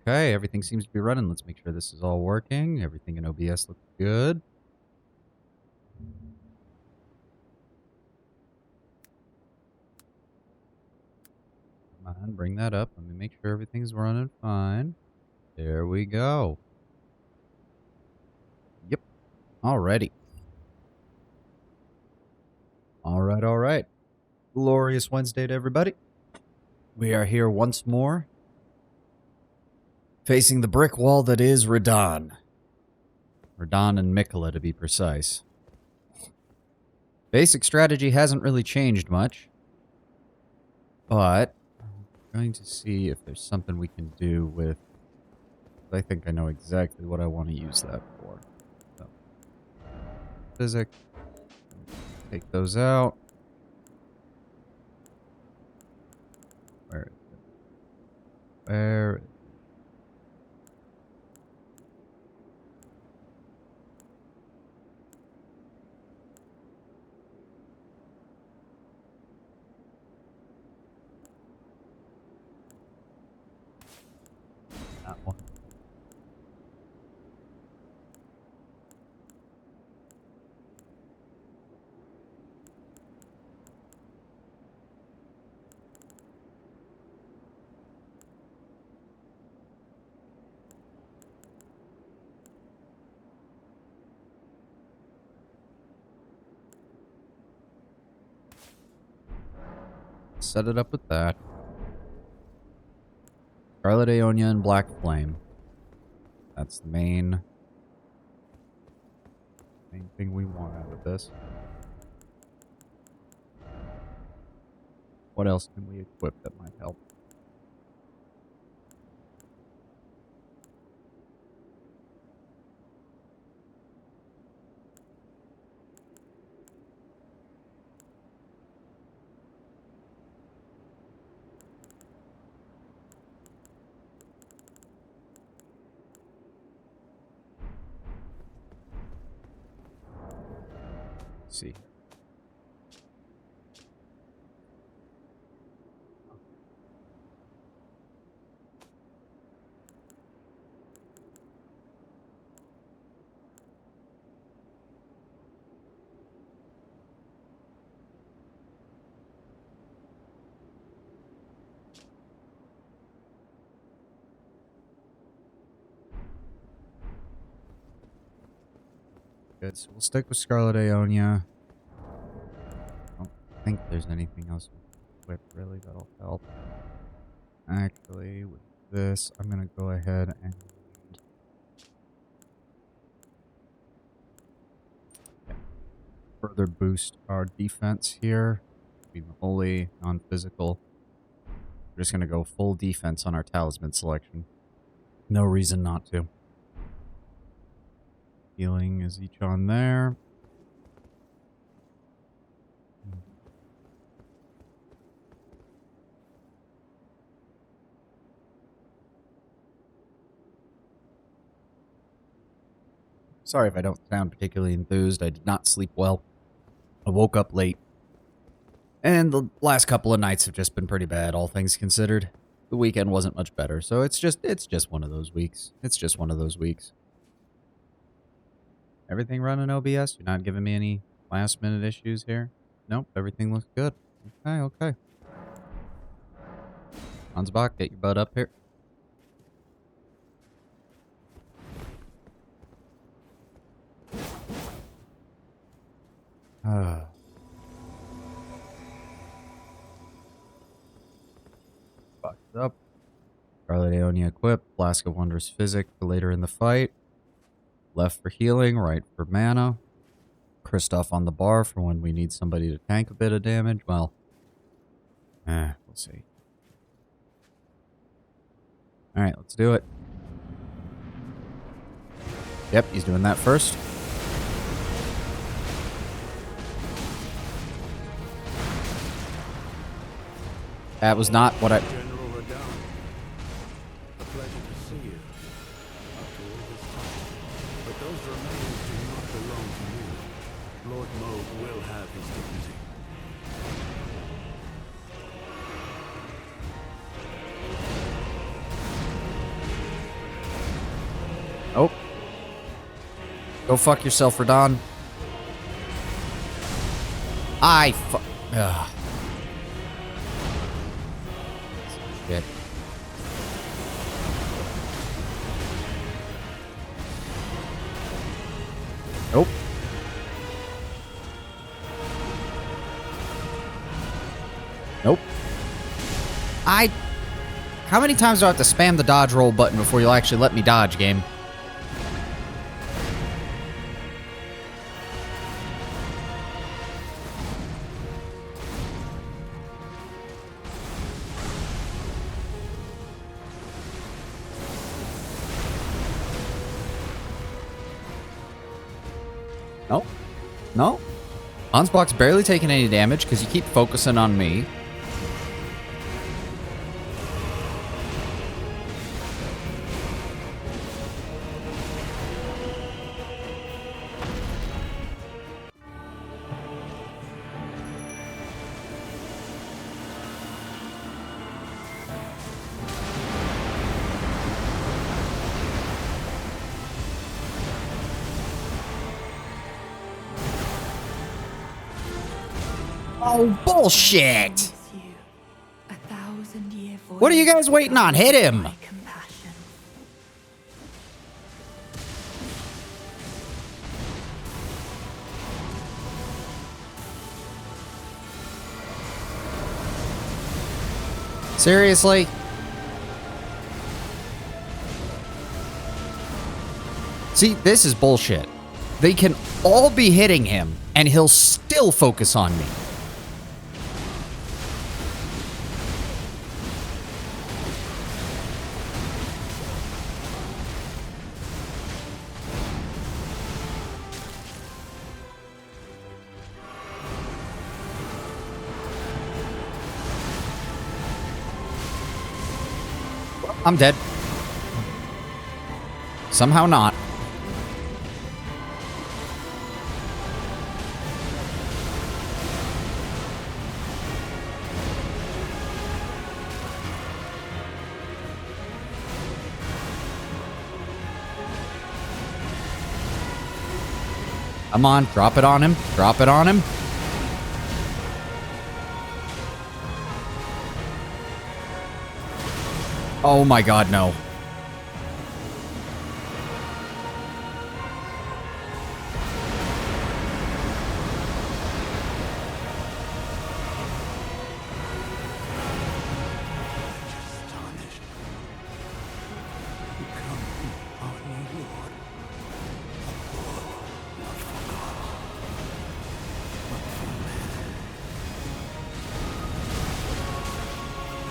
Okay, everything seems to be running. Let's make sure this is all working. Everything in OBS looks good. Come on, bring that up. Let me make sure everything's running fine. There we go. Yep. Alrighty. Alright. Glorious Wednesday to everybody. We are here once more, facing the brick wall that is Radon. Radon and Mikola, to be precise. Basic strategy hasn't really changed much, but I'm going to see if there's something we can do with... I think I know exactly what I want to use that for. So, physics. Take those out. Where is it? Where is it? That one. Set it up with that. Scarlet Aeonia and Black Flame. That's the main thing we want out of this. What else can we equip that might help? Let's see. Good, so we'll stick with Scarlet Aeonia. I don't think there's anything else we can equip really that'll help. Actually, with this, I'm gonna go ahead and further boost our defense here. Be wholly non-physical. We're just gonna go full defense on our talisman selection. No reason not to. Healing is each on there. Sorry if I don't sound particularly enthused. I did not sleep well. I woke up late. And the last couple of nights have just been pretty bad, all things considered. The weekend wasn't much better, so it's just one of those weeks. It's just one of those weeks. Everything running OBS? You're not giving me any last minute issues here? Nope, everything looks good. Okay. Hansbach, get your butt up here. Fucked up. Scarlet Aeonia equipped. Flask of Wondrous Physic for later in the fight. Left for healing, right for mana. Kristoff on the bar for when we need somebody to tank a bit of damage. Well, we'll see. Alright, let's do it. Yep, he's doing that first. That was not what I... General Radon, a pleasure to see you. After all this time. But those remains do not belong to you. Lord Moog will have his dignity. Go fuck yourself, Radon. Ugh. Shit. Nope. Nope. How many times do I have to spam the dodge roll button before you'll actually let me dodge, game? Nope. No. Ansbach's barely taking any damage because you keep focusing on me. Oh, bullshit! What are you guys waiting on? Hit him! Seriously? See, this is bullshit. They can all be hitting him, and he'll still focus on me. I'm dead. Somehow not. Come on, drop it on him. Drop it on him. Oh my god, no.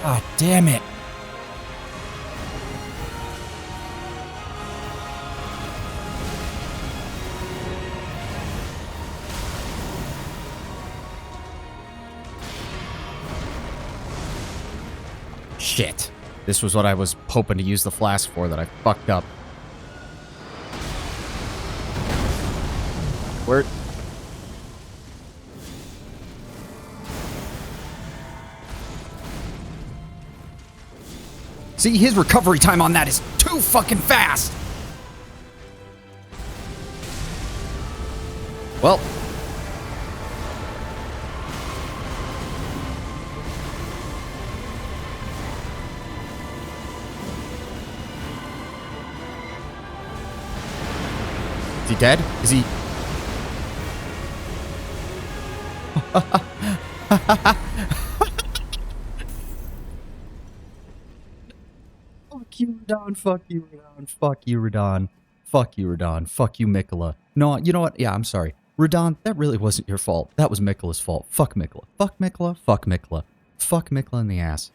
God damn it. Shit. This was what I was hoping to use the flask for that I fucked up. Where? See, his recovery time on that is too fucking fast! Well. Is he dead? Is he... Fuck you, Radon. Fuck you, Radon. Fuck you, Radon. Fuck you, Radon. Fuck you, Mikola. No, you know what? Yeah, I'm sorry. Radon, that really wasn't your fault. That was Mikola's fault. Fuck Mikola. Fuck Mikola. Fuck Mikola. Fuck Mikola in the ass.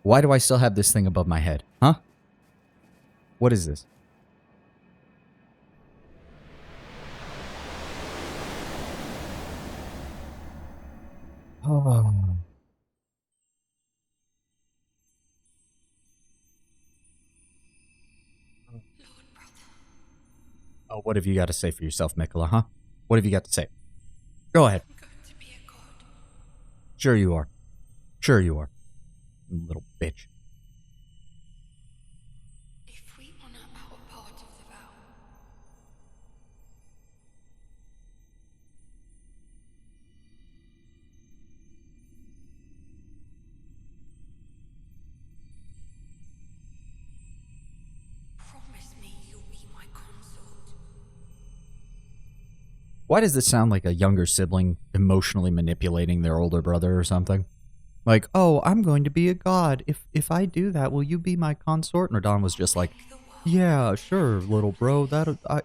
Why do I still have this thing above my head? Huh? What is this? Oh. Oh, what have you got to say for yourself, Mikola, huh? What have you got to say? Go ahead. I'm going to be a god. Sure you are. Sure you are. You little bitch. If we honor our part of the vow, Why does this sound like a younger sibling emotionally manipulating their older brother or something? Like, oh, I'm going to be a god. If I do that, will you be my consort? And Radon was just like, yeah, sure, little bro.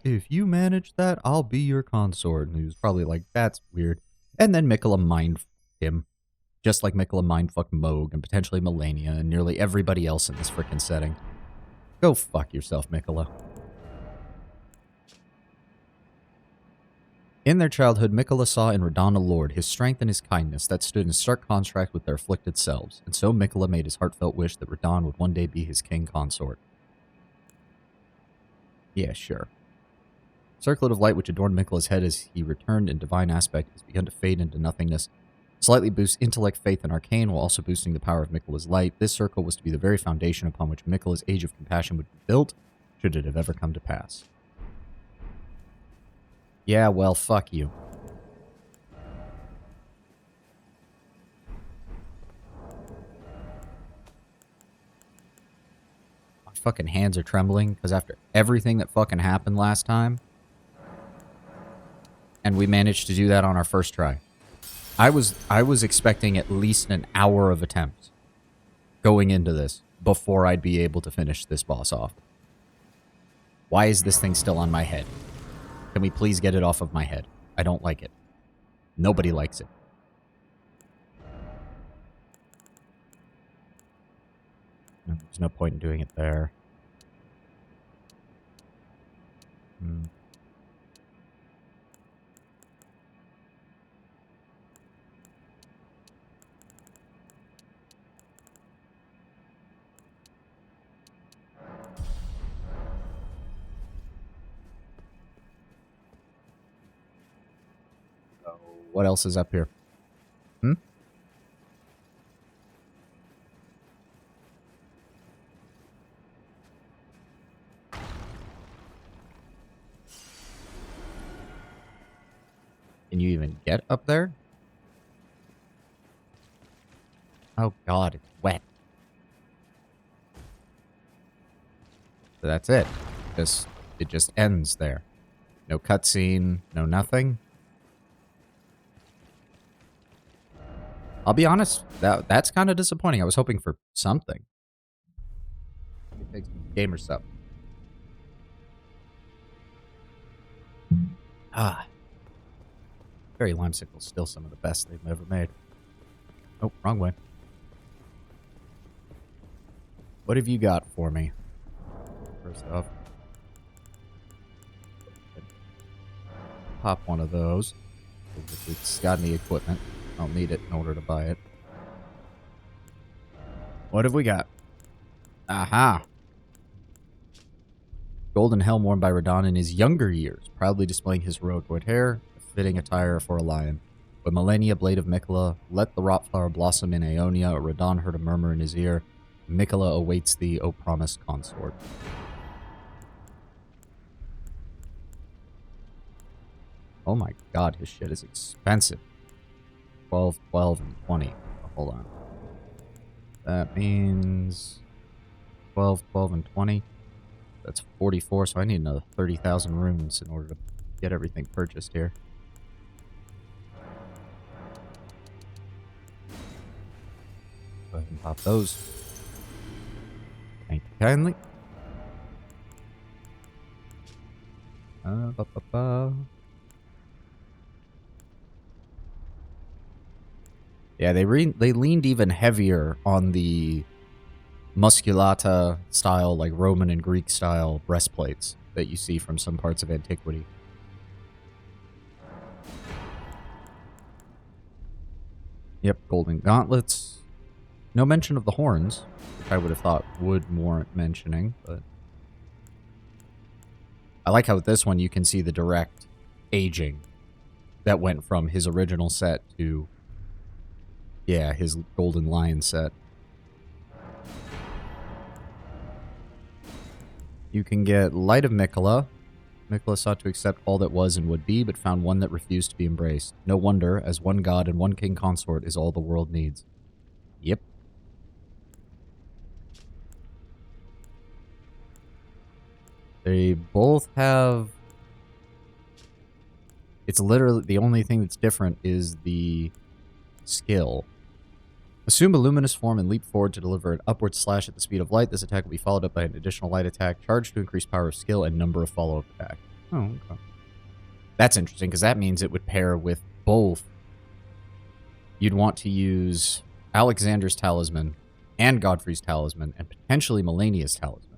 If you manage that, I'll be your consort. And he was probably like, that's weird. And then Mikola mind him, just like Mikola mindfucked Moog and potentially Melania and nearly everybody else in this frickin' setting. Go fuck yourself, Mikola. In their childhood, Mikola saw in Radon a lord, his strength and his kindness that stood in stark contrast with their afflicted selves, and so Mikola made his heartfelt wish that Radon would one day be his king consort. Yeah, sure. The circlet of light which adorned Mikola's head as he returned in divine aspect has begun to fade into nothingness. Slightly boosts intellect, faith, and arcane, while also boosting the power of Mikola's light. This circle was to be the very foundation upon which Mikola's age of compassion would be built, should it have ever come to pass. Yeah, well, fuck you. My fucking hands are trembling, because after everything that fucking happened last time, and we managed to do that on our first try. I was expecting at least an hour of attempts going into this before I'd be able to finish this boss off. Why is this thing still on my head? Can we please get it off of my head? I don't like it. Nobody likes it. No, there's no point in doing it there. What else is up here? Can you even get up there? Oh god, it's wet. So that's it. It just ends there. No cutscene, no nothing. I'll be honest, that's kind of disappointing. I was hoping for something. Take some gamer stuff. Fairy Limesicle's still some of the best they've ever made. Oh, wrong way. What have you got for me? First off, pop one of those. If it's got any equipment, I'll need it in order to buy it. What have we got? Aha! Golden helm worn by Radon in his younger years, proudly displaying his heroic white hair, a fitting attire for a lion. When Melania, blade of Mikola, let the rot flower blossom in Aeonia, Radon heard a murmur in his ear. Mikola awaits thee, O promised consort. Oh my god, his shit is expensive. 12, 12, and 20. Oh, hold on. That means 12, 12, and 20. That's 44, so I need another 30,000 runes in order to get everything purchased here. Go ahead and pop those. Thank you kindly. Yeah, they leaned even heavier on the musculata style, like Roman and Greek style breastplates that you see from some parts of antiquity. Yep, golden gauntlets. No mention of the horns, which I would have thought would warrant mentioning, but I like how with this one you can see the direct aging that went from his original set to, yeah, his golden lion set. You can get Light of Mikola. Mikola sought to accept all that was and would be, but found one that refused to be embraced. No wonder, as one god and one king consort is all the world needs. Yep. They both have It's literally the only thing that's different is the skill. Assume a luminous form and leap forward to deliver an upward slash at the speed of light. This attack will be followed up by an additional light attack, charged to increase power of skill and number of follow-up attacks. Oh, okay. That's interesting, because that means it would pair with both. You'd want to use Alexander's Talisman and Godfrey's Talisman and potentially Melania's Talisman,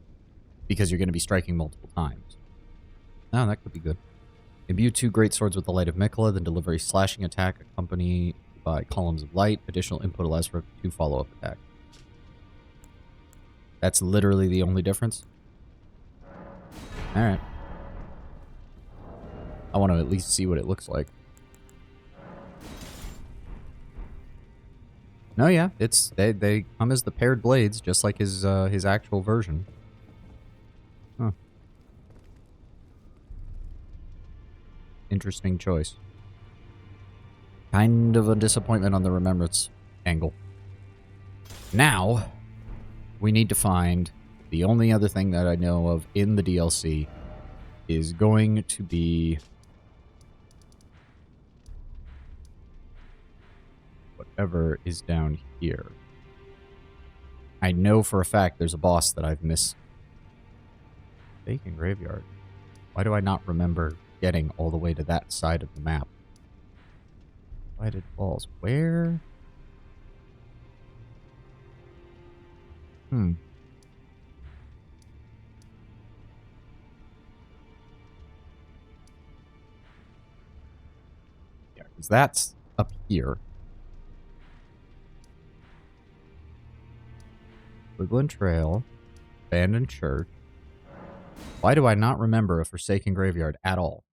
because you're going to be striking multiple times. Oh, that could be good. Imbue 2 great swords with the light of Mikola, then deliver a slashing attack accompanied by columns of light. Additional input allows for 2 follow-up attacks. That's literally the only difference? Alright. I want to at least see what it looks like. No, yeah, it's they come as the paired blades, just like his actual version. Huh. Interesting choice. Kind of a disappointment on the remembrance angle. Now, we need to find the only other thing that I know of in the DLC is going to be whatever is down here. I know for a fact there's a boss that I've missed. Vacant Graveyard. Why do I not remember getting all the way to that side of the map? Lighted Falls. Where? Yeah, because that's up here. Woodland Trail. Abandoned Church. Why do I not remember a Forsaken Graveyard at all?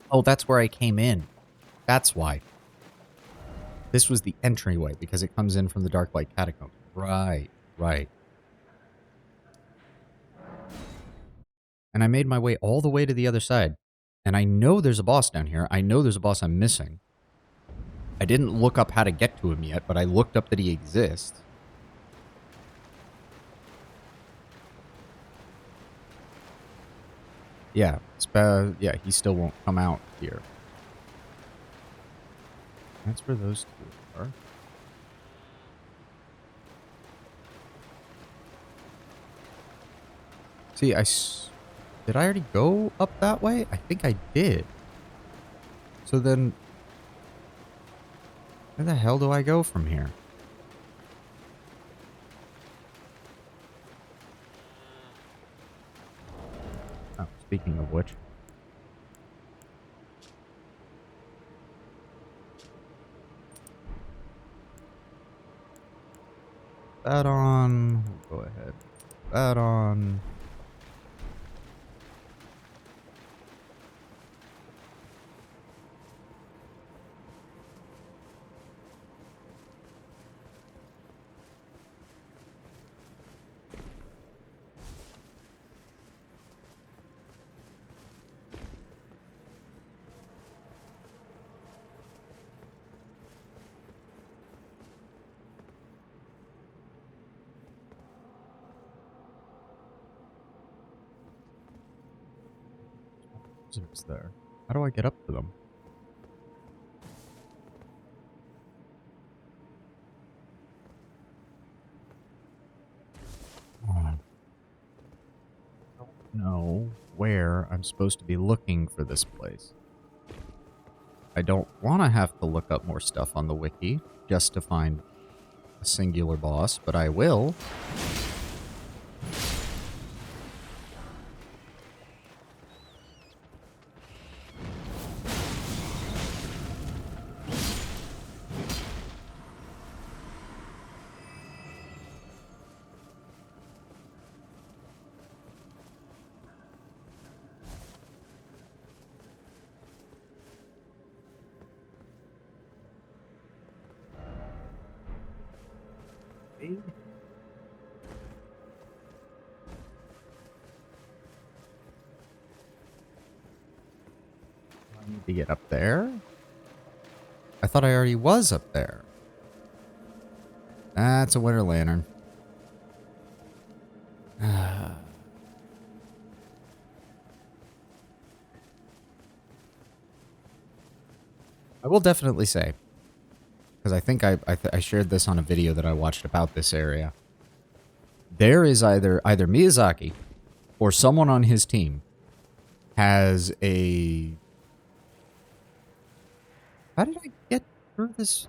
Oh, that's where I came in. That's why. This was the entryway, because it comes in from the Dark Light Catacomb. Right, right. And I made my way all the way to the other side. And I know there's a boss down here. I know there's a boss I'm missing. I didn't look up how to get to him yet, but I looked up that he exists. Yeah, yeah, he still won't come out here. That's where those two are. See, did I already go up that way? I think I did. So then, where the hell do I go from here? Oh, speaking of which. That on. We'll go ahead. That on. It's there. How do I get up to them? I don't know where I'm supposed to be looking for this place. I don't want to have to look up more stuff on the wiki just to find a singular boss, but I will. I need to get up there? I thought I already was up there. That's a winter lantern. I will definitely say, because I think I shared this on a video that I watched about this area. There is either Miyazaki or someone on his team has a... How did I get through this?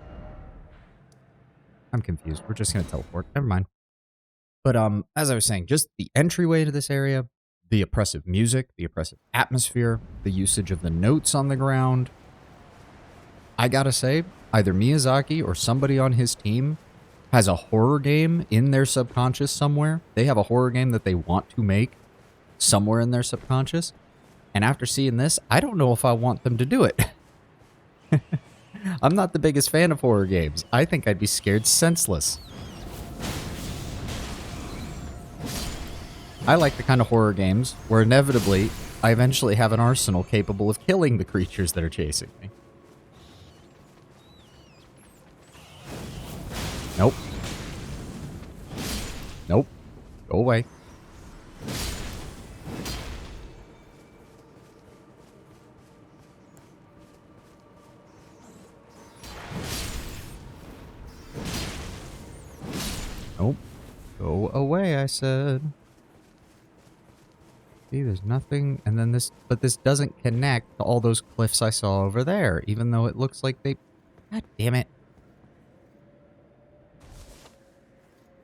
I'm confused. We're just gonna teleport. Never mind. But as I was saying, just the entryway to this area, the oppressive music, the oppressive atmosphere, the usage of the notes on the ground. I gotta say, either Miyazaki or somebody on his team has a horror game in their subconscious somewhere. They have a horror game that they want to make somewhere in their subconscious. And after seeing this, I don't know if I want them to do it. I'm not the biggest fan of horror games. I think I'd be scared senseless. I like the kind of horror games where inevitably I eventually have an arsenal capable of killing the creatures that are chasing me. Nope. Nope. Go away. Nope. Go away, I said. See, there's nothing, and then this, but this doesn't connect to all those cliffs I saw over there, even though it looks like they... God damn it.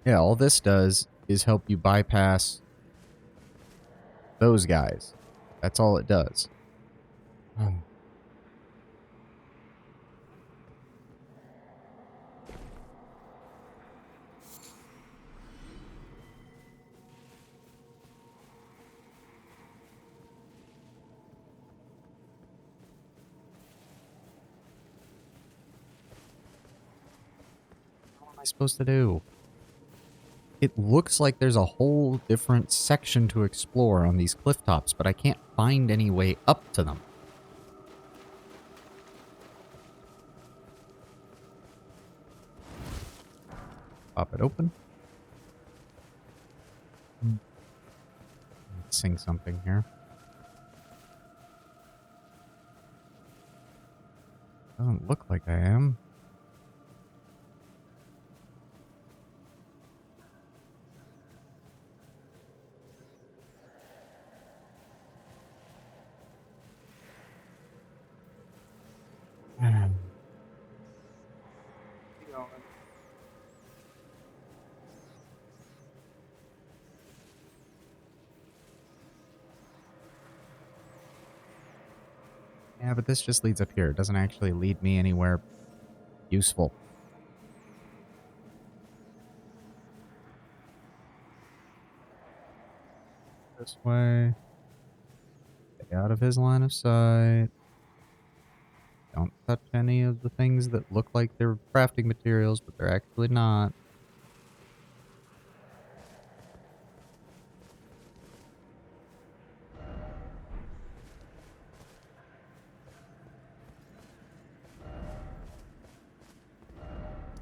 Yeah, all this does is help you bypass those guys. That's all it does. Oh. What am I supposed to do? It looks like there's a whole different section to explore on these cliff tops, but I can't find any way up to them. Pop it open. Let's sing something here. Doesn't look like I am. Yeah, but this just leads up here. It doesn't actually lead me anywhere useful. This way. Stay out of his line of sight. Don't touch any of the things that look like they're crafting materials, but they're actually not.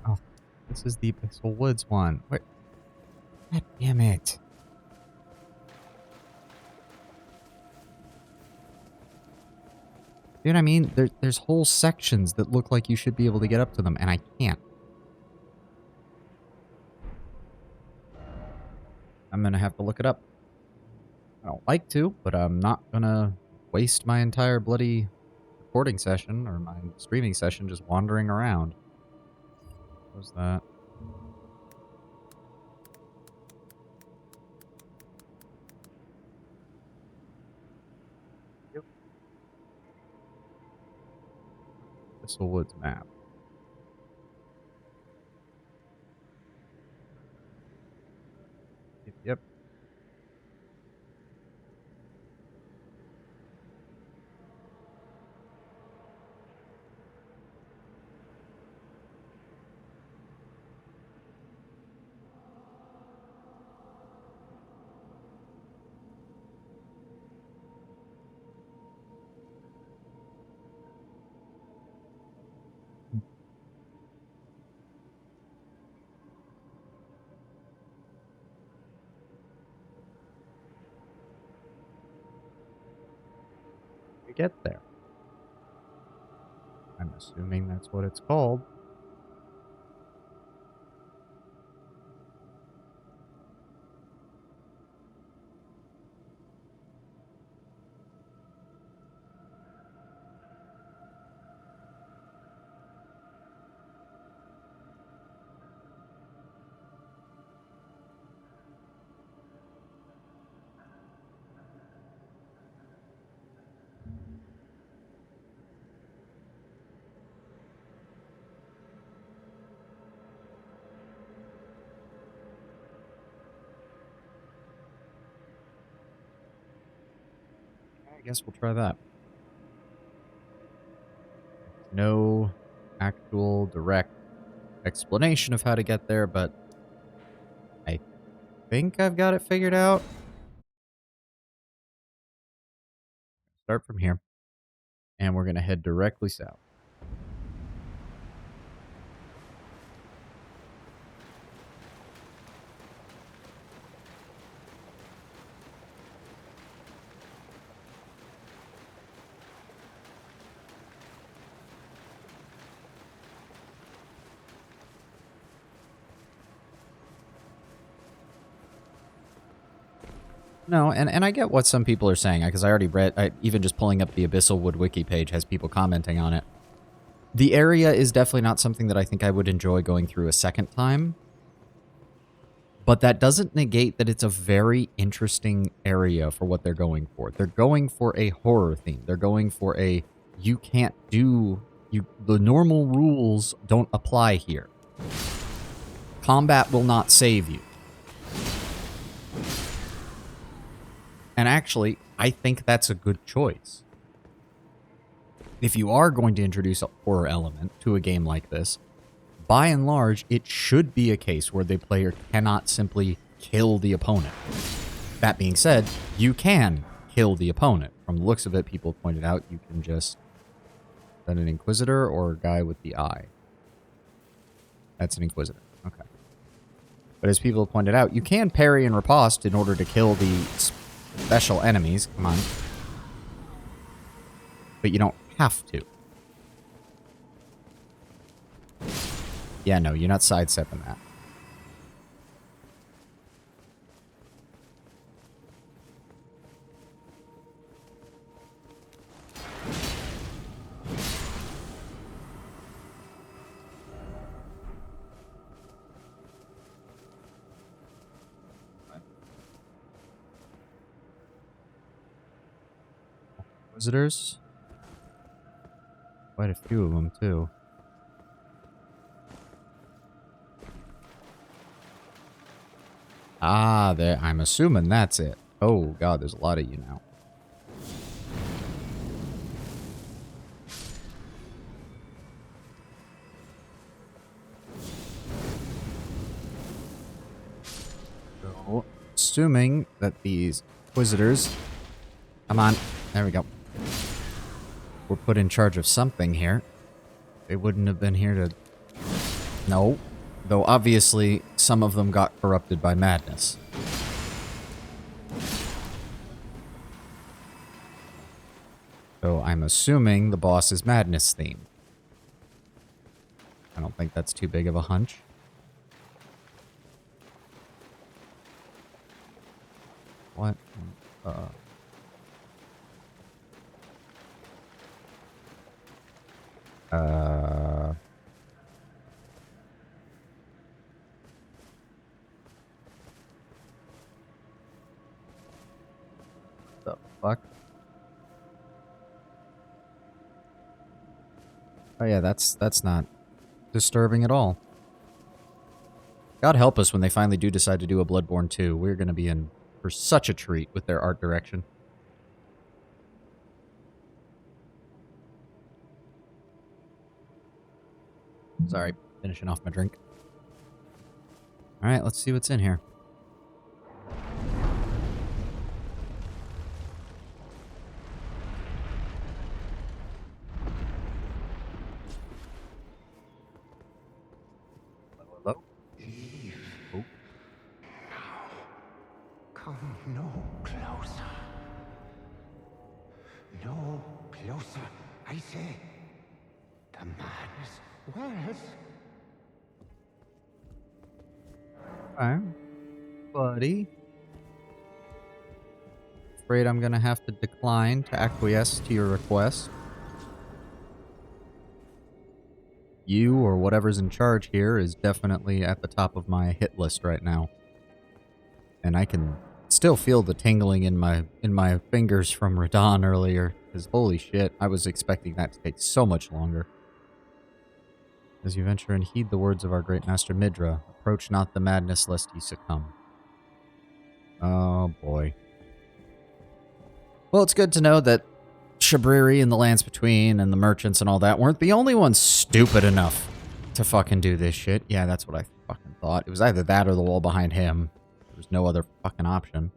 Oh, this is the Abyssal Woods one. Wait. God damn it. You know what I mean? There's whole sections that look like you should be able to get up to them, and I can't. I'm gonna have to look it up. I don't like to, but I'm not gonna waste my entire bloody recording session or my streaming session just wandering around. What was that? Yep. Abyssal Woods map. Yep. get there. I'm assuming that's what it's called. I guess we'll try that. No actual direct explanation of how to get there, but I think I've got it figured out. Start from here, and we're going to head directly south. No, and I get what some people are saying, because I already read, even just pulling up the Abyssal Wood wiki page has people commenting on it. The area is definitely not something that I think I would enjoy going through a second time, but that doesn't negate that it's a very interesting area for what they're going for. They're going for a horror theme. They're going for a, you can't do, the normal rules don't apply here. Combat will not save you. And actually, I think that's a good choice. If you are going to introduce a horror element to a game like this, by and large, it should be a case where the player cannot simply kill the opponent. That being said, you can kill the opponent. From the looks of it, people pointed out you can just... Is that an Inquisitor or a guy with the eye? That's an Inquisitor. Okay. But as people pointed out, you can parry and riposte in order to kill the special enemies. Come on. But you don't have to. Yeah, no, you're not sidestepping that. Visitors? Quite a few of them, too. Ah, there. I'm assuming that's it. Oh, God, there's a lot of you now. So, assuming that these Inquisitors... Come on. There we go. We're put in charge of something here. They wouldn't have been here to... No. Though, obviously, some of them got corrupted by madness. So, I'm assuming the boss is madness themed. I don't think that's too big of a hunch. What? The fuck? Oh yeah, that's not disturbing at all. God help us when they finally do decide to do a Bloodborne 2. We're going to be in for such a treat with their art direction. Sorry, finishing off my drink. Alright, let's see what's in here. Hello? Eve. Oh. Now, come no closer. No Wes? Alright, buddy. Afraid I'm gonna have to decline to acquiesce to your request. You, or whatever's in charge here, is definitely at the top of my hit list right now. And I can still feel the tingling in my fingers from Radon earlier. Because holy shit, I was expecting that to take so much longer. As you venture and heed the words of our great master Midra, approach not the madness lest ye succumb. Oh boy. Well, it's good to know that Shabriri and the Lands Between and the merchants and all that weren't the only ones stupid enough to fucking do this shit. Yeah, that's what I fucking thought. It was either that or the wall behind him. There was no other fucking option.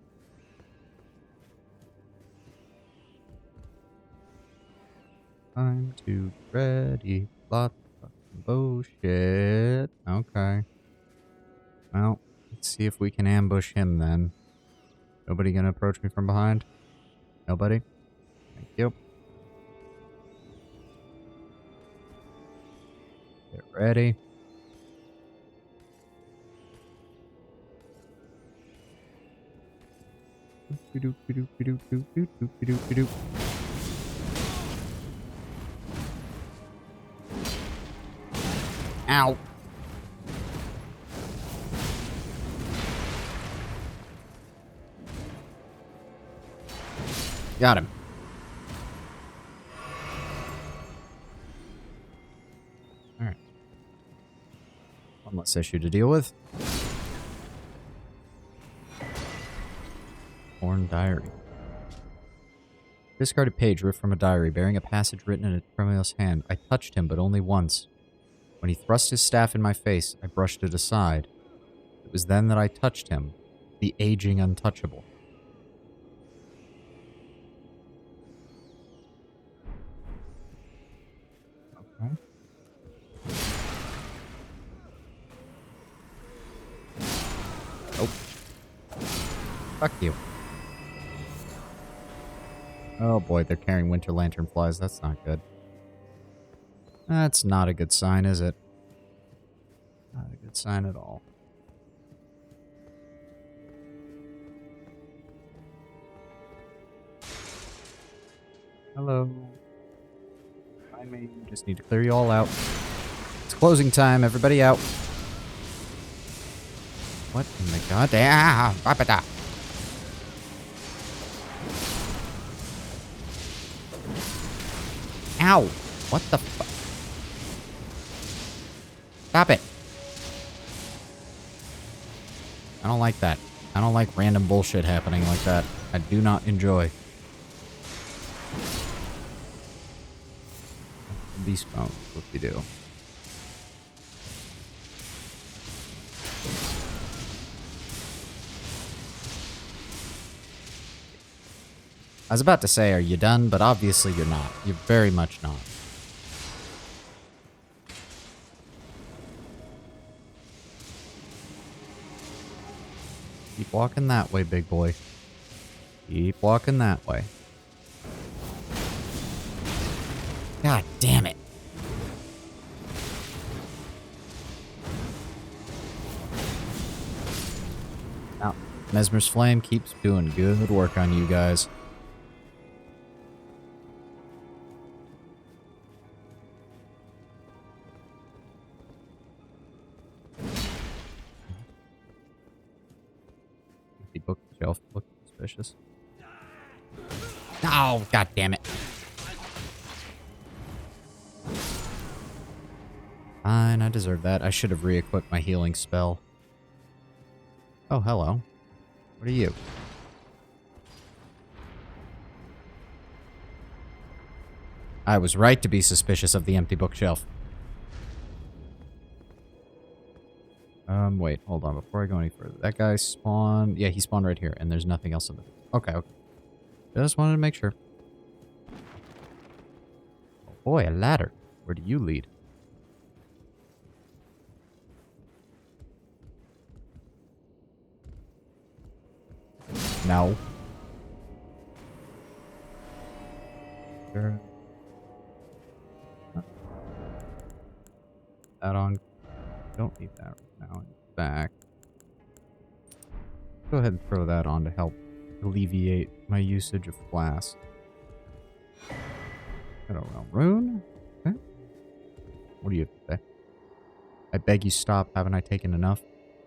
Time to get ready. Lots of fucking bullshit. Okay. Well, let's see if we can ambush him then. Nobody gonna approach me from behind? Nobody? Thank you. Get ready. Ow. Got him. Alright. One less issue to deal with. Torn diary. Discarded page ripped from a diary, bearing a passage written in a tremulous hand. I touched him, but only once. When he thrust his staff in my face, I brushed it aside. It was then that I touched him, the aging untouchable. Okay. Nope. Fuck you. Oh boy, they're carrying winter lantern flies. That's not good. That's not a good sign, is it? Not a good sign at all. Hello. I may just need to clear you all out. It's closing time. Everybody out. What in the goddamn? Ow! What the fuck? Stop it! I don't like that. I don't like random bullshit happening like that. I do not enjoy. Despawn. What we do? I was about to say, are you done? But obviously you're not. You're very much not. Keep walking that way, big boy. Keep walking that way. God damn it. Now, Mesmer's Flame keeps doing good work on you guys. The bookshelf looks suspicious. Oh, god damn it. Fine, I deserve that. I should have re-equipped my healing spell. Oh, hello. What are you? I was right to be suspicious of the empty bookshelf. Wait, hold on. Before I go any further, that guy spawned... Yeah, he spawned right here, and there's nothing else in the... Okay, okay. Just wanted to make sure. Oh boy, a ladder. Where do you lead? No. Sure. Don't need that right now. In fact, go ahead and throw that on to help alleviate my usage of flask. Got a rune? Okay. What do you say? I beg you stop, haven't I taken enough?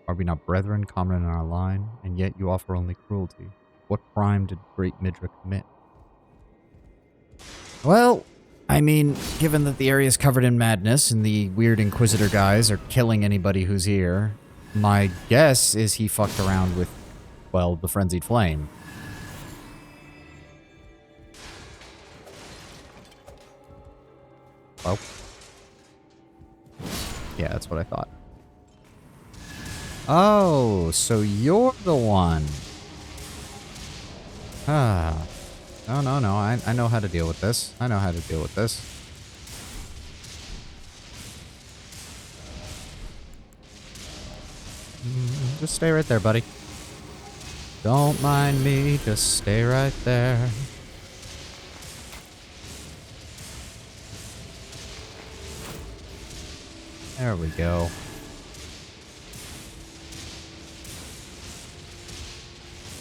Are we not brethren, common in our line, and yet you offer only cruelty? What crime did great Midra commit? Well, I mean, given that the area is covered in madness and the weird Inquisitor guys are killing anybody who's here, my guess is he fucked around with, well, the Frenzied Flame. Oh. Yeah, that's what I thought. Oh, so you're the one. Ah. No, no, no. I know how to deal with this. I know how to deal with this. Just stay right there, buddy. Don't mind me. Just stay right there. There we go.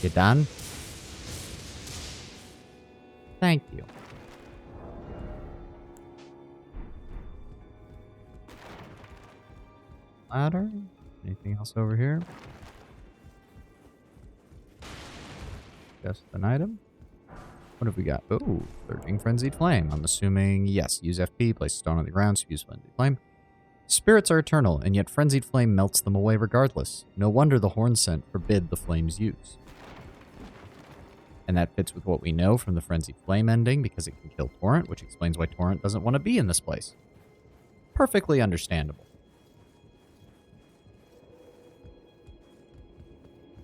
You done? Thank you. Ladder? Anything else over here? Just an item. What have we got? Oh, Surging Frenzied Flame. I'm assuming, yes, use FP, place a stone on the ground, so use Frenzied Flame. Spirits are eternal, and yet Frenzied Flame melts them away regardless. No wonder the horn scent forbid the flame's use. And that fits with what we know from the Frenzied Flame ending, because it can kill Torrent, which explains why Torrent doesn't want to be in this place. Perfectly understandable.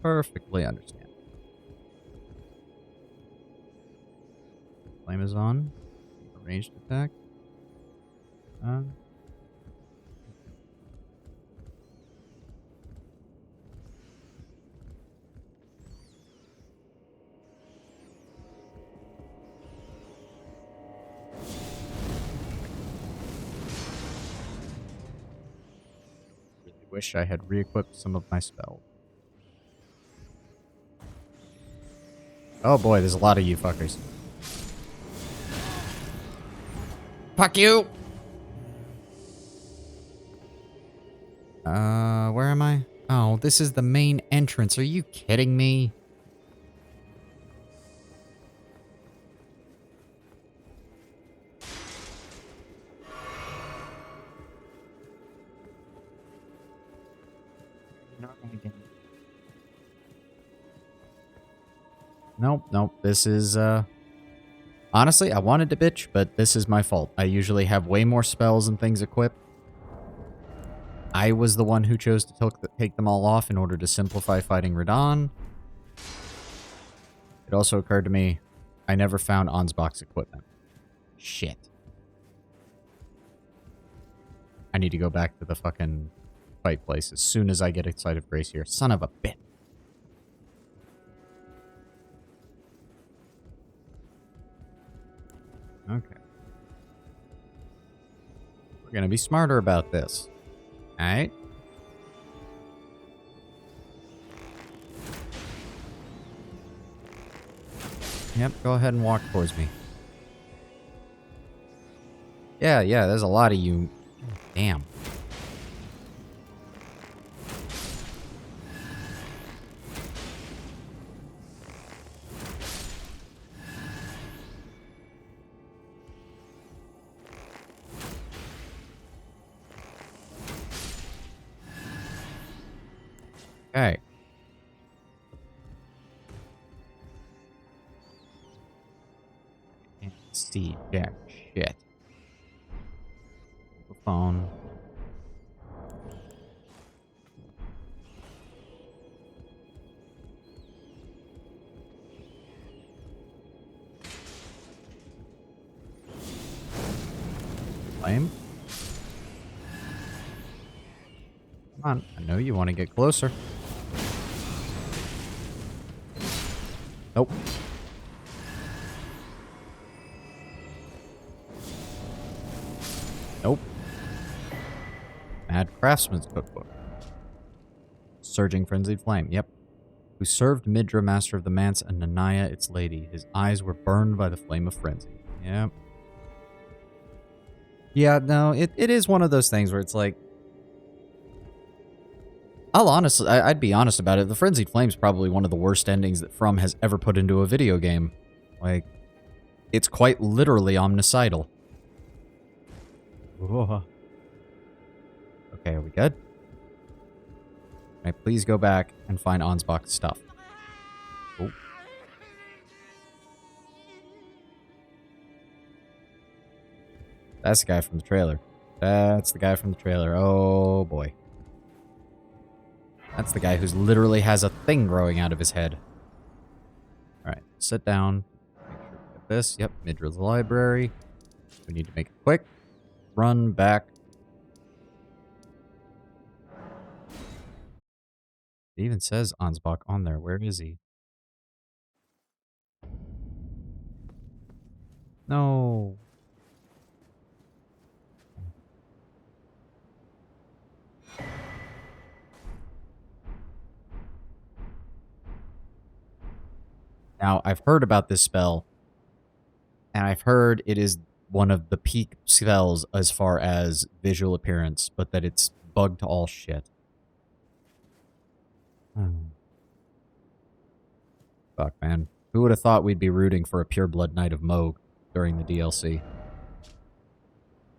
Perfectly understandable. Flame is on. Ranged attack. Wish I had re-equipped some of my spells. Oh boy, there's a lot of you fuckers. Fuck you! Where am I? Oh, this is the main entrance. Are you kidding me? Nope, nope. This is, honestly, I wanted to bitch, but this is my fault. I usually have way more spells and things equipped. I was the one who chose to take them all off in order to simplify fighting Radahn. It also occurred to me, I never found Ansbach's equipment. Shit. I need to go back to the fucking fight place as soon as I get a sight of Grace here. Son of a bitch. Okay. We're gonna be smarter about this. Alright? Yep, go ahead and walk towards me. Yeah, there's a lot of you. Damn. Okay. Can't see jack shit. The phone. Flame. Come on, I know you want to get closer. Nope. Nope. Mad Craftsman's Cookbook. Surging Frenzied Flame. Yep. Who served Midra, master of the manse, and Nanaya, its lady. His eyes were burned by the flame of frenzy. Yep. Yeah, no, it is one of those things where it's like, I'd be honest about it. The Frenzied Flame's probably one of the worst endings that From has ever put into a video game. Like, it's quite literally omnicidal. Whoa. Okay, are we good? Can I please go back and find Ansbach's stuff? Oh. That's the guy from the trailer. That's the guy from the trailer. Oh, boy. That's the guy who's literally has a thing growing out of his head. Alright, sit down. Make sure we get this. Yep, Midra's library. We need to make it quick. Run back. It even says Ansbach on there. Where is he? No. Now, I've heard about this spell, and I've heard it is one of the peak spells as far as visual appearance, but that it's bugged to all shit. Fuck, man. Who would have thought we'd be rooting for a pureblood Knight of Moog during the DLC?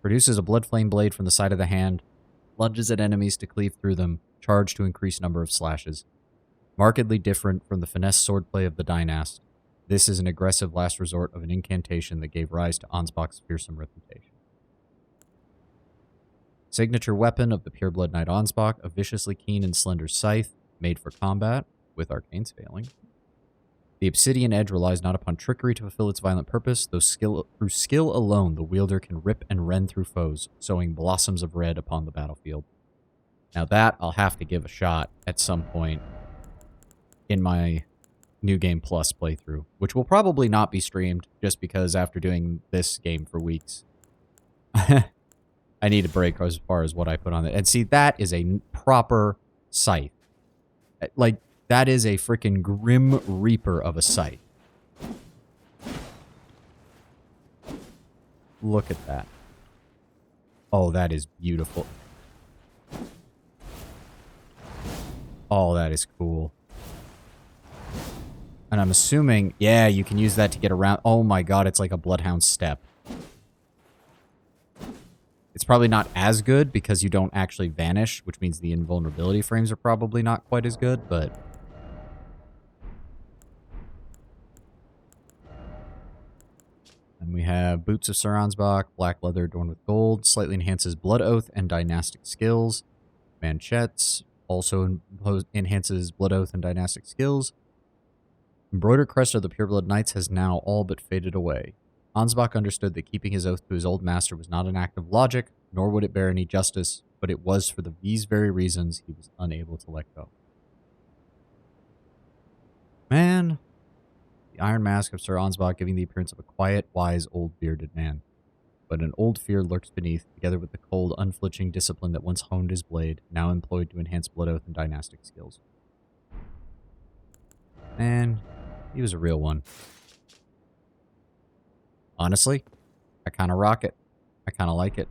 Produces a blood flame blade from the side of the hand, lunges at enemies to cleave through them, charge to increase number of slashes. Markedly different from the finesse swordplay of the Dynast, this is an aggressive last resort of an incantation that gave rise to Ansbach's fearsome reputation. Signature weapon of the pureblood Knight Ansbach, a viciously keen and slender scythe, made for combat, with arcanes failing. The obsidian edge relies not upon trickery to fulfill its violent purpose, though through skill alone the wielder can rip and rend through foes, sowing blossoms of red upon the battlefield. Now that I'll have to give a shot at some point in my New Game Plus playthrough, which will probably not be streamed just because after doing this game for weeks, I need a break as far as what I put on it. And see, that is a proper scythe. Like, that is a freaking Grim Reaper of a scythe. Look at that. Oh, that is beautiful. Oh, that is cool. And I'm assuming, yeah, you can use that to get around. Oh my god, it's like a Bloodhound step. It's probably not as good because you don't actually vanish, which means the invulnerability frames are probably not quite as good, but... And we have Boots of Sir Ansbach, black leather adorned with gold, slightly enhances Blood Oath and Dynastic skills. Manchettes also enhances Blood Oath and Dynastic skills. Embroidered crest of the Pureblood Knights has now all but faded away. Ansbach understood that keeping his oath to his old master was not an act of logic, nor would it bear any justice, but it was for these very reasons he was unable to let go. Man, the iron mask of Sir Ansbach giving the appearance of a quiet, wise, old bearded man. But an old fear lurks beneath, together with the cold, unflinching discipline that once honed his blade, now employed to enhance Blood Oath and Dynastic skills. Man, he was a real one. Honestly, I kind of rock it. I kind of like it.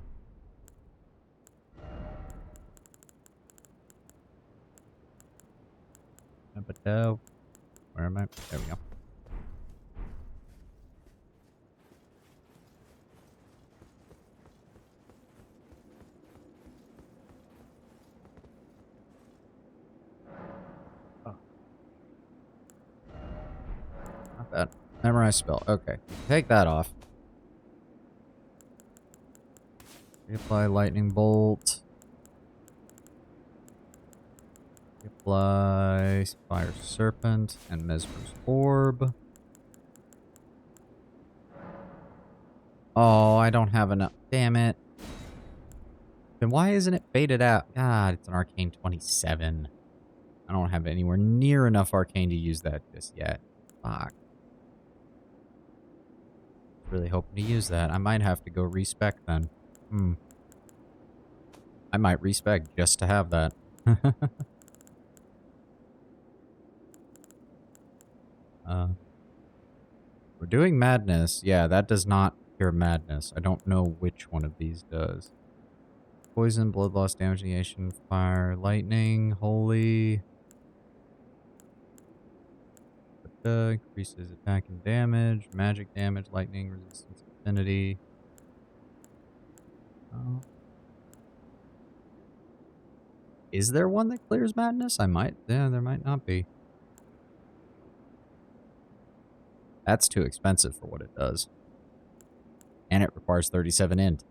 But, where am I? There we go. Oh. Not bad. Memorize spell. Okay. Take that off. Reapply lightning bolt. Reapply fire serpent and Mesmer's orb. Oh, I don't have enough. Damn it. Then why isn't it faded out? God, it's an arcane 27. I don't have anywhere near enough arcane to use that just yet. Fuck. Really hoping to use that. I might have to go respec then. I might respec just to have that. We're doing madness. Yeah, that does not cure madness. I don't know which one of these does. Poison, blood loss, damage negation, fire, lightning, holy. Increases attack and damage, magic damage, lightning, resistance, affinity. Oh. Is there one that clears madness? Yeah, there might not be. That's too expensive for what it does. And it requires 37 int.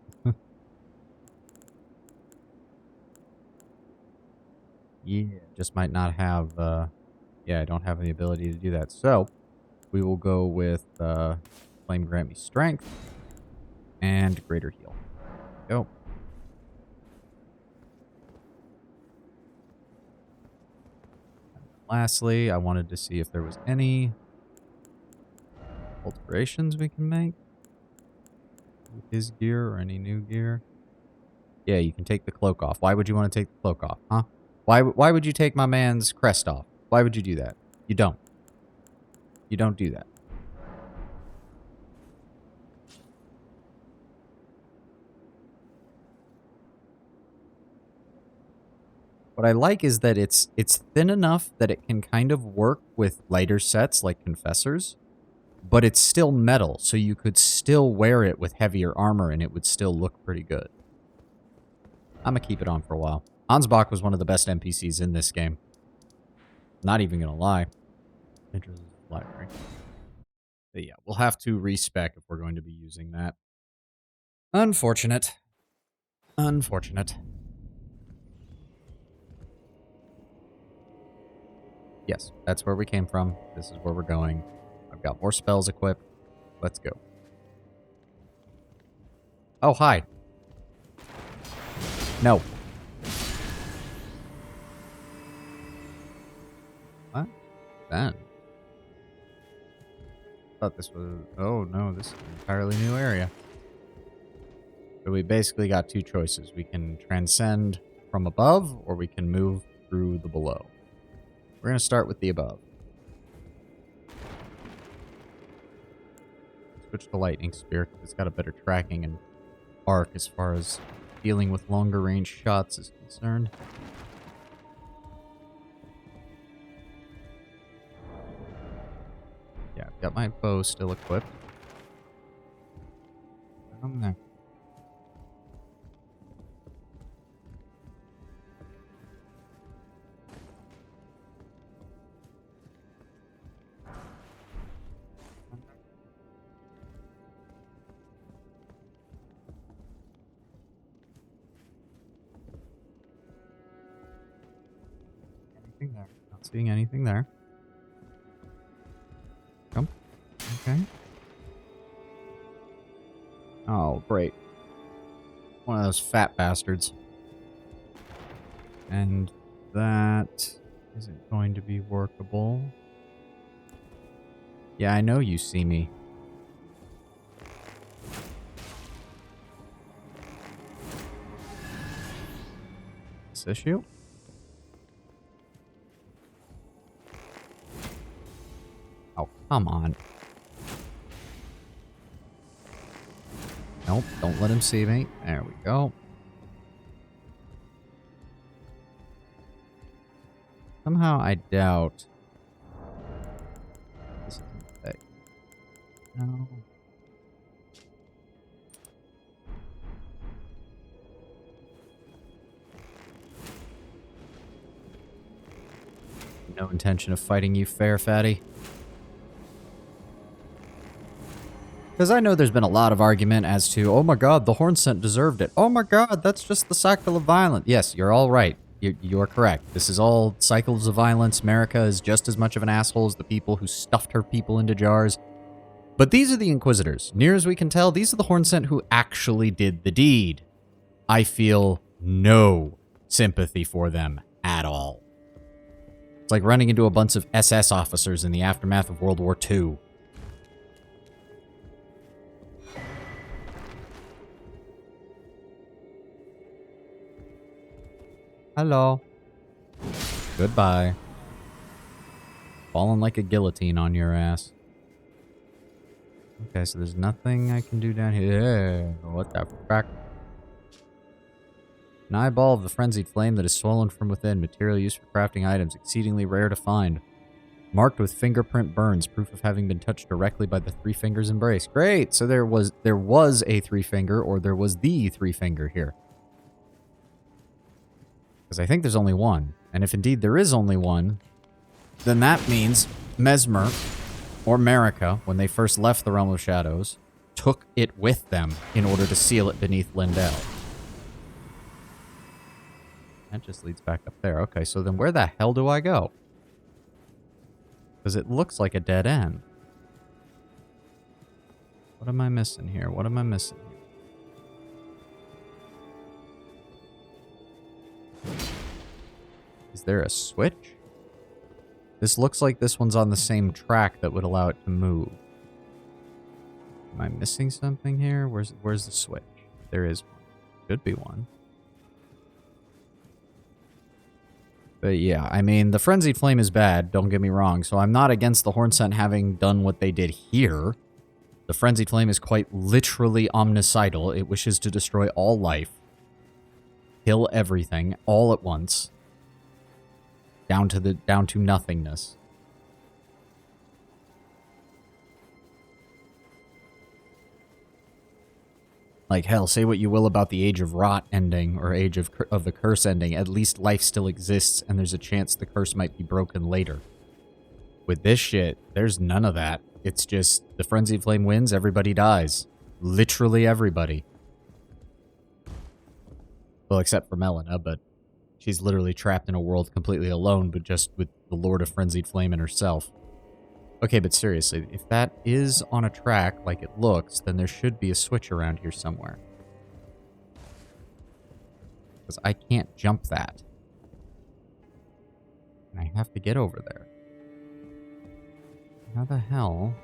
Yeah, just might not have, yeah, I don't have the ability to do that. So, we will go with, Flame grant me strength and greater heal. Go. And lastly, I wanted to see if there was any alterations we can make with his gear or any new gear. Yeah, you can take the cloak off. Why would you want to take the cloak off, huh? Why would you take my man's crest off? Why would you do that? You don't. You don't do that. What I like is that it's thin enough that it can kind of work with lighter sets like Confessors, but it's still metal, so you could still wear it with heavier armor and it would still look pretty good. I'm gonna keep it on for a while. Ansbach was one of the best NPCs in this game. Not even gonna lie. Library. But yeah, we'll have to respec if we're going to be using that. Unfortunate. Unfortunate. Yes, that's where we came from. This is where we're going. I've got more spells equipped. Let's go. Oh, hi. No. What? Then. Thought this was... Oh, no, this is an entirely new area. So we basically got two choices. We can transcend from above, or we can move through the below. We're going to start with the above. Switch to Lightning Spear, because it's got a better tracking and arc as far as dealing with longer range shots is concerned. Yeah, I've got my bow still equipped. I'm there. Anything there? Not seeing anything there. Jump. Okay. Oh, great. One of those fat bastards. And that isn't going to be workable. Yeah, I know you see me. This issue? Oh, come on. Nope, don't let him see me. There we go. Somehow I doubt... This isn't fake. No. No intention of fighting you, fair fatty. Because I know there's been a lot of argument as to, oh my god, the horn scent deserved it. Oh my god, that's just the cycle of violence. Yes, you're all right. You're correct. This is all cycles of violence. America is just as much of an asshole as the people who stuffed her people into jars. But these are the Inquisitors. Near as we can tell, these are the horn scent who actually did the deed. I feel no sympathy for them at all. It's like running into a bunch of SS officers in the aftermath of World War II. Hello. Goodbye. Falling like a guillotine on your ass. Okay, so there's nothing I can do down here. What the fuck? An eyeball of the frenzied flame that is swollen from within. Material used for crafting items. Exceedingly rare to find. Marked with fingerprint burns. Proof of having been touched directly by the three fingers embrace. Great! So there was a three finger, or there was the three finger here. Because I think there's only one. And if indeed there is only one, then that means Mesmer, or Marika, when they first left the Realm of Shadows, took it with them in order to seal it beneath Lindell. That just leads back up there. Okay, so then where the hell do I go? Because it looks like a dead end. What am I missing here? What am I missing here? Is there a switch? This looks like this one's on the same track that would allow it to move. Am I missing something here? Where's the switch? There is one. Should be one. But yeah, I mean, the Frenzied Flame is bad, don't get me wrong, so I'm not against the Hornsent having done what they did here. The Frenzied Flame is quite literally omnicidal. It wishes to destroy all life. Kill everything, all at once. Down to nothingness. Like, hell, say what you will about the Age of Rot ending, or Age of the Curse ending, at least life still exists, and there's a chance the curse might be broken later. With this shit, there's none of that. It's just, the Frenzied Flame wins, everybody dies. Literally everybody. Well, except for Melina, but she's literally trapped in a world completely alone, but just with the Lord of Frenzied Flame and herself. Okay, but seriously, if that is on a track like it looks, then there should be a switch around here somewhere. Because I can't jump that. And I have to get over there. How the hell?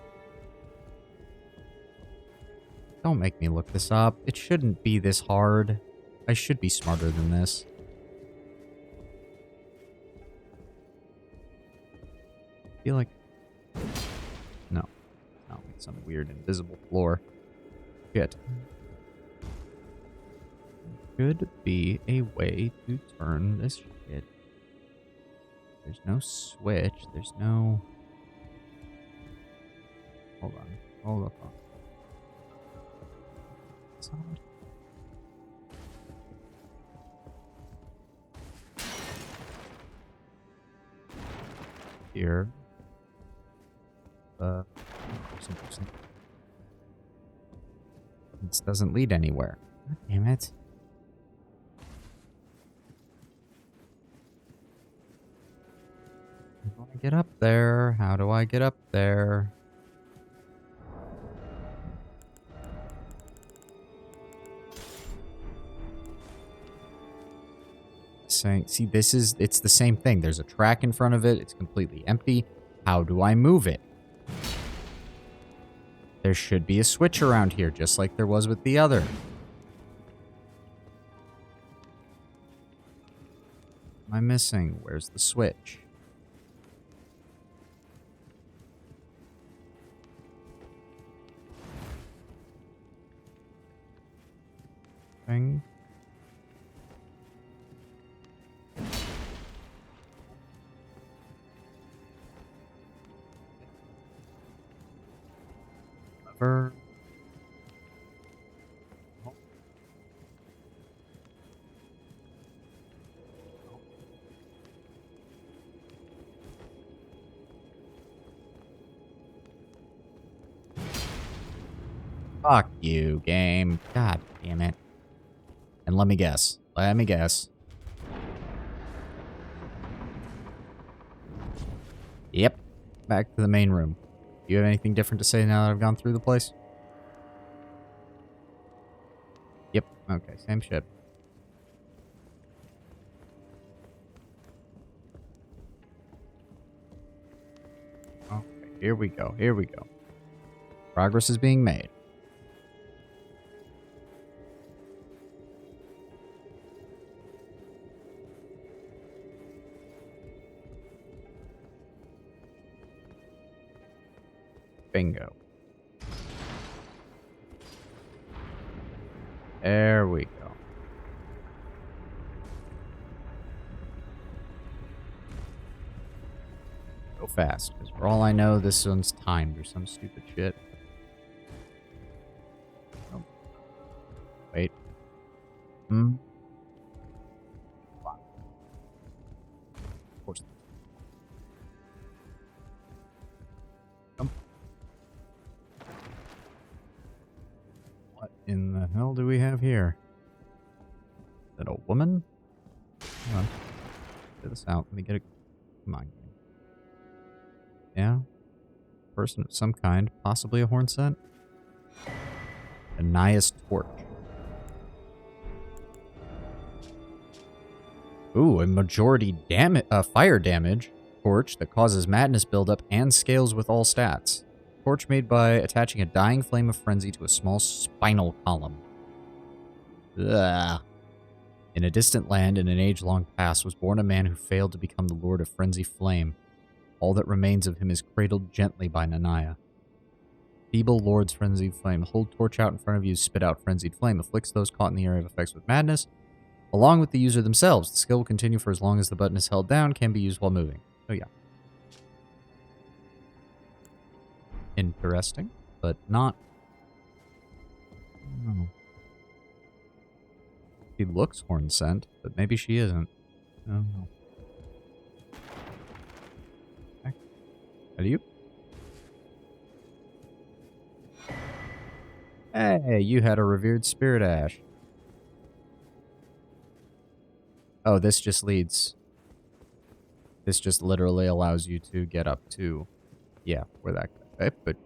Don't make me look this up. It shouldn't be this hard. I should be smarter than this. I feel like... No. No, it's some weird invisible floor. Shit. Could be a way to turn this shit. There's no switch. There's no... Hold on. Hold up. Solid. Here. This doesn't lead anywhere. God damn it. How do I get up there? How do I get up there? Saying, see, it's the same thing. There's a track in front of it. It's completely empty. How do I move it? There should be a switch around here, just like there was with the other. What am I missing? Where's the switch? Thing. Lever. Fuck you, game. God damn it. And let me guess. Let me guess. Yep. Back to the main room. Do you have anything different to say now that I've gone through the place? Yep. Okay, same shit. Okay, here we go. Here we go. Progress is being made. Bingo. There we go. Go fast, because for all I know, this one's timed or some stupid shit. Oh. Wait. Of course. Jump. What in the hell do we have here? Is that a woman? Hold on. Get this out. Let me get a... Come on. Yeah. Person of some kind. Possibly a horn set. Ania's torch. Ooh, a majority fire damage torch that causes madness buildup and scales with all stats. Torch made by attaching a dying flame of frenzy to a small spinal column. Ugh. In a distant land, in an age-long past, was born a man who failed to become the lord of frenzy flame. All that remains of him is cradled gently by Nanaya. Feeble lord's frenzied flame. Hold torch out in front of you, spit out frenzied flame. Afflicts those caught in the area of effects with madness. Along with the user themselves, the skill will continue for as long as the button is held down, can be used while moving. Oh yeah. Interesting, but not... I don't know. She looks horn scent, but maybe she isn't. I don't know. Okay. How do you? Hey, you had a revered spirit ash. Oh, this just leads... This just literally allows you to get up to... Yeah, where that... But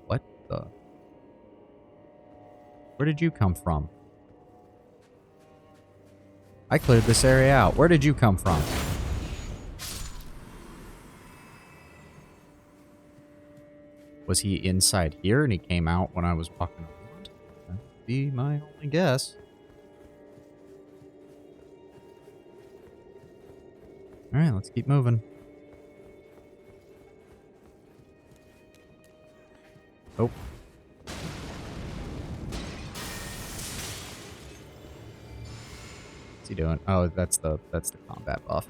what the... Where did you come from? I cleared this area out. Where did you come from? Was he inside here and he came out when I was walking around? That would be my only guess. Alright, let's keep moving. Oh. What's he doing? Oh, that's the combat buff.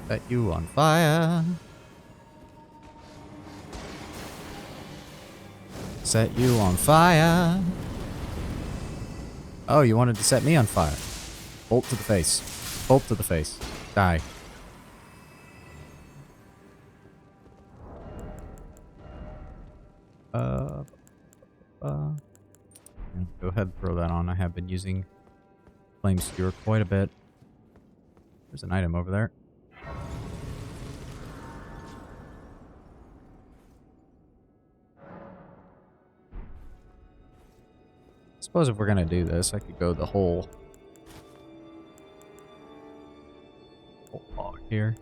Set you on fire. Set you on fire. Oh, you wanted to set me on fire. Bolt to the face. Bolt to the face. Die. Go ahead and throw that on. I have been using Flame Skewer quite a bit. There's an item over there. I suppose if we're gonna do this, I could go the whole log here.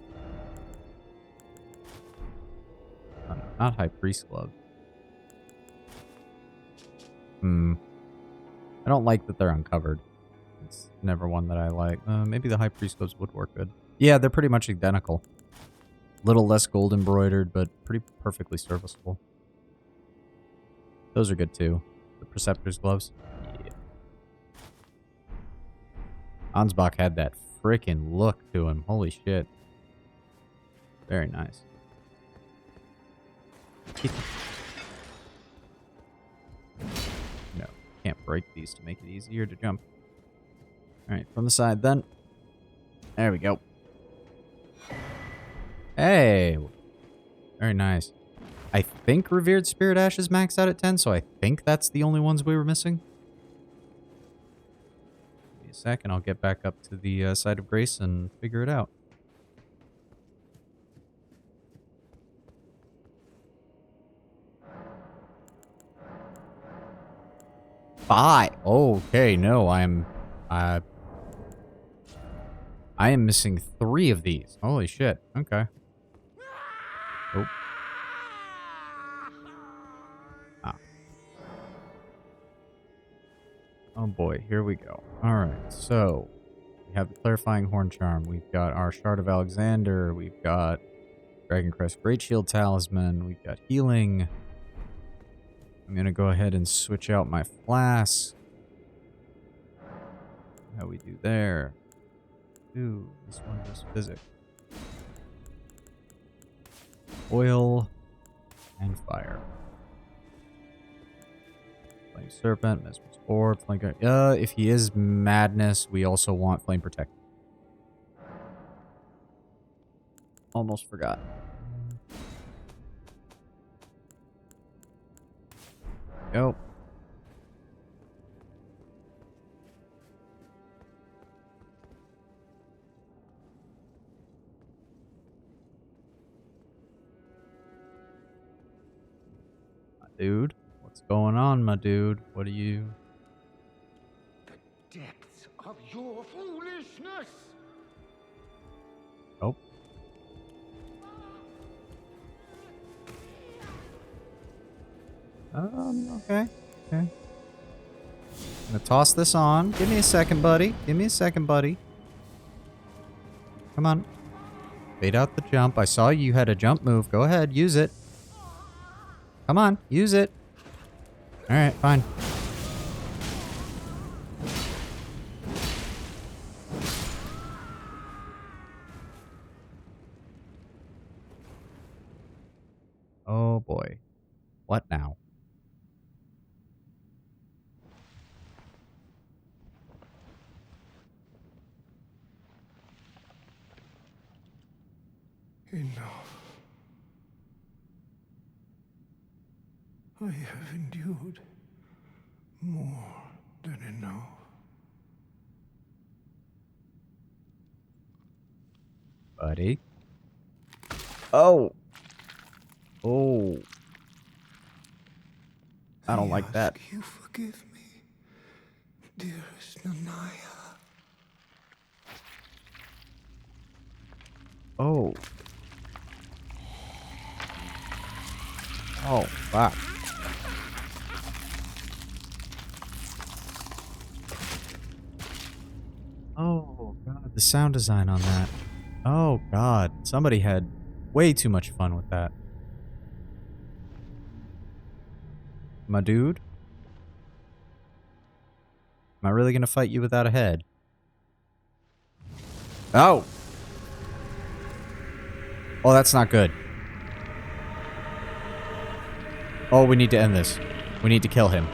Oh, no, not High Priest Glove. I don't like that they're uncovered. It's never one that I like. Maybe the High Priest Gloves would work good. Yeah, they're pretty much identical. Little less gold embroidered, but pretty perfectly serviceable. Those are good too. The Preceptor's Gloves. Yeah. Ansbach had that frickin' look to him. Holy shit. Very nice. No, can't break these to make it easier to jump. Alright, from the side then. There we go. Hey! Very nice. I think Revered Spirit Ash is maxed out at 10, so I think that's the only ones we were missing. Give me a sec, and I'll get back up to the side of Grace and figure it out. Five! Okay, no, I am missing 3 of these. Holy shit. Okay. Oh. Ah. Oh boy, here we go. Alright, so we have the Clarifying Horn Charm. We've got our Shard of Alexander. We've got Dragon Crest Great Shield Talisman. We've got healing. I'm going to go ahead and switch out my flask. How we do there. Ooh, this one does physics. Oil and fire. Flame Serpent, Mesmer's Orb, Flame... if he is Madness, we also want Flame Protect. Almost forgot. Go. Dude, what's going on, my dude? What are you... The depths of your foolishness! Oh. Okay. Okay. I'm gonna toss this on. Give me a second, buddy. Give me a second, buddy. Come on. Bait out the jump. I saw you had a jump move. Go ahead, use it. Come on, use it. Alright, fine. Oh boy. What now? Enough. I have endured more than enough. Buddy. Oh. Oh. I don't like that. Ask you forgive me, dearest Nanaya. Oh. Oh, fuck. Oh, God. The sound design on that. Oh, God. Somebody had way too much fun with that. My dude? Am I really gonna fight you without a head? Oh! Oh, that's not good. Oh, we need to end this. We need to kill him.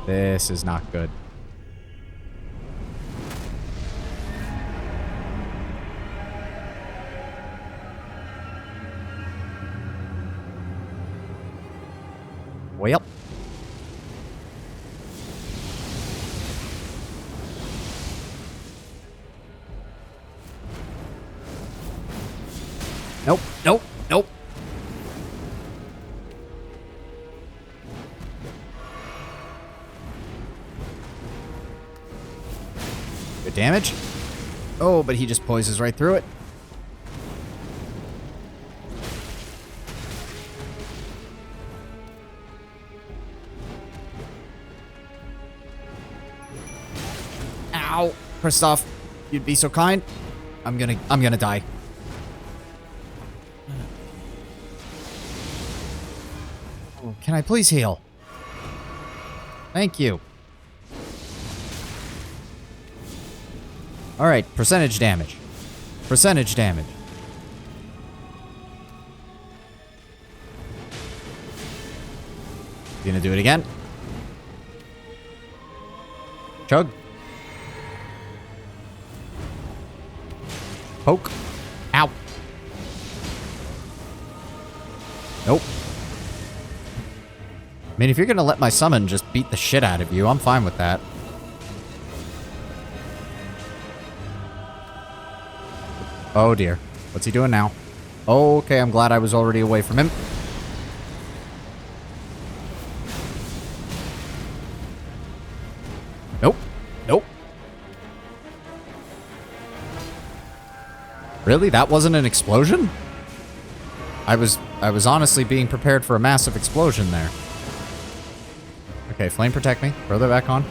This is not good. Well. Nope, nope, nope. Good damage. Oh, but he just poises right through it. Ow, Kristoff, you'd be so kind. I'm gonna die. Oh, can I please heal? Thank you. All right, percentage damage. Percentage damage. Gonna do it again. Chug. Poke. Ow. Nope. I mean, if you're gonna let my summon just beat the shit out of you, I'm fine with that. Oh dear. What's he doing now? Okay, I'm glad I was already away from him. Nope. Nope. Really? That wasn't an explosion? I was honestly being prepared for a massive explosion there. Okay, flame protect me. Throw that back on.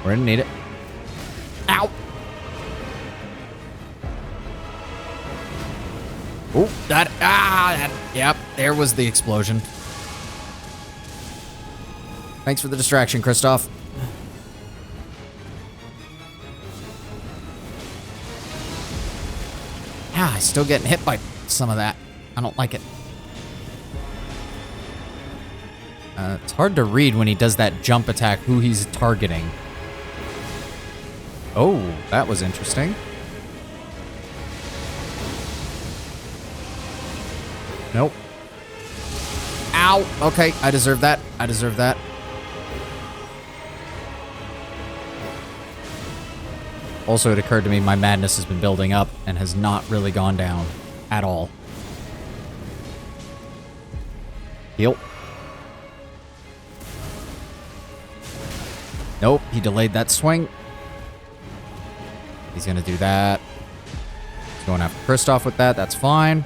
We're gonna need it. Ow! Oh, yep, there was the explosion. Thanks for the distraction, Kristoff. I'm still getting hit by some of that. I don't like it. It's hard to read when he does that jump attack who he's targeting. Oh, that was interesting. Nope. Ow! Okay, I deserve that. I deserve that. Also, it occurred to me my madness has been building up and has not really gone down at all. Heal. Nope, he delayed that swing. He's gonna do that. He's going after Kristoff with that. That's fine.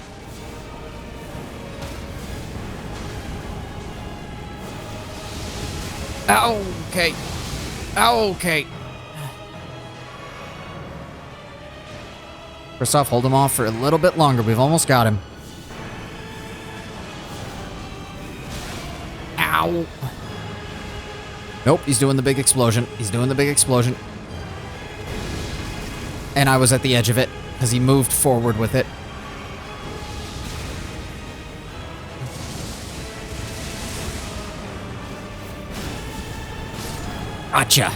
Okay. Okay. Kristoff, hold him off for a little bit longer. We've almost got him. Ow. Nope, he's doing the big explosion. He's doing the big explosion. And I was at the edge of it because he moved forward with it. Gotcha.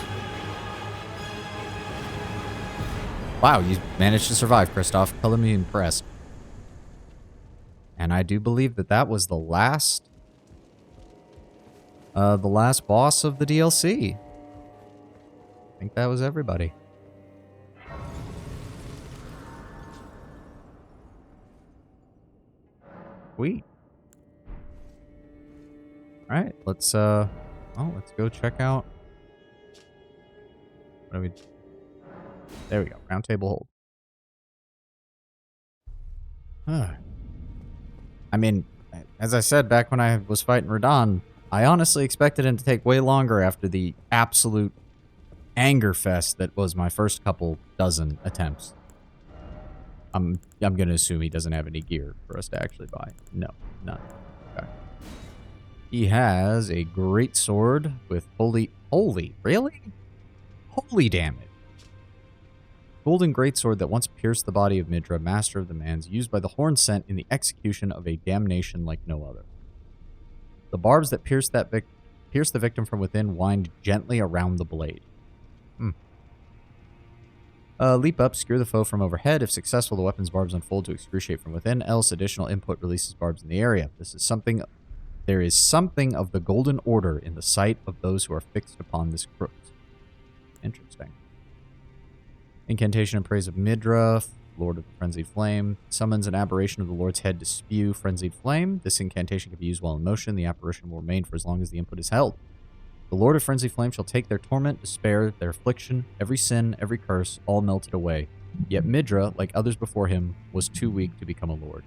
Wow, you managed to survive, Kristoff. Color me impressed. And I do believe that that was the last boss of the DLC. I think that was everybody. Sweet. All right, let's go check out. What do we? There we go. Round table hold. I mean, as I said back when I was fighting Radon, I honestly expected him to take way longer after the absolute anger fest that was my first couple dozen attempts. I'm gonna assume he doesn't have any gear for us to actually buy. No, none. Okay. He has a great sword with holy, really? Holy damage. Golden greatsword that once pierced the body of Midra, master of the Mans, used by the horn sent in the execution of a damnation like no other. The barbs that pierce the victim from within wind gently around the blade. Leap up, skewer the foe from overhead. If successful, the weapon's barbs unfold to excruciate from within. Else, additional input releases barbs in the area. There is something of the golden order in the sight of those who are fixed upon this crook. Interesting. Incantation in praise of Midra, Lord of the Frenzied Flame. Summons an aberration of the Lord's head to spew frenzied flame. This incantation can be used while in motion. The apparition will remain for as long as the input is held. The Lord of Frenzied Flame shall take their torment, despair, their affliction, every sin, every curse, all melted away. Yet Midra, like others before him, was too weak to become a Lord.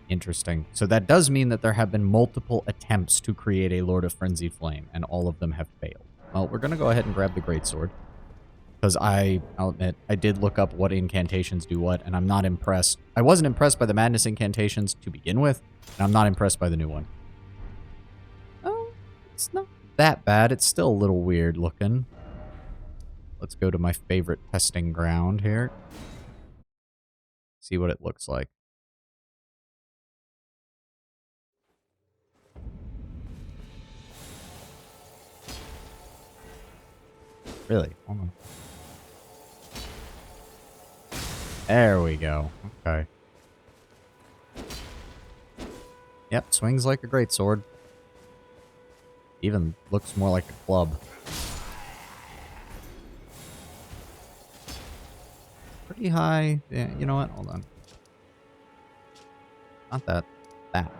Interesting. So that does mean that there have been multiple attempts to create a Lord of Frenzied Flame, and all of them have failed. Well, we're going to go ahead and grab the Greatsword. Because I'll admit, I did look up what incantations do what, and I'm not impressed. I wasn't impressed by the Madness incantations to begin with, and I'm not impressed by the new one. Oh, it's not that bad. It's still a little weird looking. Let's go to my favorite testing ground here. See what it looks like. Really? Hold on. There we go. Okay. Yep, swings like a greatsword. Even looks more like a club. Pretty high. Yeah, you know what? Hold on. Not that. That.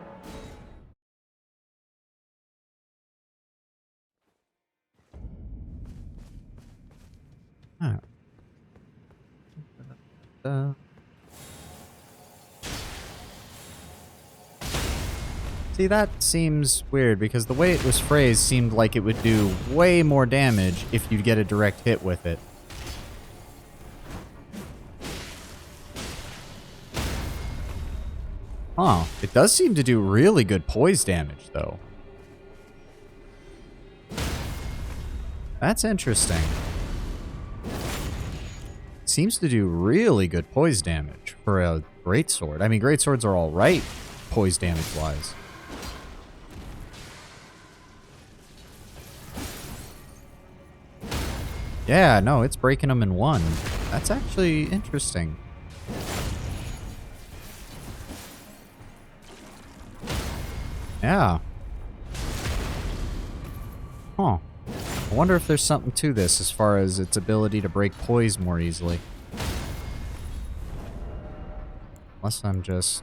See, that seems weird, because the way it was phrased seemed like it would do way more damage if you'd get a direct hit with it. Huh. It does seem to do really good poise damage, though. That's interesting. Seems to do really good poise damage for a greatsword. I mean, greatswords are alright poise damage-wise. Yeah, no, it's breaking them in one. That's actually interesting. Yeah. Huh. I wonder if there's something to this as far as its ability to break poise more easily. Unless I'm just...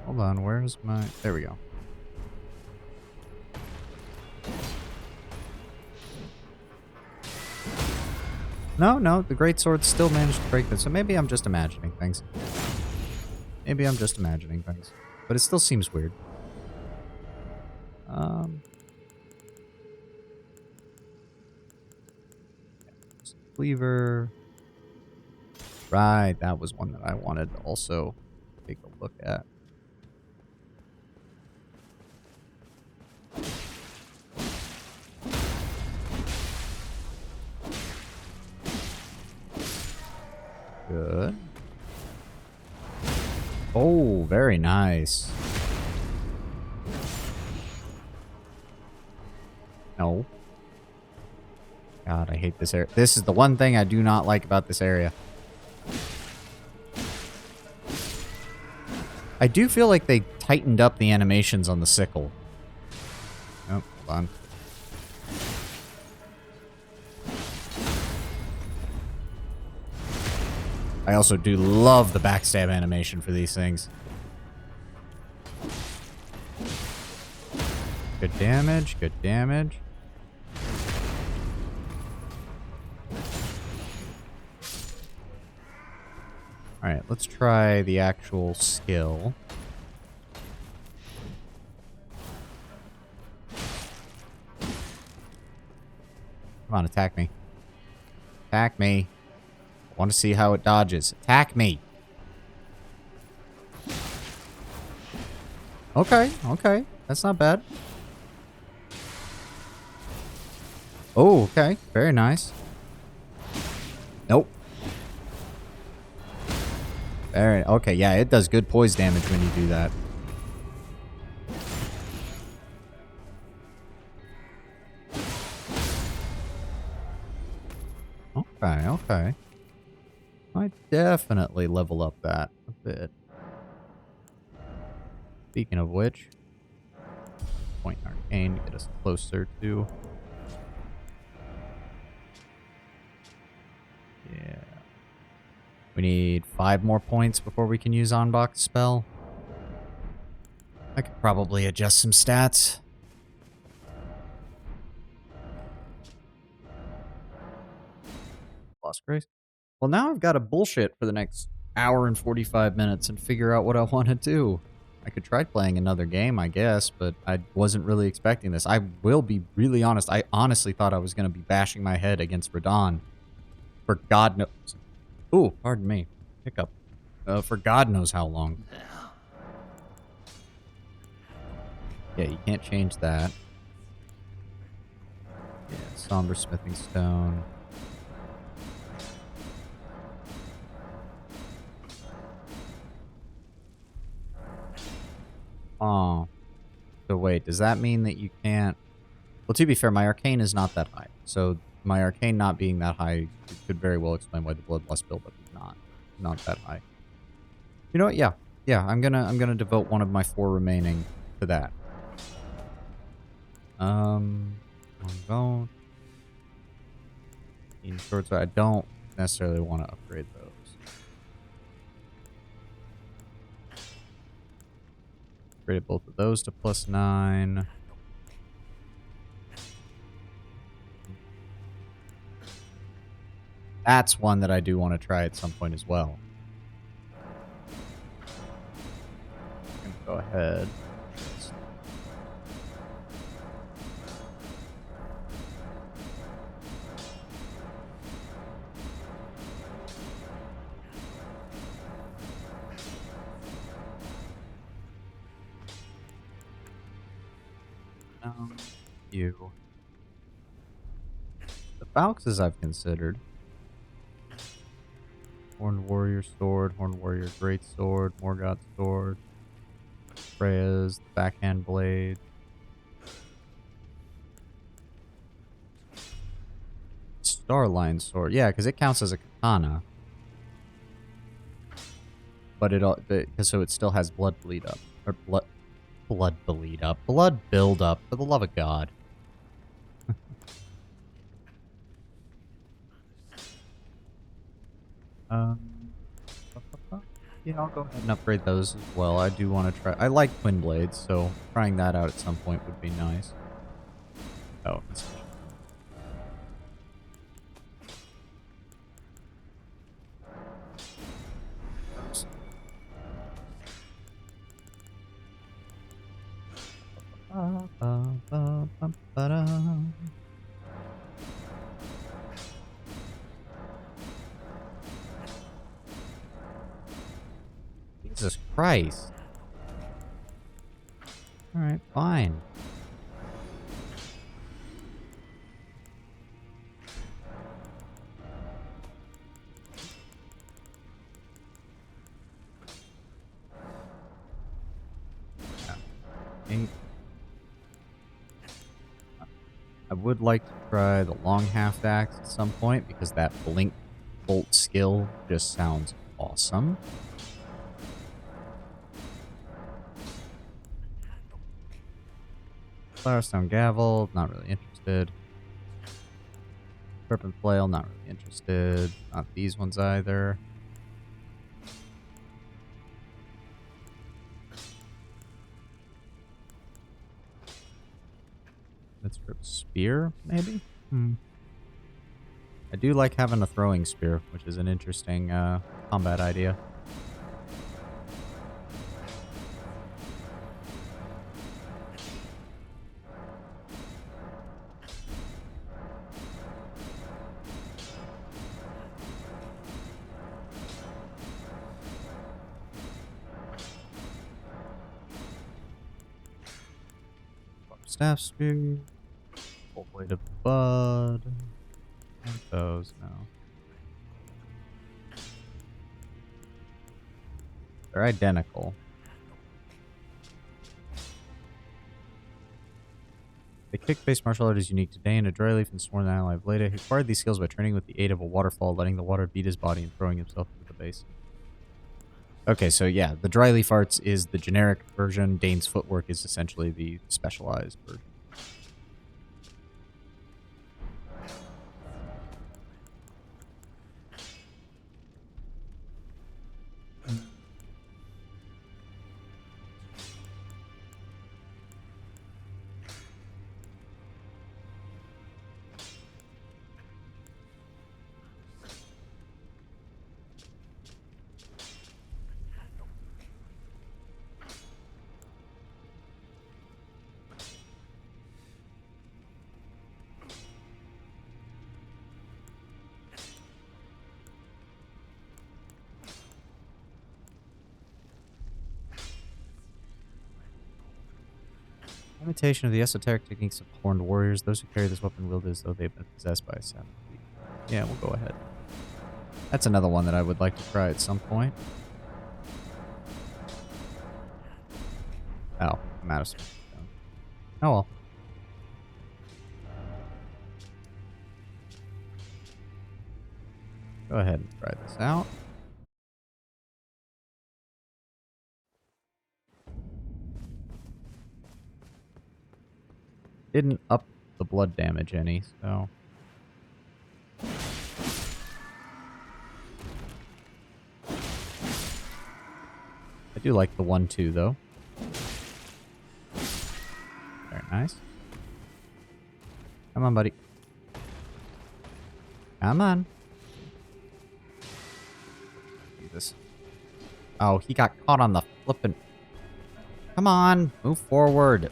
Hold on, where's my... There we go. No, the greatsword still managed to break this, so maybe I'm just imagining things. Maybe I'm just imagining things. But it still seems weird. Cleaver. Right, that was one that I wanted to also take a look at. Good. Oh, very nice. No. God, I hate this area. This is the one thing I do not like about this area. I do feel like they tightened up the animations on the sickle. Oh, hold on. I also do love the backstab animation for these things. Good damage, good damage. Alright, let's try the actual skill. Come on, attack me. Attack me. I want to see how it dodges. Attack me. Okay, okay. That's not bad. Oh, okay. Very nice. Nope. Very, okay, yeah, it does good poise damage when you do that. Okay, okay. I definitely level up that a bit. Speaking of which, point arcane to get us closer to. Yeah. We need 5 more points before we can use Onbok spell. I could probably adjust some stats. Lost Grace. Well, now I've got to bullshit for the next hour and 45 minutes and figure out what I want to do. I could try playing another game, I guess, but I wasn't really expecting this. I will be really honest. I honestly thought I was going to be bashing my head against Radon. For God knows. Ooh, pardon me. Hiccup. For God knows how long. Yeah, you can't change that. Yeah, Somber Smithing Stone. Oh. So wait, does that mean that you can't... Well, to be fair, my arcane is not that high. So my arcane not being that high could very well explain why the Bloodlust buildup is not that high. You know what? Yeah. Yeah, I'm gonna devote one of my 4 remaining to that. Bone. Short sword. I don't necessarily want to upgrade those. Upgraded both of those to +9. That's one that I do want to try at some point as well. go ahead. You. The Falxes I've considered. Horned Warrior Sword, Horned Warrior Great Sword, Morgoth Sword, Freya's Backhand Blade. Starline Sword. Yeah, because it counts as a katana. But so it still has blood bleed up. Or blood bleed up. Blood build up, for the love of God. Um, yeah, I'll go ahead and upgrade those as well. I do want to try. I like Twin Blades, so trying that out at some point would be nice. Oh, it's Jesus Christ. Alright, fine. Yeah. I would like to try the long half axe at some point because that blink bolt skill just sounds awesome. Flowerstone Gavel, not really interested. Serpent Flail, not really interested. Not these ones either. Let's rip Spear, maybe? I do like having a throwing spear, which is an interesting combat idea. Staff Spear. Full Blade of Bud. And those, no. They're identical. The kick-based martial art is unique to Dane, a dry leaf and sworn ally of Leda. He acquired these skills by training with the aid of a waterfall, letting the water beat his body and throwing himself into the basin. Okay, so yeah, the dry leaf arts is the generic version. Dane's footwork is essentially the specialized version. Imitation of the esoteric techniques of horned warriors. Those who carry this weapon wield as though they've been possessed by a savage. Yeah, we'll go ahead. That's another one that I would like to try at some point. Oh, I'm out of space. Oh well. Go ahead and try this out. Didn't up the blood damage any, so... I do like the 1-2 though. Very nice. Come on, buddy. Come on. Jesus. Oh, he got caught on the flippin'... Come on, move forward.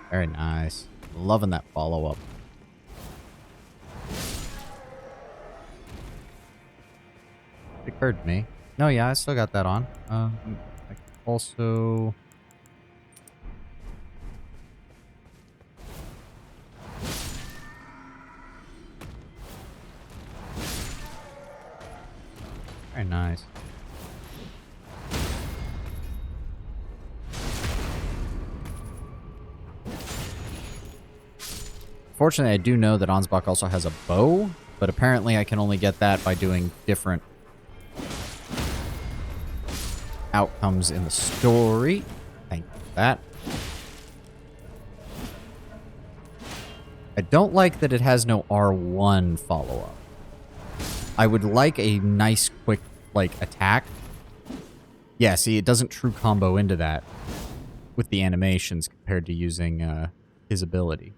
Very nice. Loving that follow-up. It occurred to me. No, yeah, I still got that on. I also... Very nice. Fortunately, I do know that Ansbach also has a bow, but apparently I can only get that by doing different outcomes in the story. Thank you for that. I don't like that it has no R1 follow-up. I would like a nice, quick, like, attack. Yeah, see, it doesn't true combo into that with the animations compared to using his ability.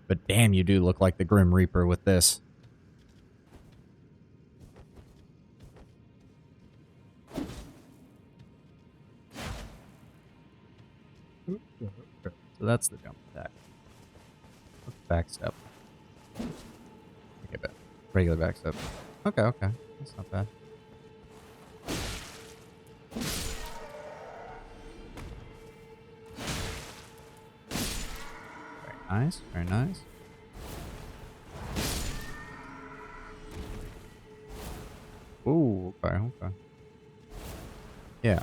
But damn, you do look like the Grim Reaper with this. So that's the jump attack. What's back step? Okay, but regular back step. Okay, okay. That's not bad. Very nice, very nice. Ooh, okay, okay. Yeah.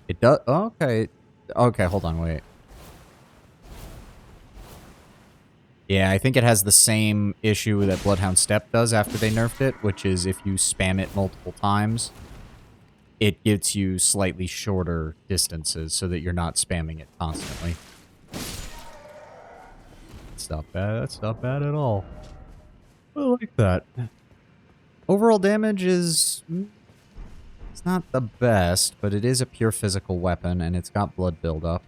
It does, okay. Okay, hold on, wait. Yeah, I think it has the same issue that Bloodhound Step does after they nerfed it, which is if you spam it multiple times, it gets you slightly shorter distances so that you're not spamming it constantly. That's not bad. That's not bad at all. I like that. Overall damage is... It's not the best, but it is a pure physical weapon, and it's got blood buildup.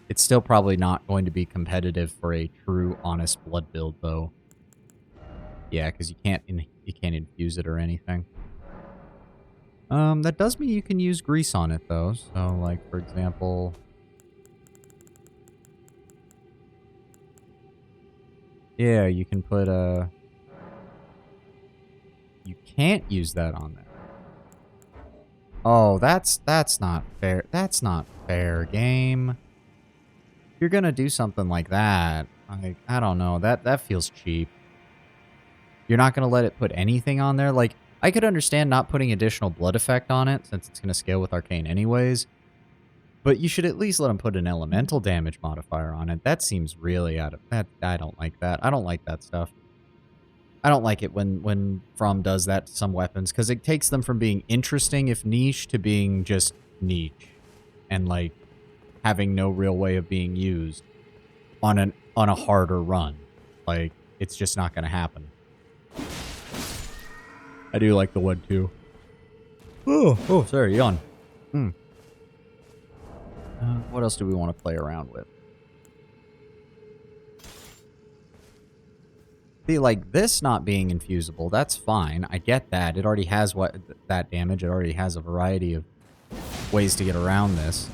It's still probably not going to be competitive for a true, honest blood build, though. Yeah, because you can't infuse it or anything. That does mean you can use grease on it, though. So, like, for example... Yeah, you can put a... You can't use that on there. Oh, that's not fair. That's not fair, game. If you're gonna do something like that, like, I don't know, that feels cheap. You're not gonna let it put anything on there? Like, I could understand not putting additional blood effect on it, since it's gonna scale with Arcane anyways. But you should at least let them put an elemental damage modifier on it. That seems really out of... that. I don't like that. I don't like that stuff. I don't like it when From does that to some weapons, because it takes them from being interesting, if niche, to being just niche. And, like, having no real way of being used on a harder run. Like, it's just not going to happen. I do like the wood, too. Oh, sorry, yawn. What else do we want to play around with? See, like, this not being infusible, that's fine. I get that. It already has that damage. It already has a variety of ways to get around this.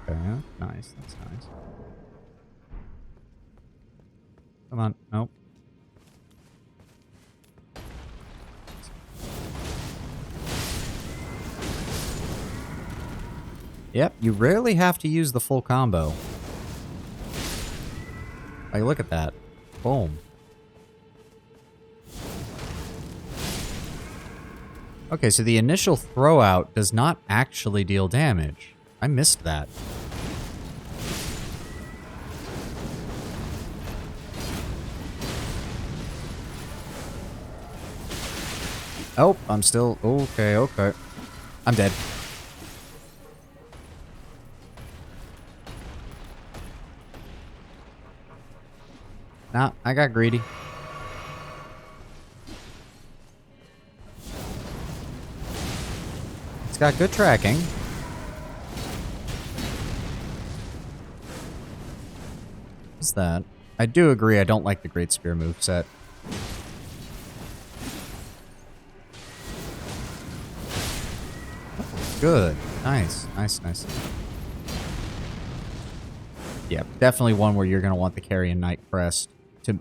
Okay, nice. That's nice. Come on. Nope. Yep, you rarely have to use the full combo. Like, look at that. Boom. Okay, so the initial throw out does not actually deal damage. I missed that. Oh, I'm still... Okay, okay. I'm dead. Nah, I got greedy. It's got good tracking. What's that? I do agree, I don't like the Great Spear moveset. Good. Nice. Nice, nice. Yeah, definitely one where you're going to want the Carrion Knight Crest.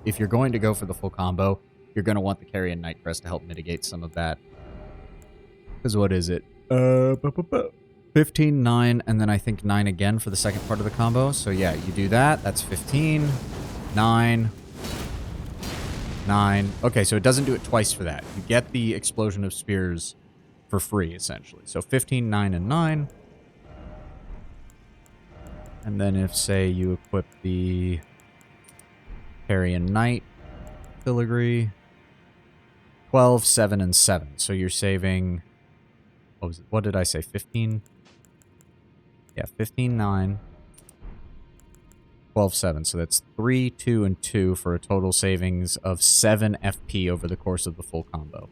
If you're going to go for the full combo, you're going to want the Carrion Knight Crest to help mitigate some of that. Because what is it? 15, 9, and then I think 9 again for the second part of the combo. So yeah, you do that. That's 15, 9, 9. Okay, so it doesn't do it twice for that. You get the Explosion of Spears for free, essentially. So 15, 9, and 9. And then if, say, you equip the Carrion Knight filigree, 12, 7, and 7. So you're saving... What was it? What did I say? 15? Yeah, 15, 9, 12, 7. So that's 3, 2, and 2 for a total savings of 7 FP over the course of the full combo.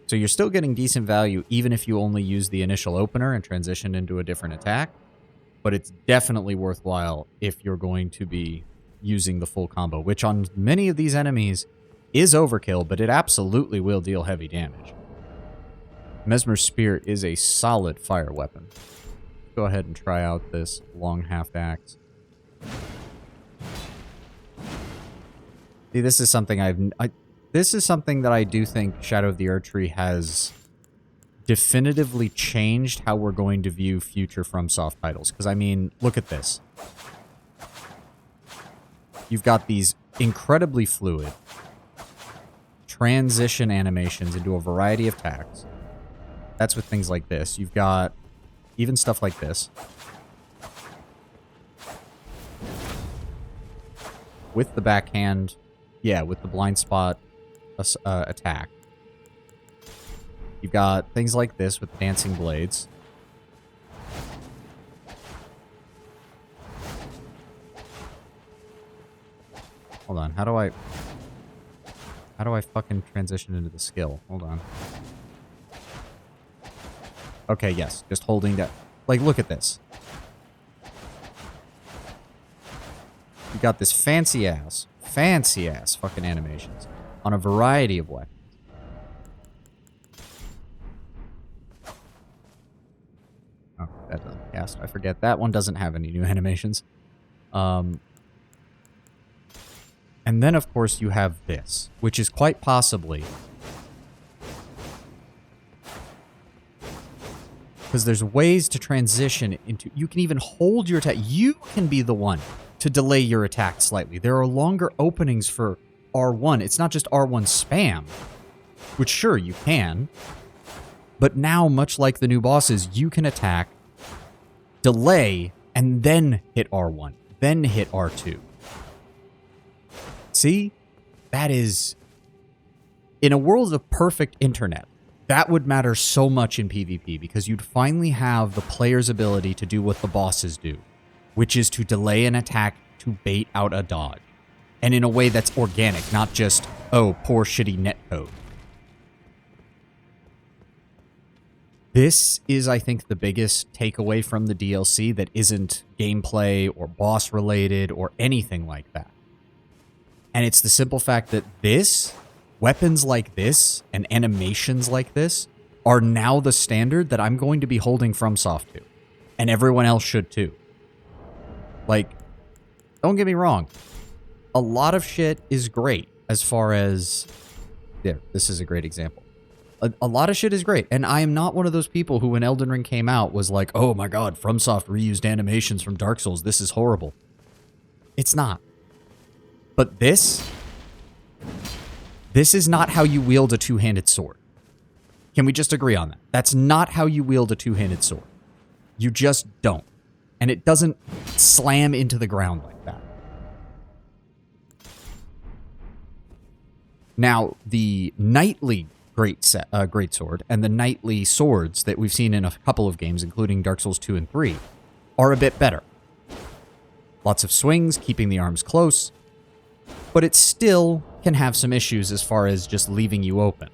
So you're still getting decent value even if you only use the initial opener and transition into a different attack. But it's definitely worthwhile if you're going to be using the full combo, which on many of these enemies is overkill, but it absolutely will deal heavy damage. Mesmer's Spear is a solid fire weapon. Go ahead and try out this long half-axe. See, this is something this is something that I do think Shadow of the Erdtree has definitively changed how we're going to view future FromSoft titles. Because, I mean, look at this. You've got these incredibly fluid transition animations into a variety of attacks. That's with things like this. You've got even stuff like this. With the backhand, yeah, with the blind spot attack. You've got things like this with dancing blades. Hold on, how do I fucking transition into the skill? Hold on. Okay, yes, just holding that. Like, look at this. You got this fancy ass fucking animations on a variety of weapons. Oh, that doesn't cast. I forget. That one doesn't have any new animations. And then, of course, you have this, which is quite possibly... Because there's ways to transition into... You can even hold your attack. You can be the one to delay your attack slightly. There are longer openings for R1. It's not just R1 spam, which sure, you can. But now, much like the new bosses, you can attack, delay, and then hit R1. Then hit R2. See? That is... In a world of perfect internet, that would matter so much in PvP because you'd finally have the player's ability to do what the bosses do, which is to delay an attack to bait out a dodge. And in a way that's organic, not just, oh, poor shitty netcode. This is, I think, the biggest takeaway from the DLC that isn't gameplay or boss related or anything like that. And it's the simple fact that weapons like this and animations like this are now the standard that I'm going to be holding FromSoft to. And everyone else should too. Like, don't get me wrong. A lot of shit is great as far as... There, this is a great example. A lot of shit is great. And I am not one of those people who, when Elden Ring came out, was like, oh my god, FromSoft reused animations from Dark Souls. This is horrible. It's not. But this is not how you wield a two-handed sword. Can we just agree on that? That's not how you wield a two-handed sword. You just don't. And it doesn't slam into the ground like that. Now, the knightly greatsword and the knightly swords that we've seen in a couple of games, including Dark Souls 2 and 3, are a bit better. Lots of swings, keeping the arms close, but it still can have some issues as far as just leaving you open.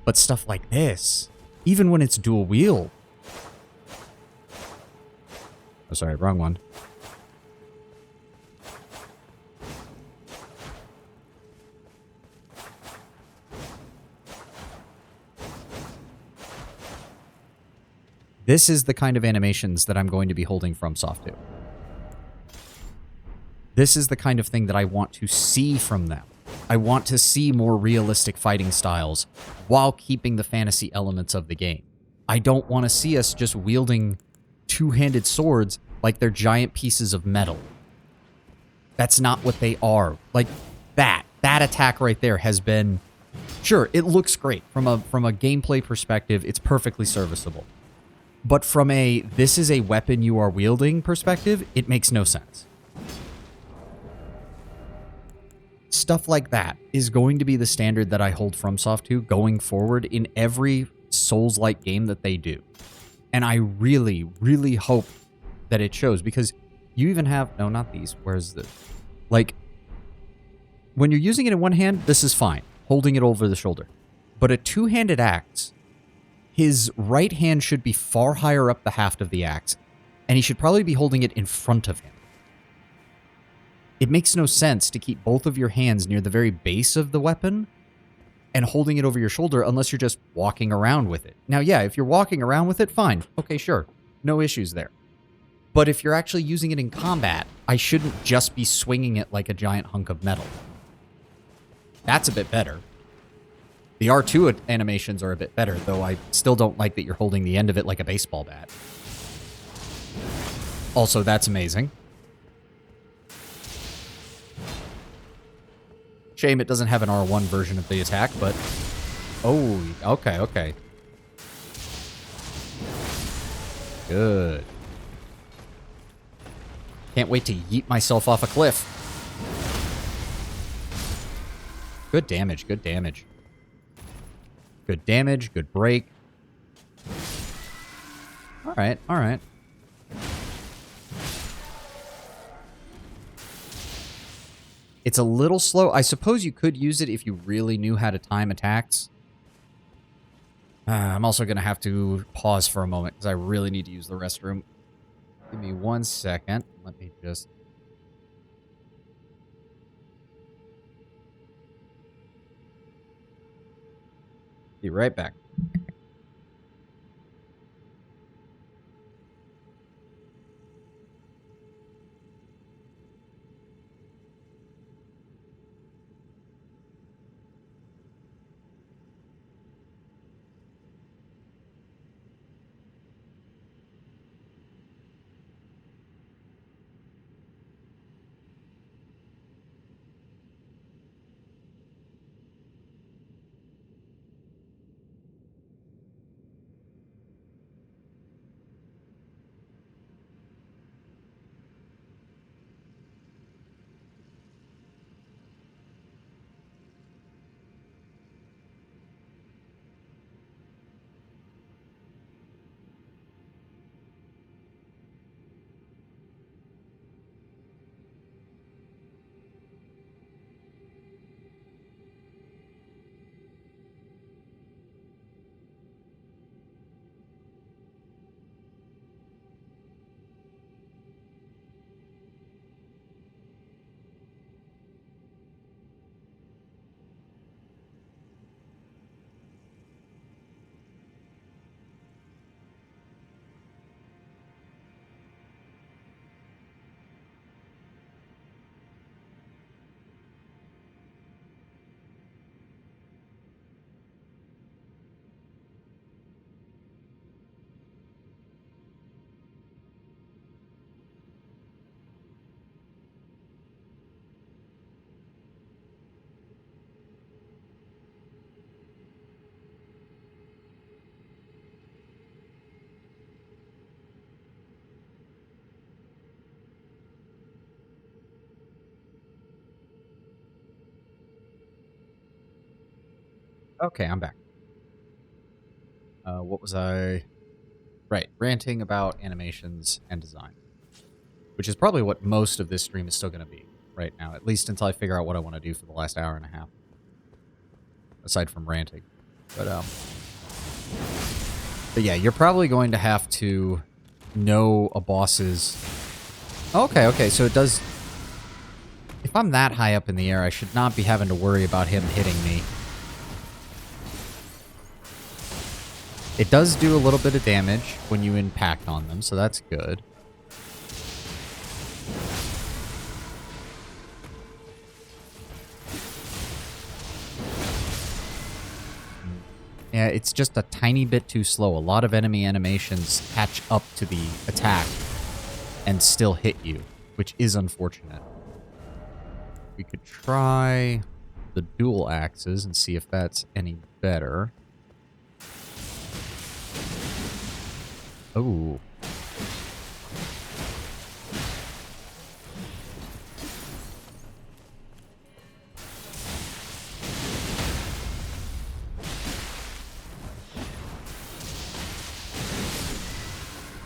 But stuff like this, even when it's dual wield... Oh, sorry, wrong one. This is the kind of animations that I'm going to be holding FromSoft to. This is the kind of thing that I want to see from them. I want to see more realistic fighting styles while keeping the fantasy elements of the game. I don't want to see us just wielding two-handed swords like they're giant pieces of metal. That's not what they are. Like, that attack right there has been... Sure, it looks great. From a gameplay perspective, it's perfectly serviceable. But from a, this is a weapon you are wielding perspective, it makes no sense. Stuff like that is going to be the standard that I hold FromSoft to going forward in every Souls-like game that they do. And I really, really hope that it shows, because you even have... No, not these. Where's the... Like, when you're using it in one hand, this is fine. Holding it over the shoulder. But a two-handed axe, his right hand should be far higher up the haft of the axe, and he should probably be holding it in front of him. It makes no sense to keep both of your hands near the very base of the weapon and holding it over your shoulder unless you're just walking around with it. Now, yeah, if you're walking around with it, fine. Okay, sure. No issues there. But if you're actually using it in combat, I shouldn't just be swinging it like a giant hunk of metal. That's a bit better. The R2 animations are a bit better, though I still don't like that you're holding the end of it like a baseball bat. Also, that's amazing. Shame it doesn't have an R1 version of the attack, but... Oh, okay, okay. Good. Can't wait to yeet myself off a cliff. Good damage, good damage. Good damage, good break. Alright, alright. It's a little slow. I suppose you could use it if you really knew how to time attacks. I'm also going to have to pause for a moment because I really need to use the restroom. Give me 1 second. Let me just... Be right back. Okay, I'm back. What was I... Right, ranting about animations and design. Which is probably what most of this stream is still going to be right now, at least until I figure out what I want to do for the last hour and a half. Aside from ranting. But yeah, you're probably going to have to know a boss's... Okay, okay, so it does... If I'm that high up in the air, I should not be having to worry about him hitting me. It does do a little bit of damage when you impact on them, so that's good. Yeah, it's just a tiny bit too slow. A lot of enemy animations catch up to the attack and still hit you, which is unfortunate. We could try the dual axes and see if that's any better. Oh.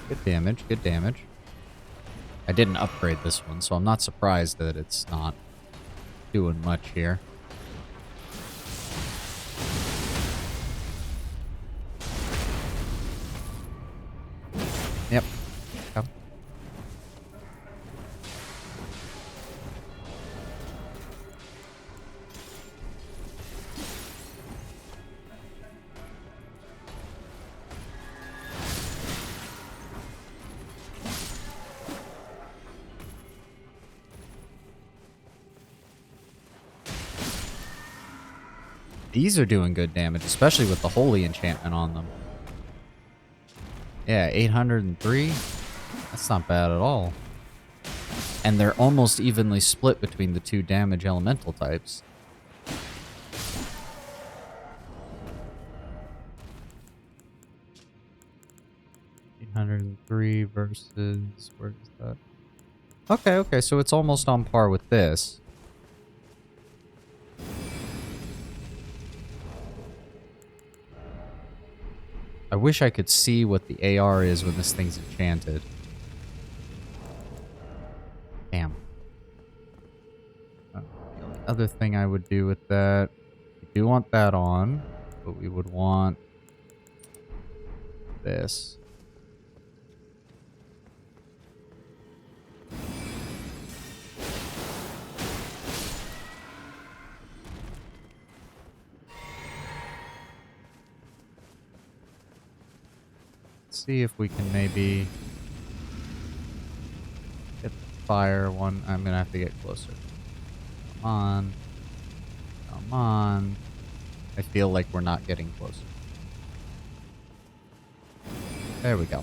Good damage, good damage. I didn't upgrade this one, so I'm not surprised that it's not doing much here. Yep. Yep. These are doing good damage, especially with the holy enchantment on them. Yeah, 803. That's not bad at all. And they're almost evenly split between the two damage elemental types. $803 versus... where's that? Okay, okay, so it's almost on par with this. I wish I could see what the AR is when this thing's enchanted. Damn. The only other thing I would do with that... we do want that on, but we would want... this. See if we can maybe get the fire one. I'm gonna have to get closer. Come on. Come on. I feel like we're not getting closer. There we go.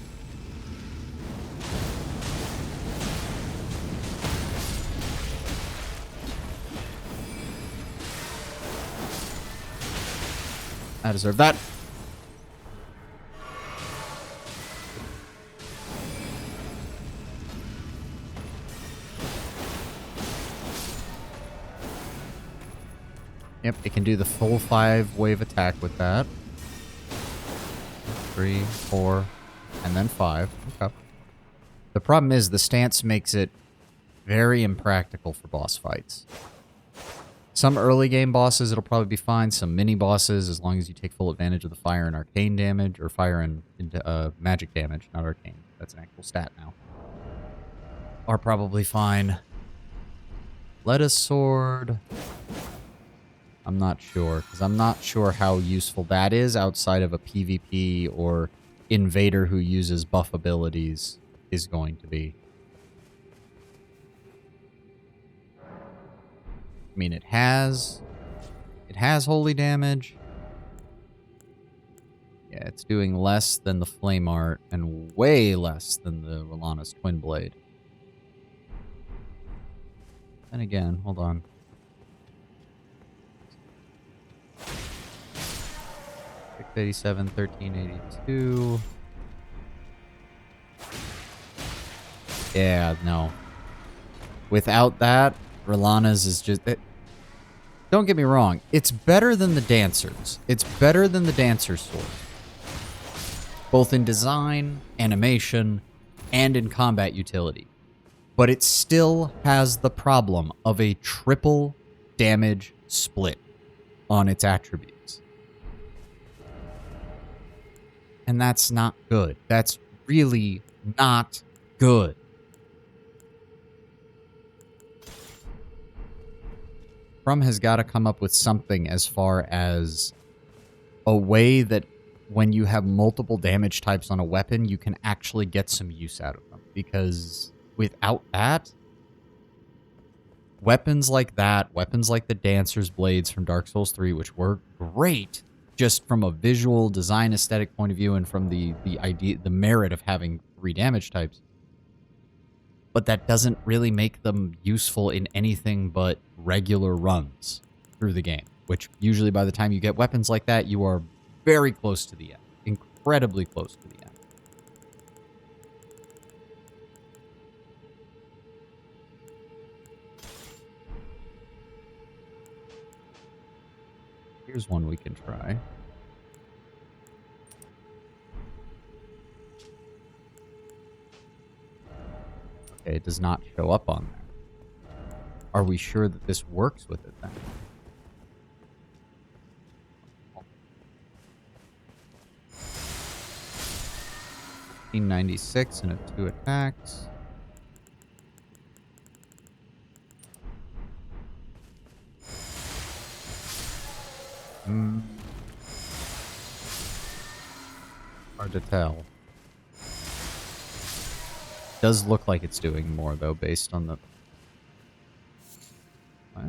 I deserve that. Yep, it can do the full 5-wave attack with that. 3, 4, and then 5. Okay. The problem is the stance makes it very impractical for boss fights. Some early game bosses, it'll probably be fine. Some mini bosses, as long as you take full advantage of the fire and arcane damage, or fire and magic damage, not arcane. That's an actual stat now. Are probably fine. Lettuce sword... I'm not sure, because I'm not sure how useful that is outside of a PvP or invader who uses buff abilities is going to be. I mean, it has holy damage. Yeah, it's doing less than the Flame Art and way less than the Rolana's Twin Blade. And again, hold on. 687, 1382. Yeah, no. Without that, Rolana's is just... don't get me wrong. It's better than the Dancer's. It's better than the Dancer's sword. Both in design, animation, and in combat utility. But it still has the problem of a triple damage split on its attributes. And that's not good. That's really not good. From has got to come up with something as far as a way that when you have multiple damage types on a weapon, you can actually get some use out of them. Because without that, weapons like that, weapons like the Dancer's Blades from Dark Souls 3, which were great just from a visual design aesthetic point of view and from the idea, the merit of having 3 damage types. But that doesn't really make them useful in anything but regular runs through the game, which usually by the time you get weapons like that, you are very close to the end. Incredibly close to the end. Here's one we can try. Okay, it does not show up on there. Are we sure that this works with it then? 96 and a 2 attacks. Hard to tell. Does look like it's doing more though, based on the... What?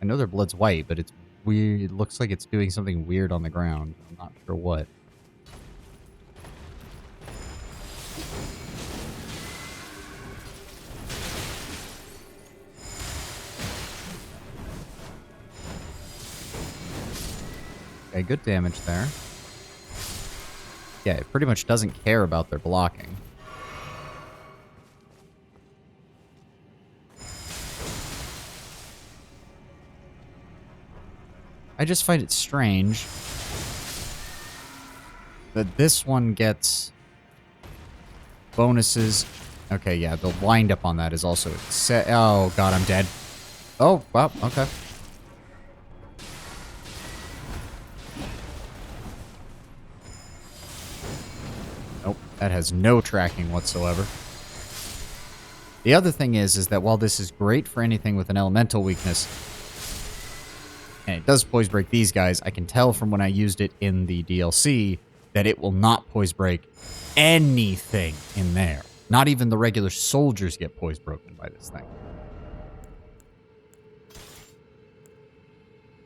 I know their blood's white, but it's weird. It looks like it's doing something weird on the ground. I'm not sure what. Okay, good damage there. Yeah, it pretty much doesn't care about their blocking. I just find it strange that this one gets bonuses. Okay, yeah, the wind up on that is also set. Oh, God, I'm dead. Oh, wow, okay. Nope, that has no tracking whatsoever. The other thing is that while this is great for anything with an elemental weakness, and it does poise break these guys, I can tell from when I used it in the DLC that it will not poise break anything in there. Not even the regular soldiers get poise broken by this thing.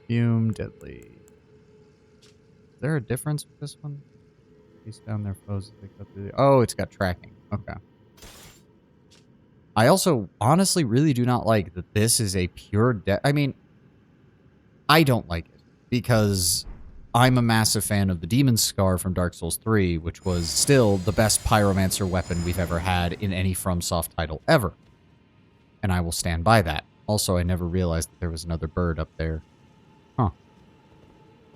Fume, deadly. Is there a difference with this one? Chase down their foes as they go through the... Oh, it's got tracking. Okay. I also honestly really do not like that this is a pure... I mean... I don't like it, because I'm a massive fan of the Demon's Scar from Dark Souls 3, which was still the best pyromancer weapon we've ever had in any FromSoft title ever. And I will stand by that. Also, I never realized that there was another bird up there. Huh.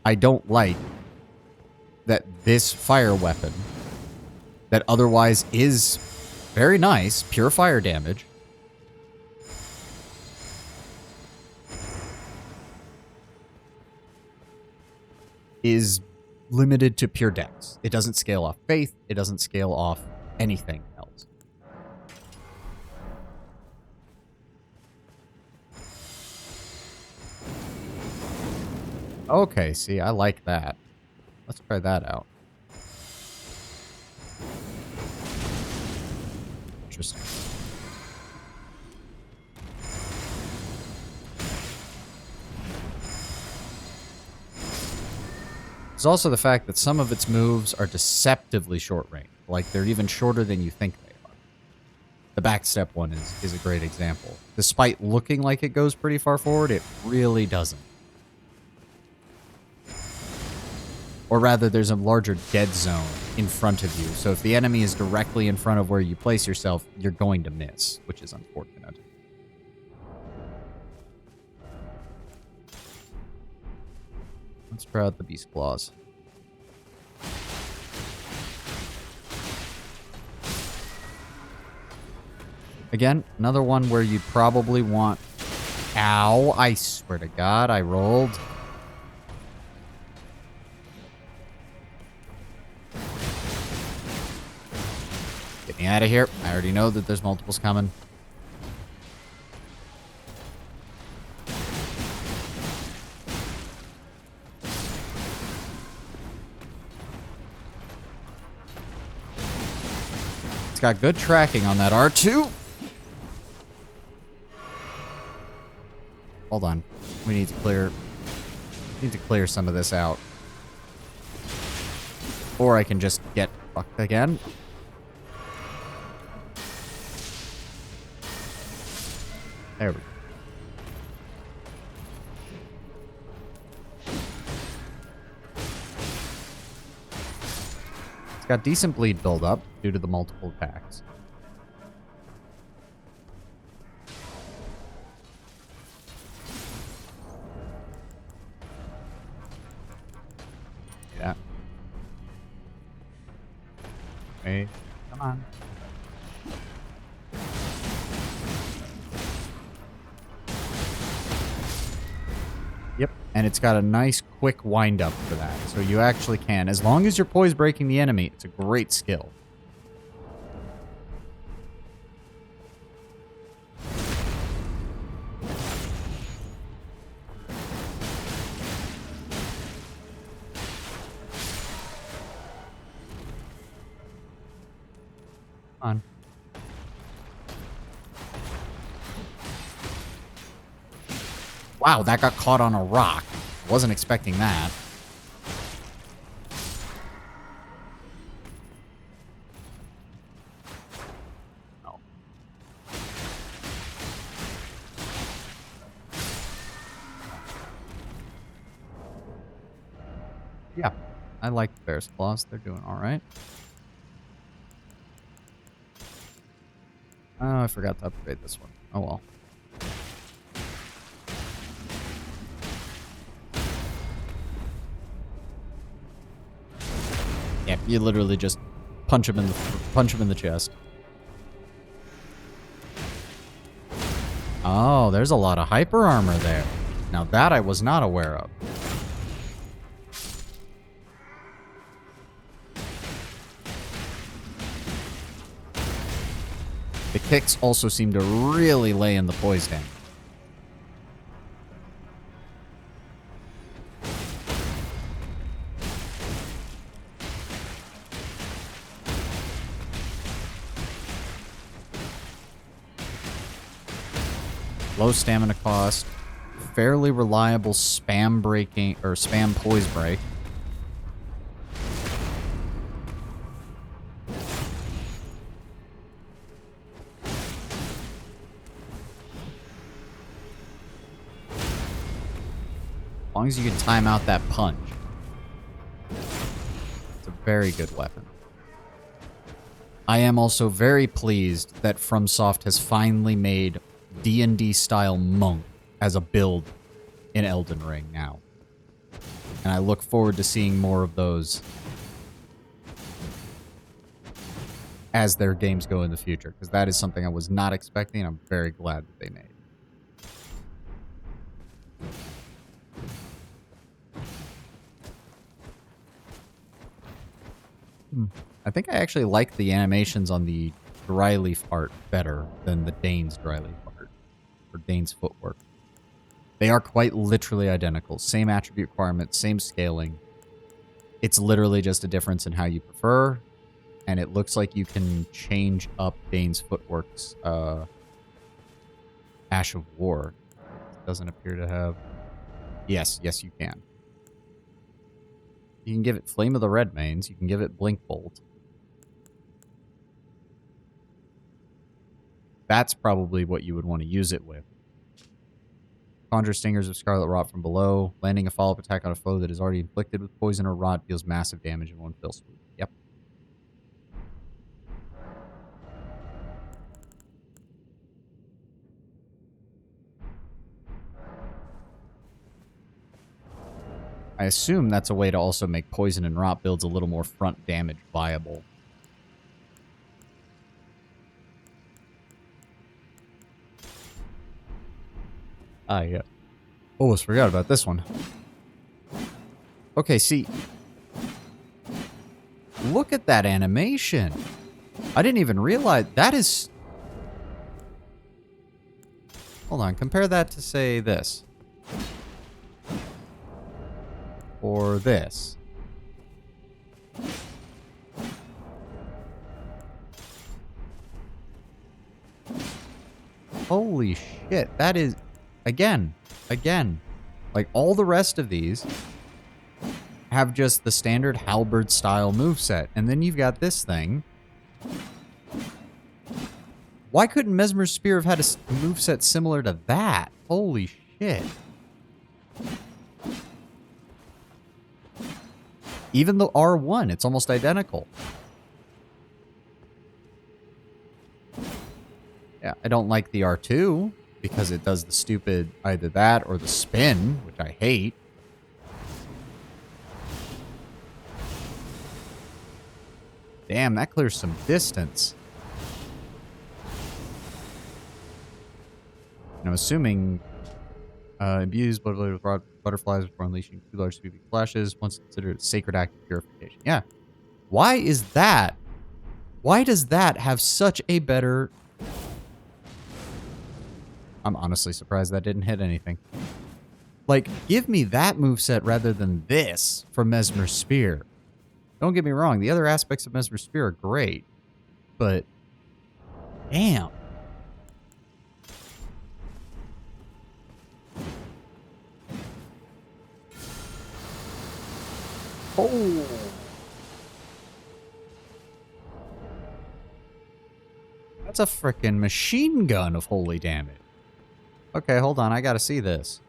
I don't like that this fire weapon, that otherwise is very nice, pure fire damage, is limited to pure dex. It doesn't scale off faith. It doesn't scale off anything else. Okay, see, I like that. Let's try that out. Interesting. There's also the fact that some of its moves are deceptively short range. Like, they're even shorter than you think they are. The backstep one is a great example. Despite looking like it goes pretty far forward, it really doesn't. Or rather, there's a larger dead zone in front of you. So if the enemy is directly in front of where you place yourself, you're going to miss, which is unfortunate. Let's try out the Beast Claws. Again, another one where you'd probably want... Ow, I swear to God, I rolled. Get me out of here. I already know that there's multiples coming. got good tracking on that R2. Hold on. We need to clear some of this out. Or I can just get fucked again. There we go. It's got decent bleed buildup due to the multiple attacks. Yeah. Hey, come on. Yep, and it's got a nice quick wind up for that. So you actually can, as long as you're poise breaking the enemy, it's a great skill. On. Wow, that got caught on a rock. Wasn't expecting that. Oh. Yeah, I like the Bear's Claws. They're doing all right. Oh, I forgot to upgrade this one. Oh well. Yeah, you literally just punch him in the chest. Oh, there's a lot of hyper armor there. Now that I was not aware of. The kicks also seem to really lay in the poise damage. Low stamina cost, fairly reliable spam breaking or spam poise break. As long as you can time out that punch. It's a very good weapon. I am also very pleased that FromSoft has finally made D&D style monk as a build in Elden Ring now. And I look forward to seeing more of those as their games go in the future, because that is something I was not expecting, and I'm very glad that they made. I think I actually like the animations on the Dryleaf art better than the Dane's Dryleaf art, or Dane's footwork. They are quite literally identical. Same attribute requirements, same scaling. It's literally just a difference in how you prefer, and it looks like you can change up Dane's footwork's Ash of War. It doesn't appear to have... Yes, you can. You can give it Flame of the Redmanes. You can give it Blink Bolt. That's probably what you would want to use it with. Conjure Stingers of Scarlet Rot from below. Landing a follow-up attack on a foe that is already inflicted with poison or rot deals massive damage in one fell swoop. Yep. I assume that's a way to also make poison and rot builds a little more front damage viable. Yeah. Almost forgot about this one. Okay, see. Look at that animation. I didn't even realize that is... Hold on, compare that to, say, this. Or this. Holy shit. That is... Again. Like, all the rest of these have just the standard halberd-style moveset. And then you've got this thing. Why couldn't Mesmer's Spear have had a moveset similar to that? Holy shit. Even the R1, it's almost identical. Yeah, I don't like the R2 because it does the stupid either that or the spin, which I hate. Damn, that clears some distance. And I'm assuming imbues blood blade with butterflies before unleashing 2 large sweeping flashes, once considered a sacred act of purification. Yeah. Why is that? Why does that have such a better... I'm honestly surprised that didn't hit anything. Like, give me that moveset rather than this for Mesmer's Spear. Don't get me wrong, the other aspects of Mesmer's Spear are great. But, damn. Oh. That's a frickin' machine gun of holy damage. Okay, hold on. I gotta see this.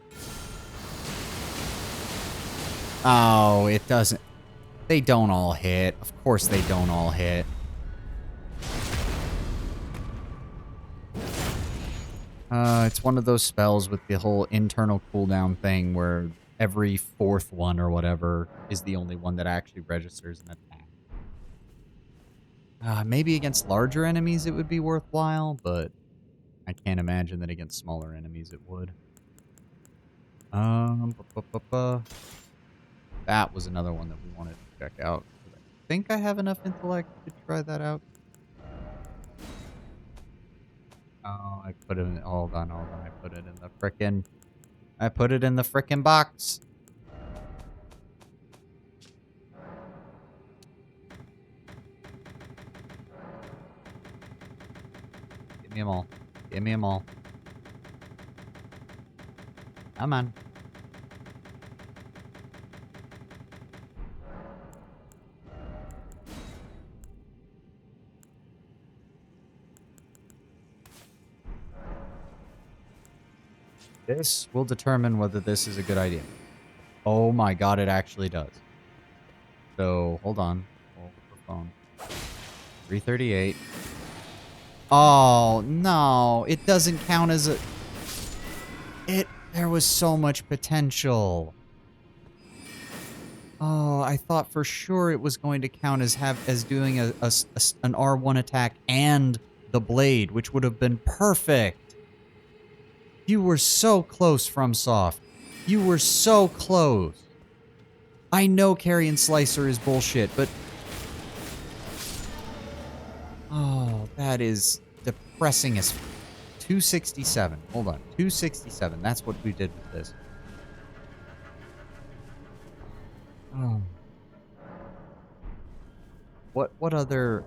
Oh, it doesn't. They don't all hit. Of course they don't all hit. It's one of those spells with the whole internal cooldown thing where every 4th one or whatever is the only one that actually registers an attack. Maybe against larger enemies it would be worthwhile, but I can't imagine that against smaller enemies it would. That was another one that we wanted to check out. I think I have enough intellect to try that out. Oh, I put it in... Hold on. I put it in the frickin' box. Give me them all. Give me them all. Come on. This will determine whether this is a good idea. Oh my god, it actually does. So, hold on. Hold the phone. 338. Oh, no. It doesn't count as a... There was so much potential. Oh, I thought for sure it was going to count as doing an R1 attack and the blade, which would have been perfect. You were so close, FromSoft. You were so close. I know Carrion Slicer is bullshit, but... Oh, that is depressing as... 267. Hold on. 267. That's what we did with this. Oh. What other...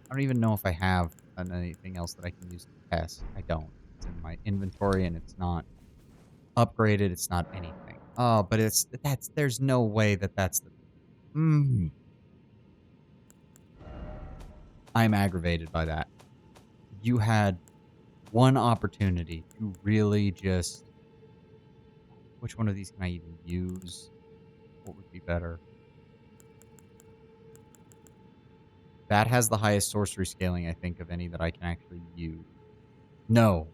I don't even know if I have anything else that I can use to test. I don't. It's in my inventory and it's not upgraded. It's not anything. Oh, but there's no way that's the... I'm aggravated by that. You had one opportunity to really just... Which one of these can I even use? What would be better? That has the highest sorcery scaling, I think, of any that I can actually use. No.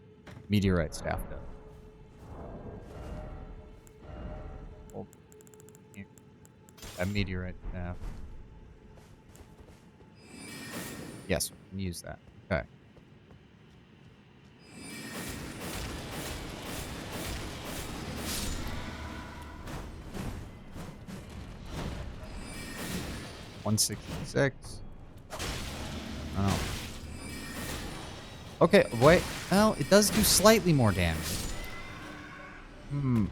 Meteorite Staff does. Hold. That Meteorite Staff. Yes, we can use that. Okay. $166. Oh. Okay, wait. Well, it does do slightly more damage.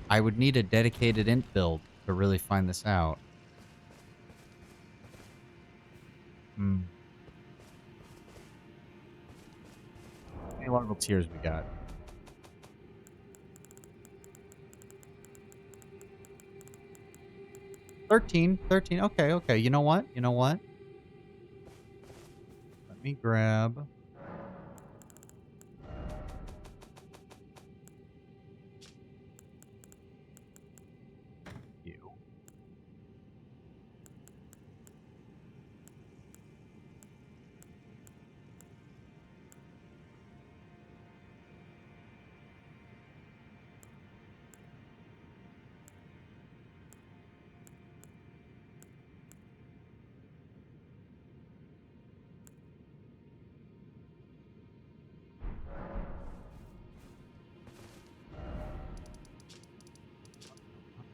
I would need a dedicated int build to really find this out. Survival tiers we got? 13. 13. Okay, okay. You know what? You know what? Let me grab you.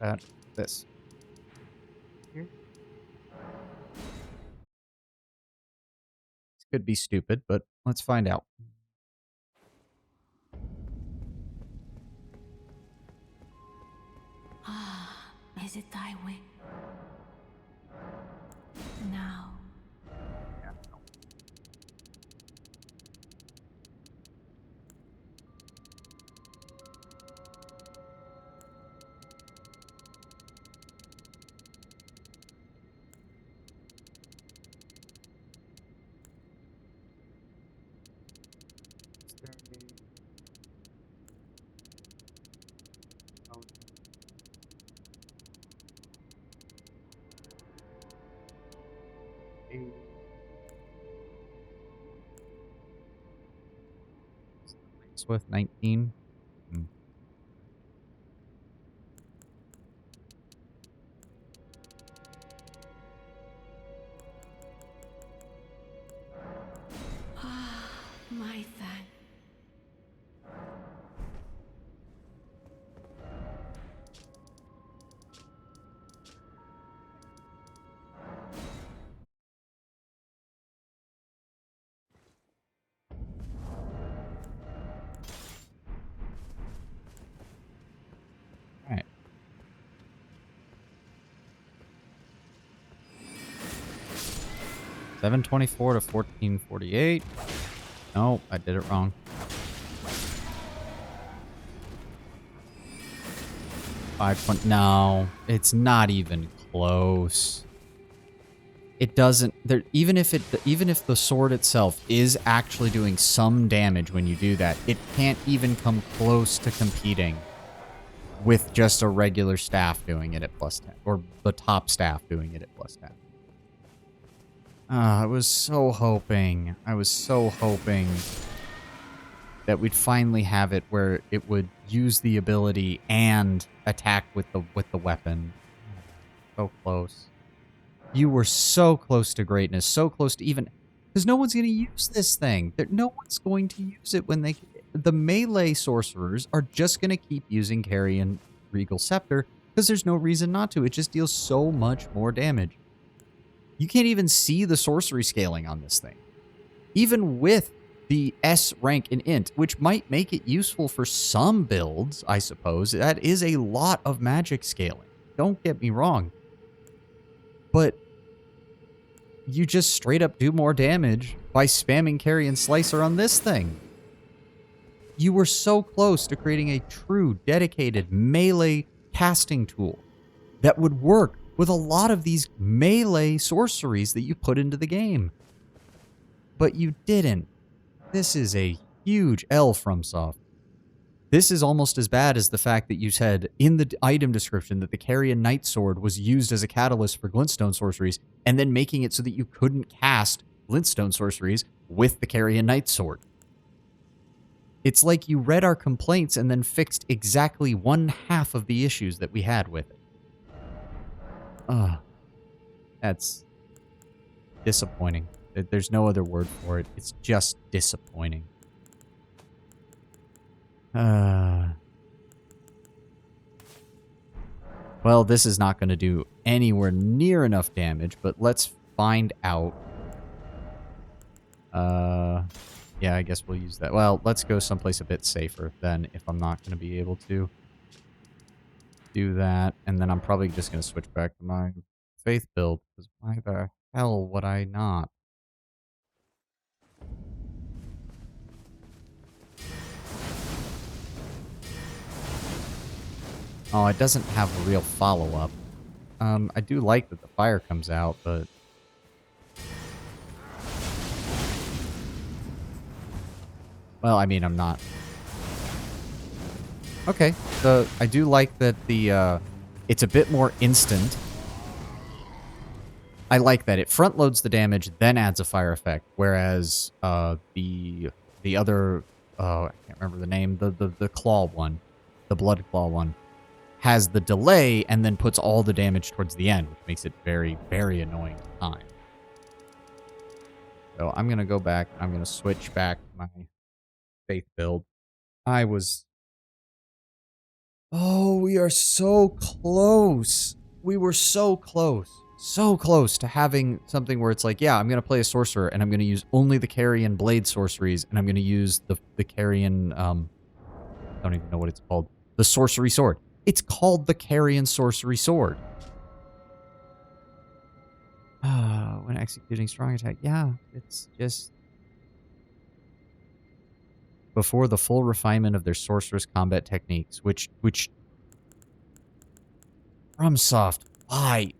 Not that. This. Here. This could be stupid, but let's find out. Ah, is it thy way? Now. Yeah. 30. Swift 19. Hmm. Ah, my thanks. 724 to 1448. No, I did it wrong. 520. No, it's not even close. It doesn't. There, even if the sword itself is actually doing some damage when you do that, it can't even come close to competing with just a regular staff doing it at plus 10, or the top staff doing it at plus 10. I was so hoping. I was so hoping that we'd finally have it where it would use the ability and attack with the weapon. So close. You were so close to greatness, so close to even, because no one's going to use this thing. No one's going to use it when they. The melee sorcerers are just going to keep using Carry and Regal Scepter because there's no reason not to. It just deals so much more damage. You can't even see the sorcery scaling on this thing. Even with the S rank in Int, which might make it useful for some builds, I suppose. That is a lot of magic scaling. Don't get me wrong. But you just straight up do more damage by spamming Carry and Slicer on this thing. You were so close to creating a true, dedicated melee casting tool that would work with a lot of these melee sorceries that you put into the game. But you didn't. This is a huge L from Soft. This is almost as bad as the fact that you said in the item description that the Carrion Knight Sword was used as a catalyst for glintstone sorceries, and then making it so that you couldn't cast glintstone sorceries with the Carrion Knight Sword. It's like you read our complaints and then fixed exactly one half of the issues that we had with it. Ugh. That's disappointing. There's no other word for it. It's just disappointing. Well, this is not going to do anywhere near enough damage, but let's find out. Yeah, I guess we'll use that. Well, let's go someplace a bit safer then if I'm not going to be able to do that. And then I'm probably just going to switch back to my faith build, because why the hell would I not? Oh, it doesn't have a real follow-up. I do like that the fire comes out, but... Well, I mean, I'm not... Okay, I do like that it's a bit more instant. I like that it front loads the damage, then adds a fire effect, whereas the other I can't remember the name, the claw one, the blood claw one, has the delay and then puts all the damage towards the end, which makes it very, very annoying to time. So I'm gonna go back. I'm gonna switch back to my faith build. I was Oh, we are so close. We were so close. So close to having something where it's like, yeah, I'm going to play a sorcerer, and I'm going to use only the Carrion Blade sorceries, and I'm going to use the Carrion, I don't even know what it's called. The Sorcery Sword. It's called the Carrion Sorcery Sword. When executing strong attack. Yeah, it's just... Before the full refinement of their sorceress combat techniques, which FromSoft, why?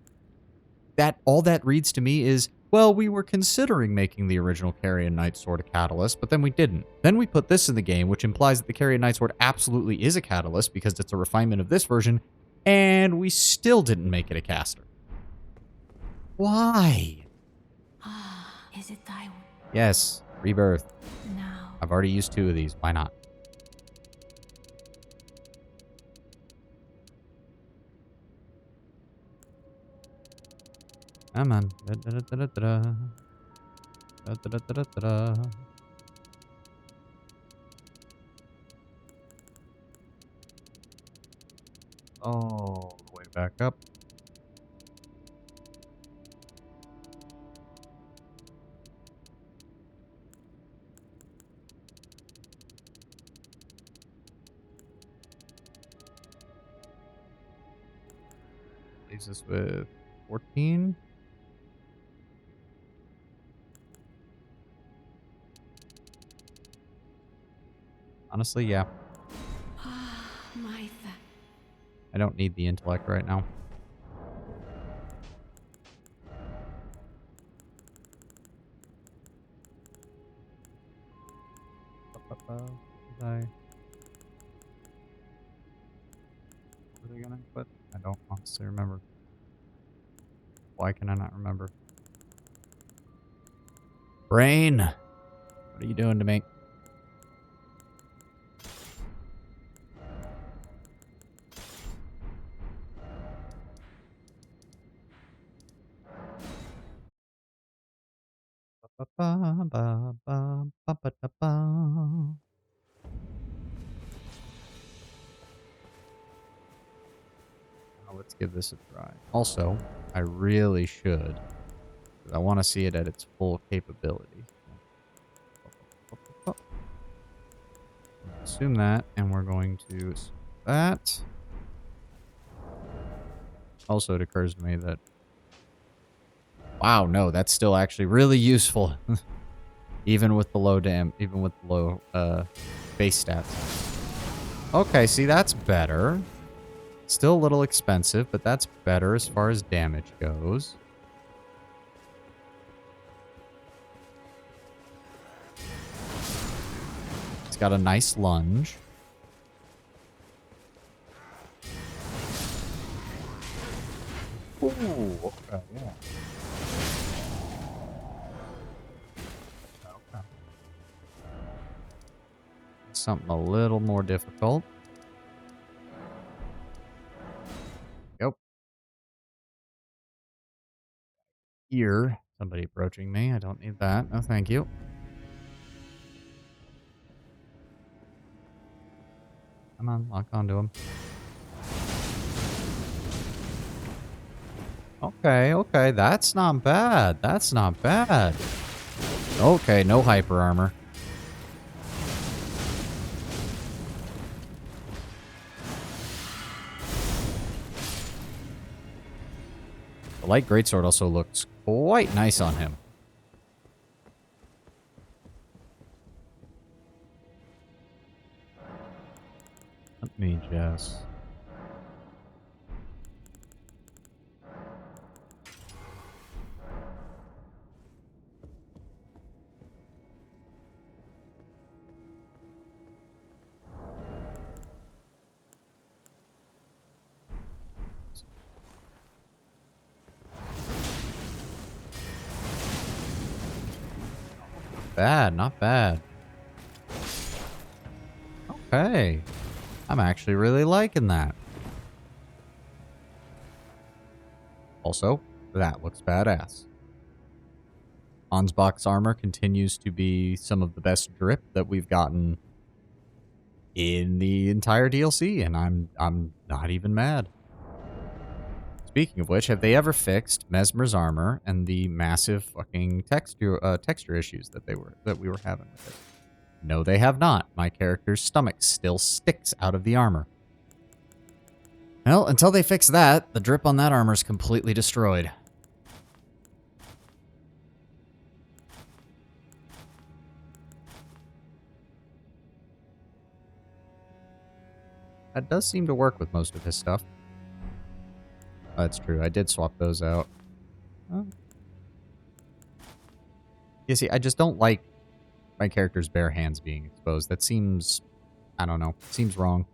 All that reads to me is, well, we were considering making the original Carrion Knight Sword a catalyst, but then we didn't. Then we put this in the game, which implies that the Carrion Knight Sword absolutely is a catalyst because it's a refinement of this version, and we still didn't make it a caster. Why? Is it time Yes, rebirth. now? I've already used 2 of these. Why not? Come on. Da-da-da-da-da-da. Da-da-da-da-da-da. Oh, the way back up. Leaves us with 14. Honestly, yeah. Martha. I don't need the intellect right now. What are they gonna put? I don't honestly remember. Why can I not remember? Brain! What are you doing to me? Now let's give this a try. Also, I really should. I want to see it at its full capability. Assume that, and we're going to assume that. Also, it occurs to me that... Wow, no, that's still actually really useful. Even with the low even with the low base stats. Okay, see, that's better. Still a little expensive, but that's better as far as damage goes. It's got a nice lunge. Ooh, okay, yeah. Okay. Something a little more difficult. Yep. Here. Somebody approaching me. I don't need that. No, thank you. Come on, lock onto him. Okay, okay. That's not bad. That's not bad. Okay, no hyper armor. The light greatsword also looks quite nice on him. Let me just... Not bad, not bad. Okay. I'm actually really liking that. Also, that looks badass. Ansbach's armor continues to be some of the best drip that we've gotten in the entire DLC, and I'm not even mad. Speaking of which, have they ever fixed Mesmer's armor and the massive fucking texture issues that we were having with it? No, they have not. My character's stomach still sticks out of the armor. Well, until they fix that, the drip on that armor is completely destroyed. That does seem to work with most of his stuff. That's true. I did swap those out. Oh. You see, I just don't like my character's bare hands being exposed. That seems... I don't know. Seems wrong.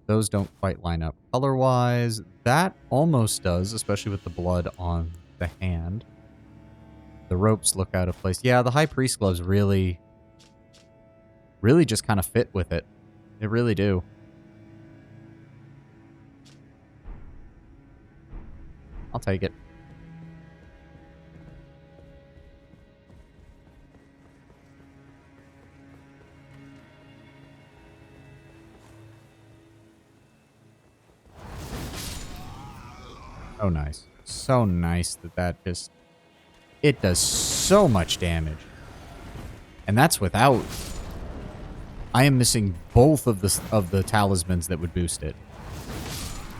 Those don't quite line up color-wise. That almost does, especially with the blood on the hand. The ropes look out of place. Yeah, the High Priest gloves really just kind of fit with it. They really do. I'll take it. So nice. So nice that just... It does so much damage. And that's without... I am missing both of the talismans that would boost it.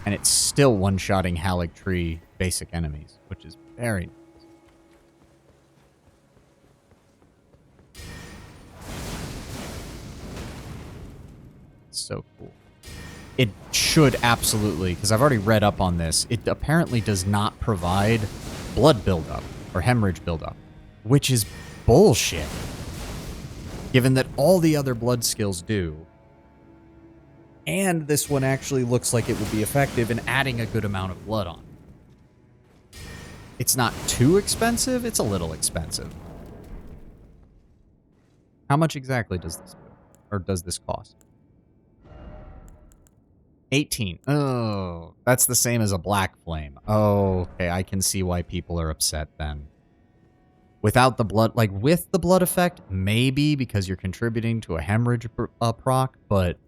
And it's still one-shotting Halig Tree basic enemies, which is very nice. So cool. It should absolutely, because I've already read up on this, it apparently does not provide blood buildup or hemorrhage buildup, which is bullshit. Given that all the other blood skills do. And this one actually looks like it will be effective in adding a good amount of blood on. It's not too expensive, it's a little expensive. How much exactly does this do? Or does this cost? 18. Oh, that's the same as a black flame. Oh, okay, I can see why people are upset then. Without the blood, like with the blood effect, maybe because you're contributing to a hemorrhage proc, but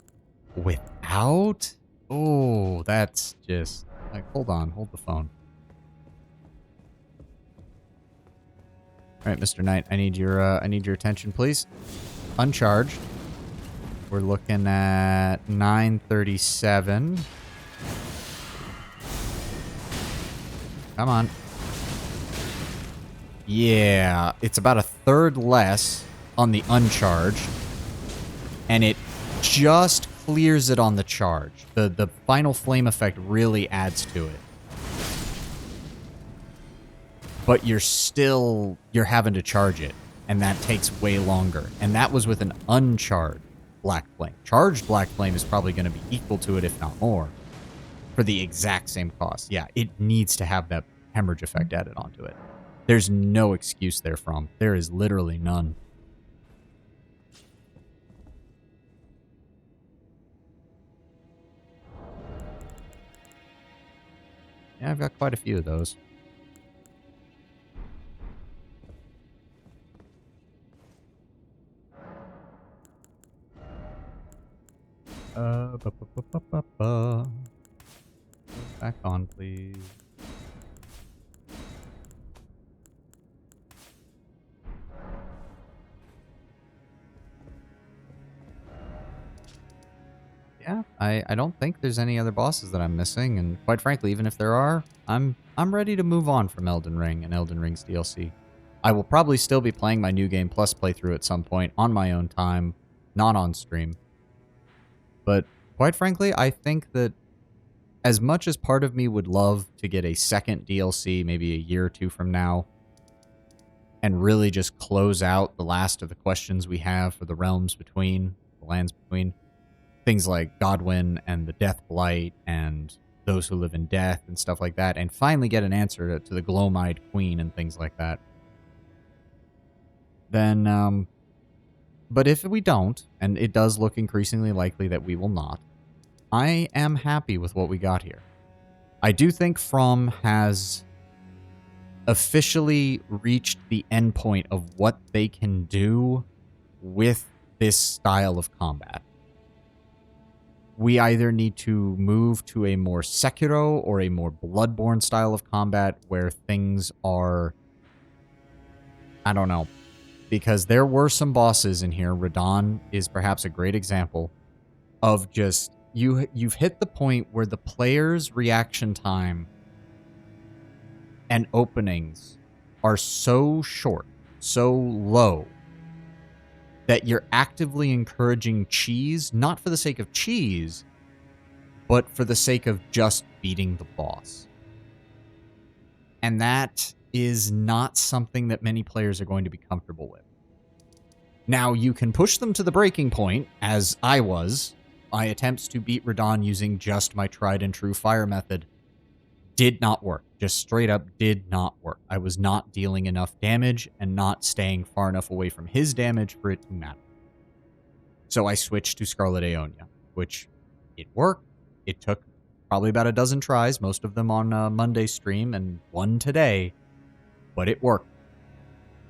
without? Oh, that's just... Like, hold on, hold the phone. Alright, Mr. Knight, I need your attention, please. Uncharged. We're looking at 937. Come on. Yeah, it's about a third less on the uncharged. And it just clears it on the charge. The final flame effect really adds to it. But you're having to charge it. And that takes way longer. And that was with an uncharged Black Flame. Charged Black Flame is probably going to be equal to it, if not more, for the exact same cost. Yeah, it needs to have that hemorrhage effect added onto it. There's no excuse therefrom. There is literally none. Yeah, I've got quite a few of those. Back on, please. Yeah, I don't think there's any other bosses that I'm missing, and quite frankly, even if there are, I'm ready to move on from Elden Ring and Elden Ring's DLC. I will probably still be playing my New Game Plus playthrough at some point on my own time, not on stream. But quite frankly, I think that as much as part of me would love to get a second DLC maybe a year or two from now and really just close out the last of the questions we have for the realms between, the lands between, things like Godwyn and the Death Blight and those who live in death and stuff like that, and finally get an answer to the Glowmide Queen and things like that. then, but if we don't, and it does look increasingly likely that we will not, I am happy with what we got here. I do think From has officially reached the endpoint of what they can do with this style of combat. We either need to move to a more Sekiro or a more Bloodborne style of combat where things are, I don't know, because there were some bosses in here. Radon is perhaps a great example of just, you've hit the point where the player's reaction time and openings are so short, so low, that you're actively encouraging cheese, not for the sake of cheese, but for the sake of just beating the boss. And that is not something that many players are going to be comfortable with. Now, you can push them to the breaking point, as I was. My attempts to beat Radon using just my tried and true fire method did not work. Just straight up did not work. I was not dealing enough damage and not staying far enough away from his damage for it to matter. So I switched to Scarlet Aeonia, which it worked. It took probably about a dozen tries, most of them on Monday's stream and one today, but it worked.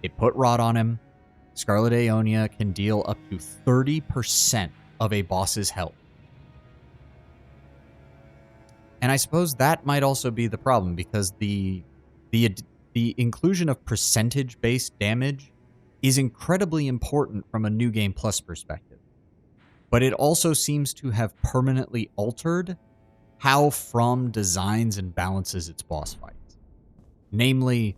It put Rot on him. Scarlet Aeonia can deal up to 30% of a boss's health. And I suppose that might also be the problem, because the inclusion of percentage-based damage is incredibly important from a New Game Plus perspective. But it also seems to have permanently altered how From designs and balances its boss fights. Namely,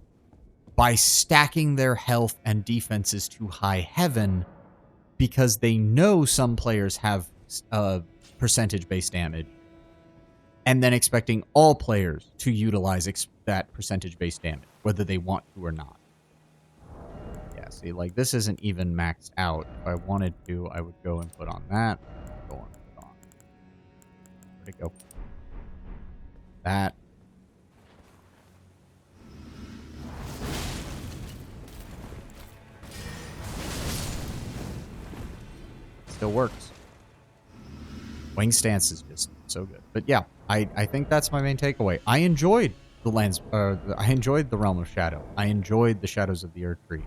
by stacking their health and defenses to high heaven, because they know some players have percentage-based damage, and then expecting all players to utilize that percentage-based damage, whether they want to or not. Yeah, see, like, this isn't even maxed out. If I wanted to, I would go and put on that. Go on, put on. Where'd it go? That. Still works. Wing stance is just so good. But yeah, I think that's my main takeaway. I enjoyed I enjoyed the Realm of Shadow. I enjoyed the Shadows of the Earth Tree.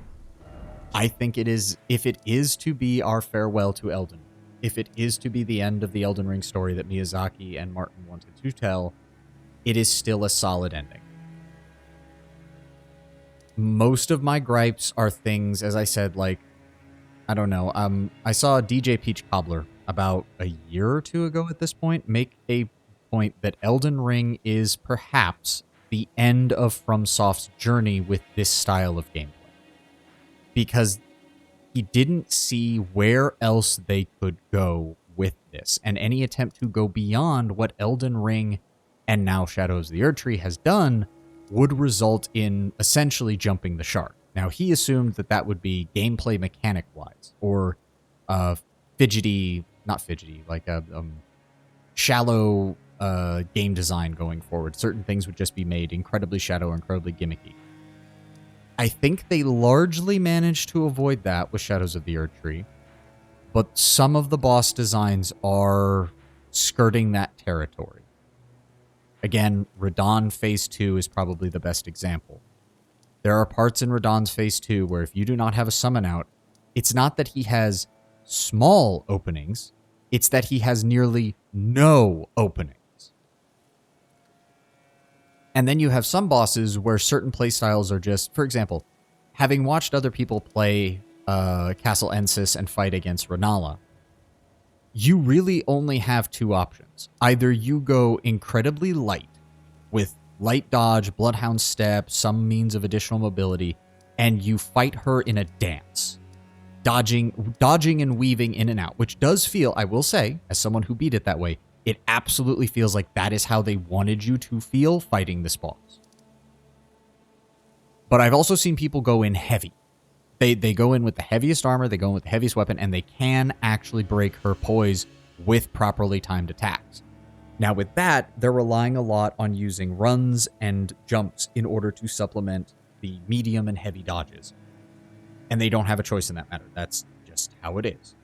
I think it is, if it is to be our farewell to Elden, if it is to be the end of the Elden Ring story that Miyazaki and Martin wanted to tell, it is still a solid ending. Most of my gripes are things, as I said, like, I don't know, I saw DJ Peach Cobbler about a year or two ago at this point make a point that Elden Ring is perhaps the end of FromSoft's journey with this style of gameplay. Because he didn't see where else they could go with this. And any attempt to go beyond what Elden Ring and now Shadows of the Erdtree has done would result in essentially jumping the shark. Now, he assumed that that would be gameplay mechanic-wise, or shallow game design going forward. Certain things would just be made incredibly shallow or incredibly gimmicky. I think they largely managed to avoid that with Shadows of the Erdtree, but some of the boss designs are skirting that territory. Again, Radon Phase 2 is probably the best example. There are parts in Radon's Phase 2 where if you do not have a summon out, it's not that he has small openings, it's that he has nearly no openings. And then you have some bosses where certain playstyles are just, for example, having watched other people play Castle Ensis and fight against Renala, you really only have two options. Either you go incredibly light, with light dodge, bloodhound step, some means of additional mobility, and you fight her in a dance. Dodging and weaving in and out, which does feel, I will say, as someone who beat it that way, it absolutely feels like that is how they wanted you to feel fighting this boss. But I've also seen people go in heavy. They go in with the heaviest armor, they go in with the heaviest weapon, and they can actually break her poise with properly timed attacks. Now with that, they're relying a lot on using runs and jumps in order to supplement the medium and heavy dodges. And they don't have a choice in that matter. That's just how it is.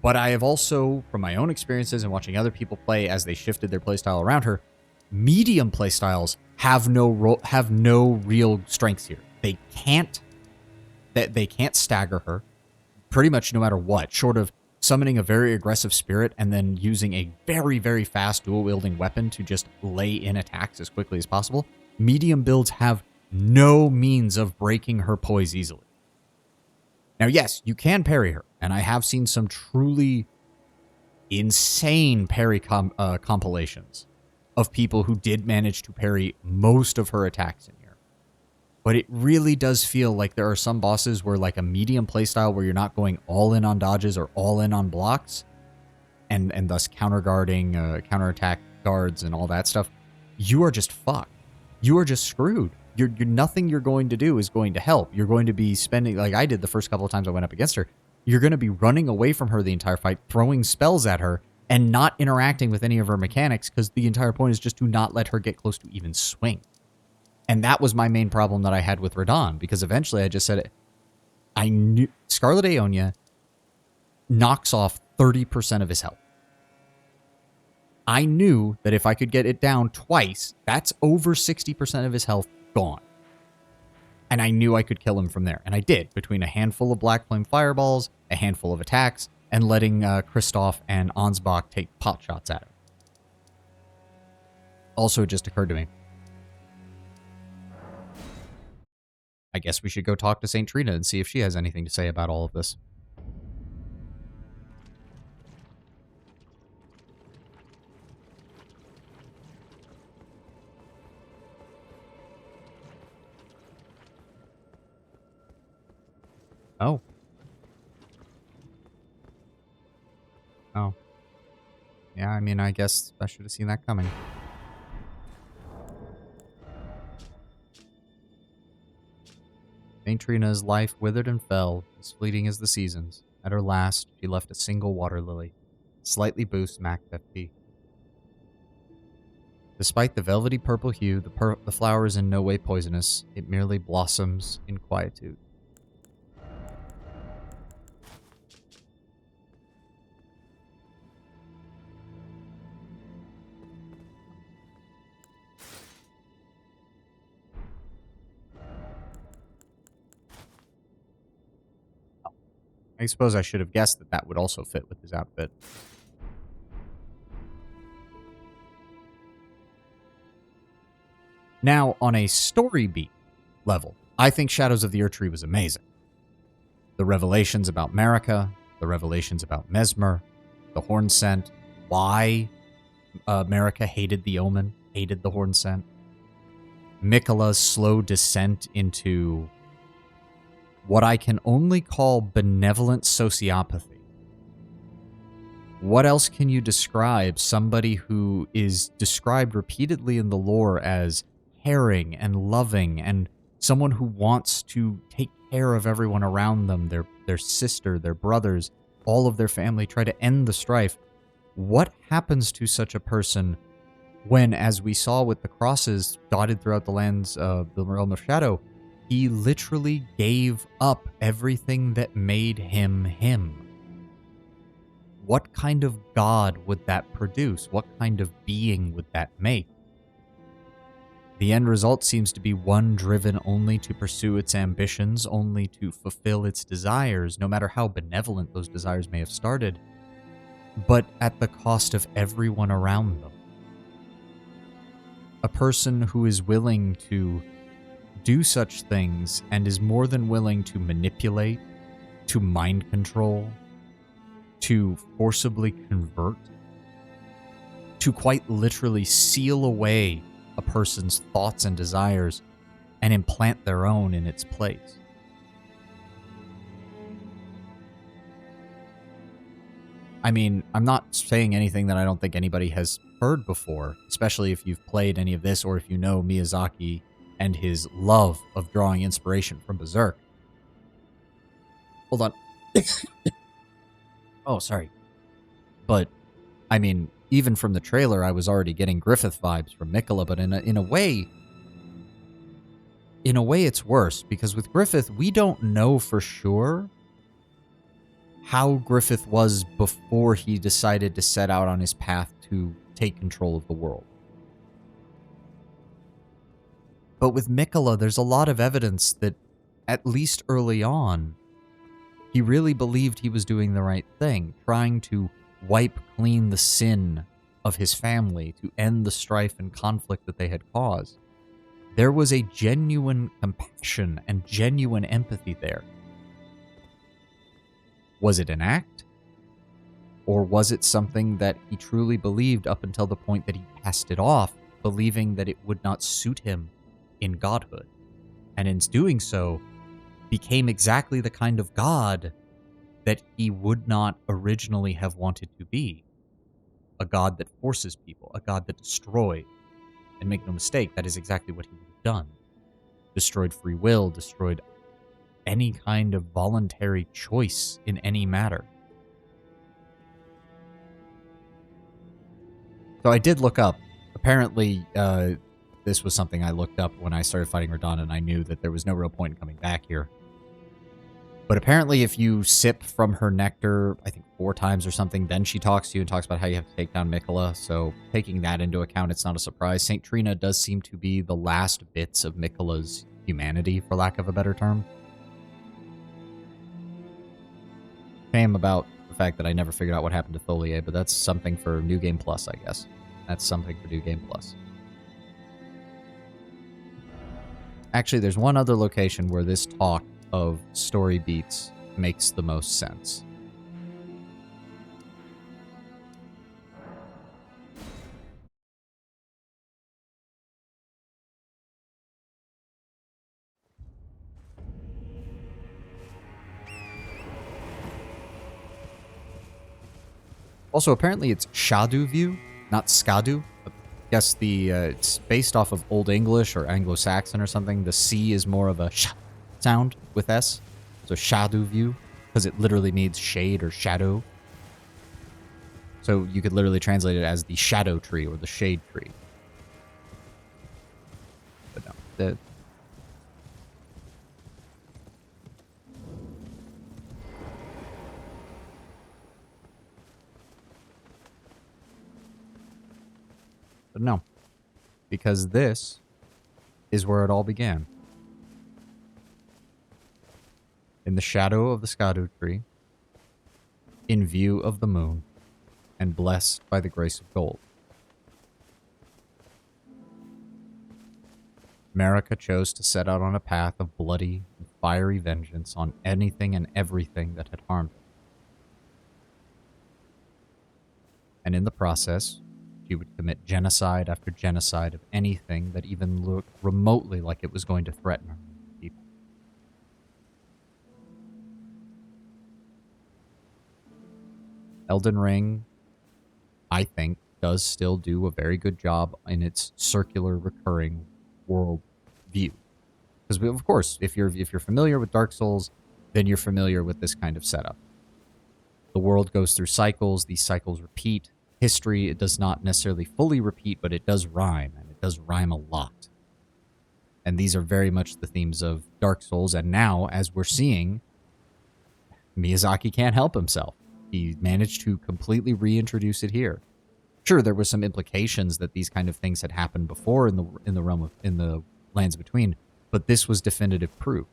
But I have also, from my own experiences and watching other people play as they shifted their playstyle around her, medium playstyles have no real strengths here. They can't stagger her pretty much no matter what, short of summoning a very aggressive spirit and then using a very, very fast dual-wielding weapon to just lay in attacks as quickly as possible. Medium builds have no means of breaking her poise easily. Now, yes, you can parry her, and I have seen some truly insane parry compilations of people who did manage to parry most of her attacks in here. But it really does feel like there are some bosses where, like, a medium playstyle where you're not going all in on dodges or all in on blocks, and thus counter-guarding, counterattack guards and all that stuff, you are just fucked. You are just screwed. You're nothing you're going to do is going to help. You're going to be spending, like I did the first couple of times I went up against her, you're going to be running away from her the entire fight, throwing spells at her, and not interacting with any of her mechanics, because the entire point is just to not let her get close to even swing. And that was my main problem that I had with Radahn, because eventually I just said it. I knew Scarlet Aeonia knocks off 30% of his health. I knew that if I could get it down twice, that's over 60% of his health gone. And I knew I could kill him from there. And I did, between a handful of Black Flame Fireballs, a handful of attacks, and letting Kristoff and Ansbach take pot shots at him. Also, it just occurred to me, I guess we should go talk to St. Trina and see if she has anything to say about all of this. Oh. Oh. Yeah, I mean, I guess I should have seen that coming. St. Trina's life withered and fell, as fleeting as the seasons. At her last, she left a single water lily, slightly boosts Mac FP. Despite the velvety purple hue, the flower is in no way poisonous. It merely blossoms in quietude. I suppose I should have guessed that that would also fit with his outfit. Now, on a story beat level, I think Shadows of the Erdtree was amazing. The revelations about Marika, the revelations about Mesmer, the Horn Scent, why Marika hated the Omen, hated the Horn Scent, Miquella's slow descent into what I can only call benevolent sociopathy. What else can you describe somebody who is described repeatedly in the lore as caring and loving and someone who wants to take care of everyone around them, their sister, their brothers, all of their family, try to end the strife? What happens to such a person when, as we saw with the crosses dotted throughout the lands of the Realm of Shadow, he literally gave up everything that made him him? What kind of god would that produce? What kind of being would that make? The end result seems to be one driven only to pursue its ambitions, only to fulfill its desires, no matter how benevolent those desires may have started, but at the cost of everyone around them. A person who is willing to do such things and is more than willing to manipulate, to mind control, to forcibly convert, to quite literally seal away a person's thoughts and desires and implant their own in its place. I mean, I'm not saying anything that I don't think anybody has heard before, especially if you've played any of this or if you know Miyazaki and his love of drawing inspiration from Berserk. Hold on. Oh, sorry. But, I mean, even from the trailer, I was already getting Griffith vibes from Miquella, but in a way, in a way, it's worse, because with Griffith, we don't know for sure how Griffith was before he decided to set out on his path to take control of the world. But with Mikola, there's a lot of evidence that, at least early on, he really believed he was doing the right thing, trying to wipe clean the sin of his family, to end the strife and conflict that they had caused. There was a genuine compassion and genuine empathy there. Was it an act? Or was it something that he truly believed up until the point that he passed it off, believing that it would not suit him in godhood? And in doing so, became exactly the kind of god that he would not originally have wanted to be. A god that forces people, a god that destroys. And make no mistake, that is exactly what he would have done. Destroyed free will, destroyed any kind of voluntary choice in any matter. So I did look up. Apparently, this was something I looked up when I started fighting Radahn, and I knew that there was no real point in coming back here. But apparently if you sip from her nectar, I think 4 times or something, then she talks to you and talks about how you have to take down Mikola. So taking that into account, it's not a surprise. St. Trina does seem to be the last bits of Mikola's humanity, for lack of a better term. Shame about the fact that I never figured out what happened to Tholier, but that's something for New Game Plus, I guess. That's something for New Game Plus. Actually, there's one other location where this talk of story beats makes the most sense. Also, apparently it's Shadu view, not Skadu. I guess it's based off of Old English or Anglo-Saxon or something. The C is more of a sh sound with S. So Shadu view, because it literally means shade or shadow. So you could literally translate it as the shadow tree or the shade tree. But no, But no, because this is where it all began. In the shadow of the Skadu tree, in view of the moon, and blessed by the grace of gold. Marika chose to set out on a path of bloody and fiery vengeance on anything and everything that had harmed her. And in the process, she would commit genocide after genocide of anything that even looked remotely like it was going to threaten her people. Elden Ring, I think, does still do a very good job in its circular, recurring world view. Because, of course, if you're familiar with Dark Souls, then you're familiar with this kind of setup. The world goes through cycles. These cycles repeat. History, it does not necessarily fully repeat, but it does rhyme, and it does rhyme a lot. And these are very much the themes of Dark Souls, and now, as we're seeing, Miyazaki can't help himself. He managed to completely reintroduce it here. Sure, there were some implications that these kind of things had happened before in the realm of in the Lands Between, but this was definitive proof.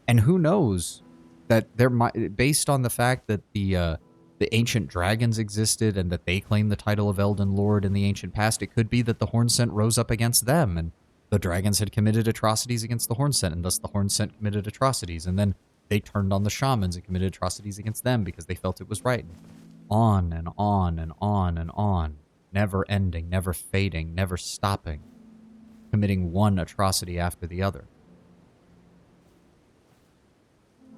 And who knows that there might, based on the fact that the ancient dragons existed and that they claimed the title of Elden Lord in the ancient past, it could be that the Hornsent rose up against them, and the dragons had committed atrocities against the Hornsent, and thus the Hornsent committed atrocities, and then they turned on the shamans and committed atrocities against them because they felt it was right. On and on and on and on. Never ending, never fading, never stopping. Committing one atrocity after the other.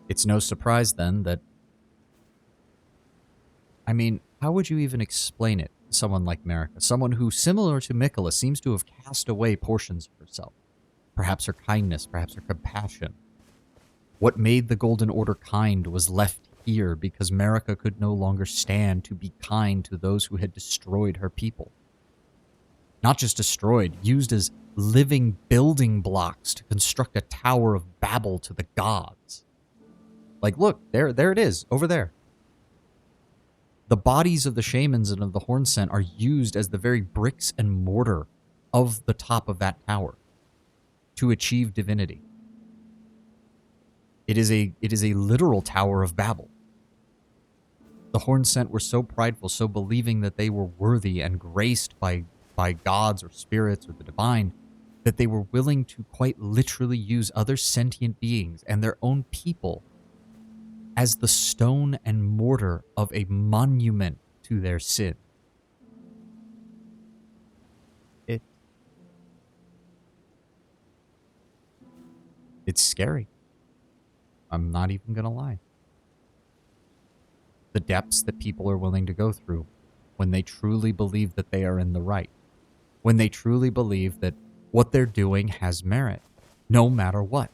It's no surprise then that... I mean, how would you even explain it to someone like Marika? Someone who, similar to Mikola, seems to have cast away portions of herself. Perhaps her kindness, perhaps her compassion. What made the Golden Order kind was left here because Marika could no longer stand to be kind to those who had destroyed her people. Not just destroyed, used as living building blocks to construct a Tower of Babel to the gods. Like, look, there it is, over there. The bodies of the shamans and of the Hornsent are used as the very bricks and mortar of the top of that tower to achieve divinity. It is a literal Tower of Babel. The Hornsent were so prideful, so believing that they were worthy and graced by gods or spirits or the divine, that they were willing to quite literally use other sentient beings and their own people as the stone and mortar of a monument to their sin. It's scary. I'm not even gonna lie. The depths that people are willing to go through when they truly believe that they are in the right. When they truly believe that what they're doing has merit, no matter what.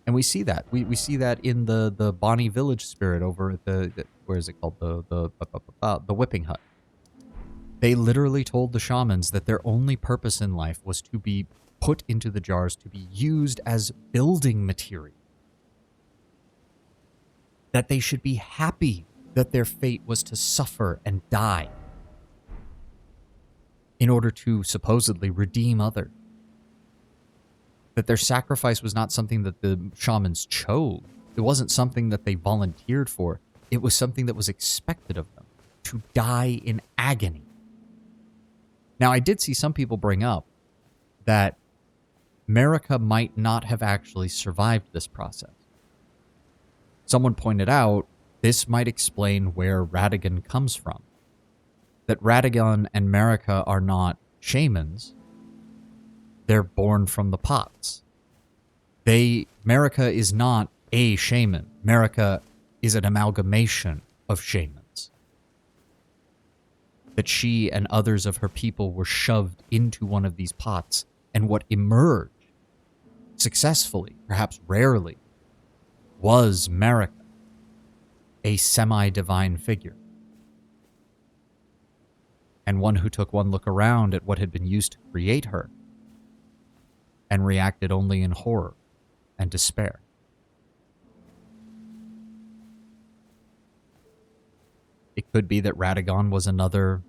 And we see that. We see that in the Bonnie Village spirit over at the where is it called? The Whipping Hut. They literally told the shamans that their only purpose in life was to be put into the jars to be used as building material. That they should be happy that their fate was to suffer and die in order to supposedly redeem others. That their sacrifice was not something that the shamans chose. It wasn't something that they volunteered for. It was something that was expected of them, to die in agony. Now, I did see some people bring up that Marika might not have actually survived this process. Someone pointed out this might explain where Radagon comes from. That Radagon and Marika are not shamans. They're born from the pots. Marika is not a shaman. Marika is an amalgamation of shamans. That she and others of her people were shoved into one of these pots, and what emerged, successfully, perhaps rarely, was Marika, a semi-divine figure. And one who took one look around at what had been used to create her and reacted only in horror and despair. It could be that Radagon was another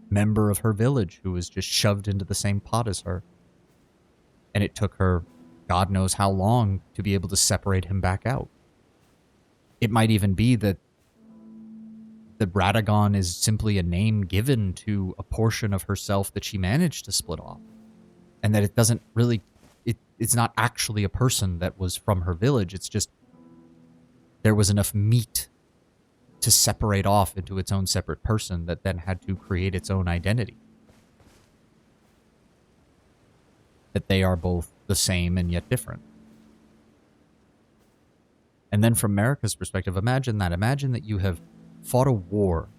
member of her village who was just shoved into the same pot as her. And it took her God knows how long to be able to separate him back out. It might even be that the Radagon is simply a name given to a portion of herself that she managed to split off. And that it doesn't really, it's not actually a person that was from her village. It's just there was enough meat to separate off into its own separate person that then had to create its own identity. That they are both the same and yet different. And then from Marika's perspective, imagine that. Imagine that you have fought a war,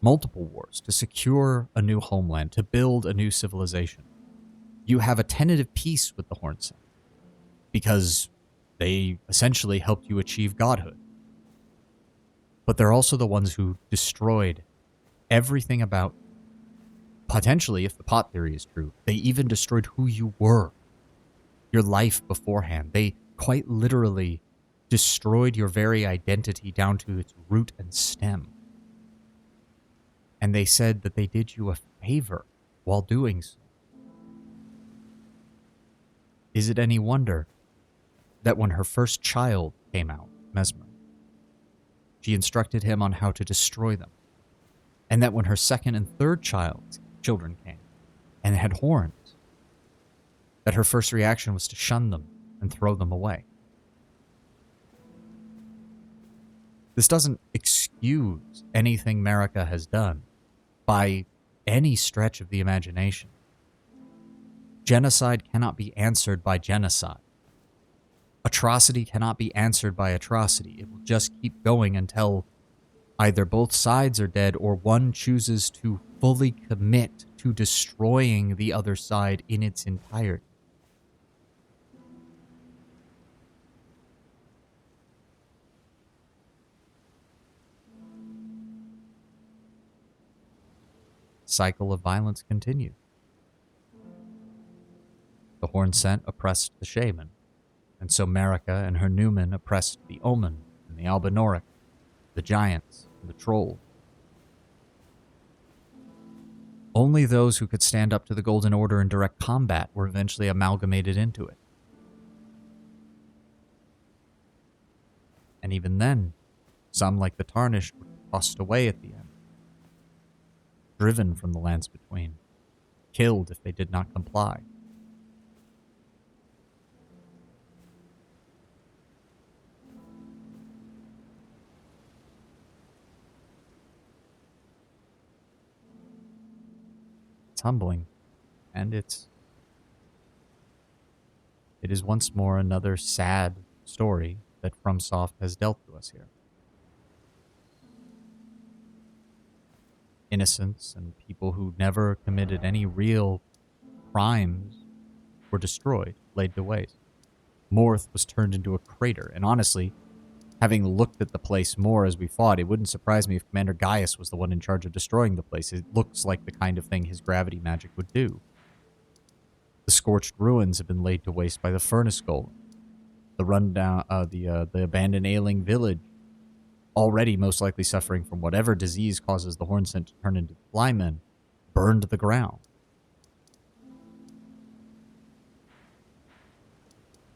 multiple wars, to secure a new homeland, to build a new civilization. You have a tentative peace with the Hornsent because they essentially helped you achieve godhood. But they're also the ones who destroyed everything about, potentially, if the pot theory is true, they even destroyed who you were, your life beforehand. They quite literally destroyed your very identity down to its root and stem. And they said that they did you a favor while doing so. Is it any wonder that when her first child came out, Mesmer, she instructed him on how to destroy them? And that when her second and third children came and had horns, that her first reaction was to shun them and throw them away? This doesn't excuse anything Marika has done by any stretch of the imagination. Genocide cannot be answered by genocide. Atrocity cannot be answered by atrocity. It will just keep going until either both sides are dead or one chooses to fully commit to destroying the other side in its entirety. Cycle of violence continues. horn scent oppressed the shaman, and so Marika and her Newman oppressed the omen and the Albinoric, the giants, and the troll. Only those who could stand up to the Golden Order in direct combat were eventually amalgamated into it. And even then, some, like the Tarnished, were tossed away at the end, driven from the lands between, killed if they did not comply. It's humbling, and it is once more another sad story that FromSoft has dealt to us here. Innocents and people who never committed any real crimes were destroyed, laid to waste. Morth was turned into a crater, and honestly, having looked at the place more as we fought, it wouldn't surprise me if Commander Gaius was the one in charge of destroying the place. It looks like the kind of thing his gravity magic would do. The scorched ruins have been laid to waste by the furnace golem. The rundown, the abandoned ailing village, already most likely suffering from whatever disease causes the Hornsent to turn into flymen, burned to the ground.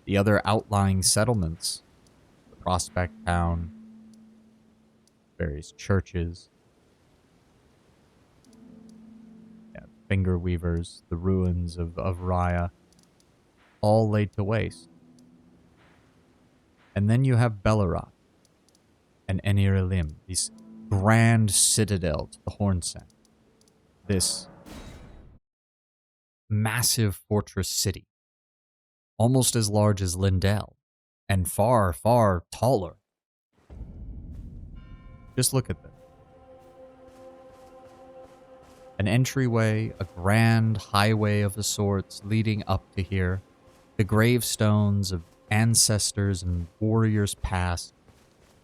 The other outlying settlements, the Prospect Town, various churches, finger weavers, the ruins of Raya, all laid to waste. And then you have Belleroth and Enir-Elim, this grand citadel to the Hornsent. This massive fortress city, almost as large as Lindell, and far, far taller. Just look at this. An entryway, a grand highway of the sorts leading up to here, the gravestones of ancestors and warriors past,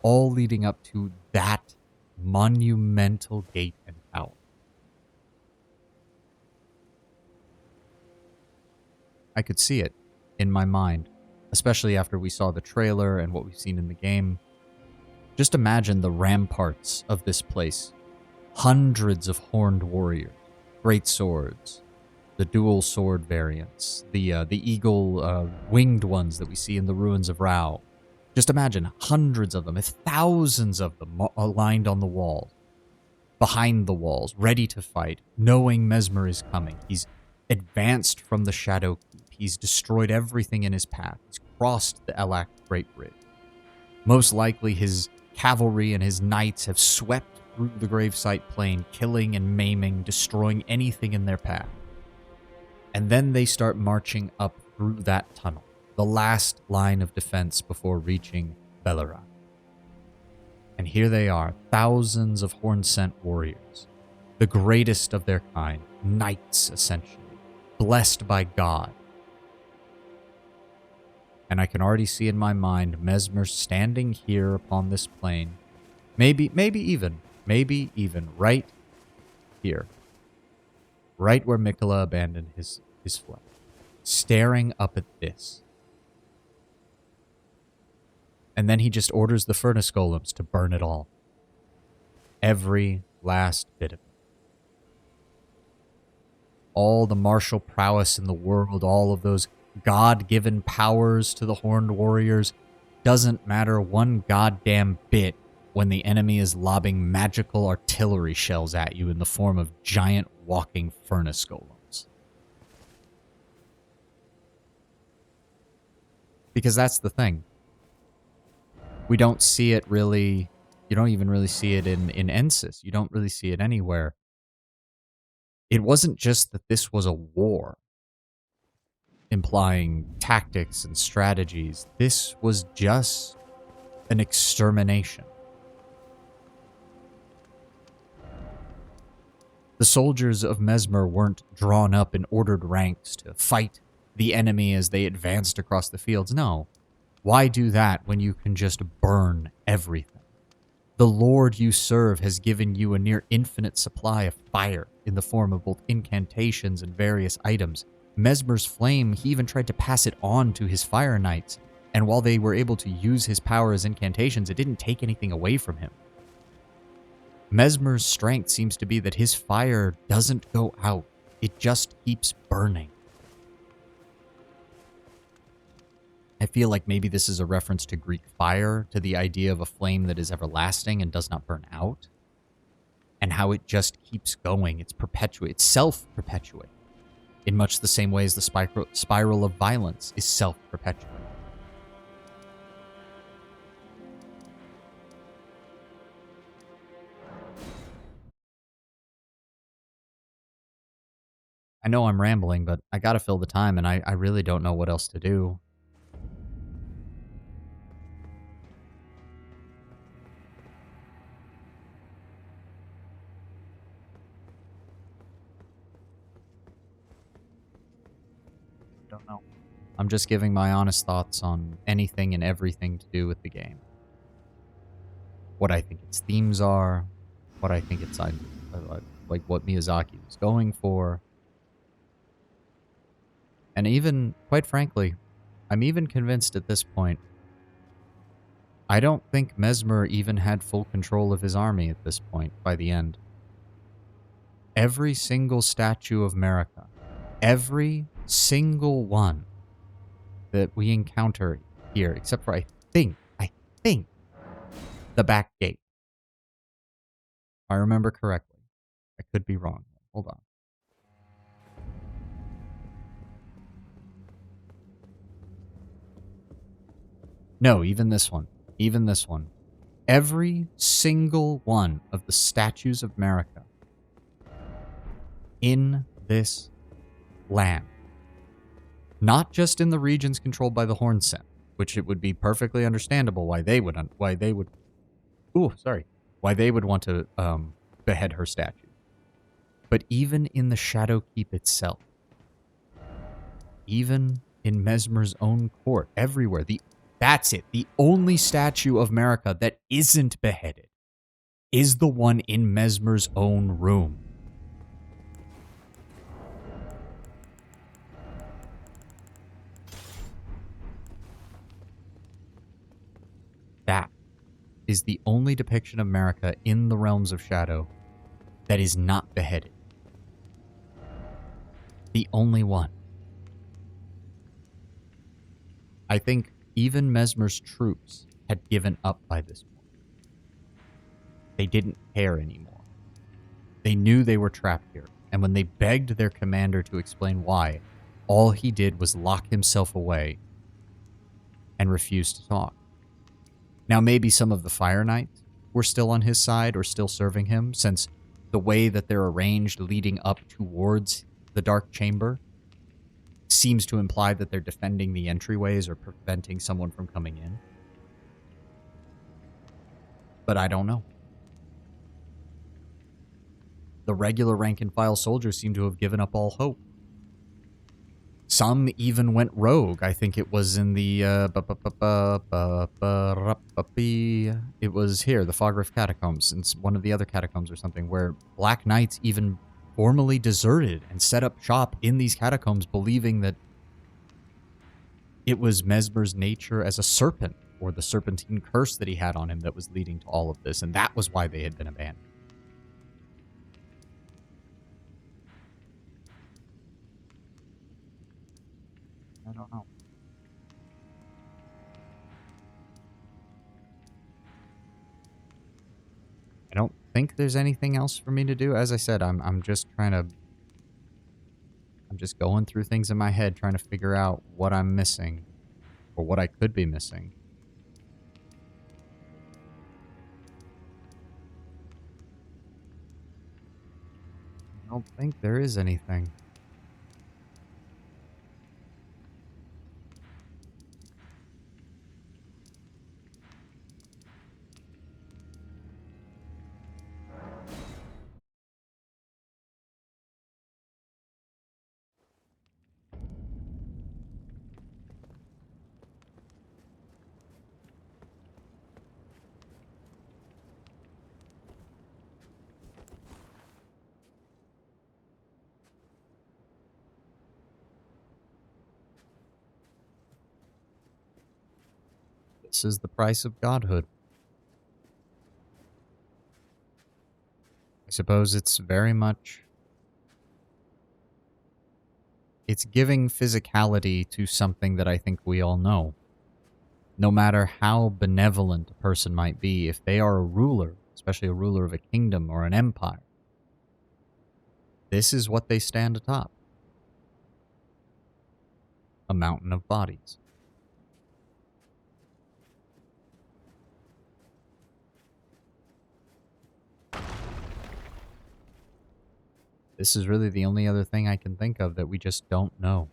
all leading up to that monumental gate and tower. I could see it in my mind, especially after we saw the trailer and what we've seen in the game. Just imagine the ramparts of this place. Hundreds of horned warriors, great swords, the dual sword variants, the eagle winged ones that we see in the ruins of Rao. Just imagine hundreds of them, if thousands of them aligned on the wall, behind the walls, ready to fight, knowing Mesmer is coming. He's advanced from the Shadow Keep. He's destroyed everything in his path. He's crossed the Elak Great Bridge. Most likely his cavalry and his knights have swept through the gravesite plain, killing and maiming, destroying anything in their path. And then they start marching up through that tunnel, the last line of defense before reaching Belleroth. And here they are, thousands of Hornsent warriors, the greatest of their kind, knights essentially, blessed by God. And I can already see in my mind Mesmer standing here upon this plain, maybe even right here, right where Mikola abandoned his flesh, staring up at this. And then he just orders the furnace golems to burn it all. Every last bit of it. All the martial prowess in the world, all of those God-given powers to the horned warriors, doesn't matter one goddamn bit when the enemy is lobbing magical artillery shells at you in the form of giant walking furnace golems. Because that's the thing. We don't see it really, you don't even really see it in Ensis. You don't really see it anywhere. It wasn't just that this was a war, implying tactics and strategies. This was just an extermination. The soldiers of Mesmer weren't drawn up in ordered ranks to fight the enemy as they advanced across the fields. No. Why do that when you can just burn everything? The Lord you serve has given you a near infinite supply of fire in the form of both incantations and various items. Mesmer's flame, he even tried to pass it on to his fire knights. And while they were able to use his power as incantations, it didn't take anything away from him. Mesmer's strength seems to be that his fire doesn't go out. It just keeps burning. I feel like maybe this is a reference to Greek fire, to the idea of a flame that is everlasting and does not burn out, and how it just keeps going. It's perpetuate. It's self-perpetuate, in much the same way as the spiral of violence is self-perpetuate. I know I'm rambling, but I gotta fill the time, and I really don't know what else to do. Don't know. I'm just giving my honest thoughts on anything and everything to do with the game. What I think its themes are, what I think it's like what Miyazaki was going for. And even, quite frankly, I'm even convinced at this point, I don't think Mesmer even had full control of his army at this point by the end. Every single statue of America, every single one that we encounter here, except for I think, the back gate. If I remember correctly. I could be wrong. Hold on. No, even this one. Even this one. Every single one of the statues of America in this land, not just in the regions controlled by the Hornset, which it would be perfectly understandable why they would want to behead her statue, but even in the Shadowkeep itself, even in Mesmer's own court, everywhere. That's it. The only statue of America that isn't beheaded is the one in Mesmer's own room. That is the only depiction of America in the realms of shadow that is not beheaded. The only one. I think even Mesmer's troops had given up by this point. They didn't care anymore. They knew they were trapped here, and when they begged their commander to explain why, all he did was lock himself away and refuse to talk. Now, maybe some of the Fire Knights were still on his side or still serving him, since the way that they're arranged leading up towards the Dark Chamber seems to imply that they're defending the entryways or preventing someone from coming in. But I don't know. The regular rank-and-file soldiers seem to have given up all hope. Some even went rogue. I think it was in the... It was here, the Fogriff Catacombs, and one of the other catacombs or something, where Black Knights even formally deserted and set up shop in these catacombs, believing that it was Mesmer's nature as a serpent, or the serpentine curse that he had on him that was leading to all of this, and that was why they had been abandoned. I don't know. I don't think there's anything else for me to do. As I said, I'm just going through things in my head, trying to figure out what I'm missing, or what I could be missing. I don't think there is anything. This is the price of godhood. I suppose it's very much... It's giving physicality to something that I think we all know. No matter how benevolent a person might be, if they are a ruler, especially a ruler of a kingdom or an empire, this is what they stand atop. A mountain of bodies. This is really the only other thing I can think of that we just don't know.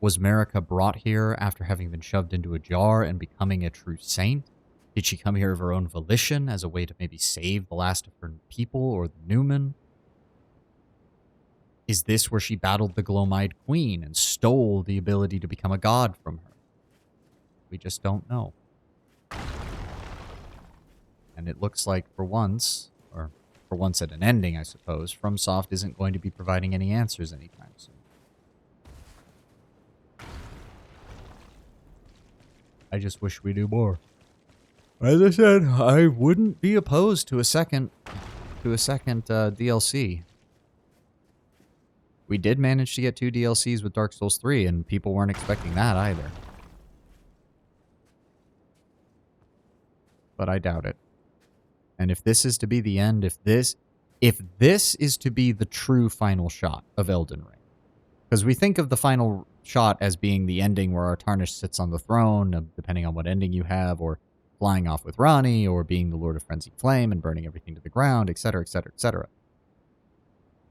Was Marika brought here after having been shoved into a jar and becoming a true saint? Did she come here of her own volition as a way to maybe save the last of her people or the Newman? Is this where she battled the Glomide Queen and stole the ability to become a god from her? We just don't know. And it looks like for once, or for once at an ending, I suppose, FromSoft isn't going to be providing any answers anytime soon. I just wish we knew more. As I said, I wouldn't be opposed to a second DLC. We did manage to get 2 DLCs with Dark Souls 3, and people weren't expecting that either. But I doubt it. And if this is to be the end, if this is to be the true final shot of Elden Ring, because we think of the final shot as being the ending where our Tarnished sits on the throne, depending on what ending you have, or flying off with Ranni, or being the Lord of Frenzied Flame and burning everything to the ground, etc., etc., etc.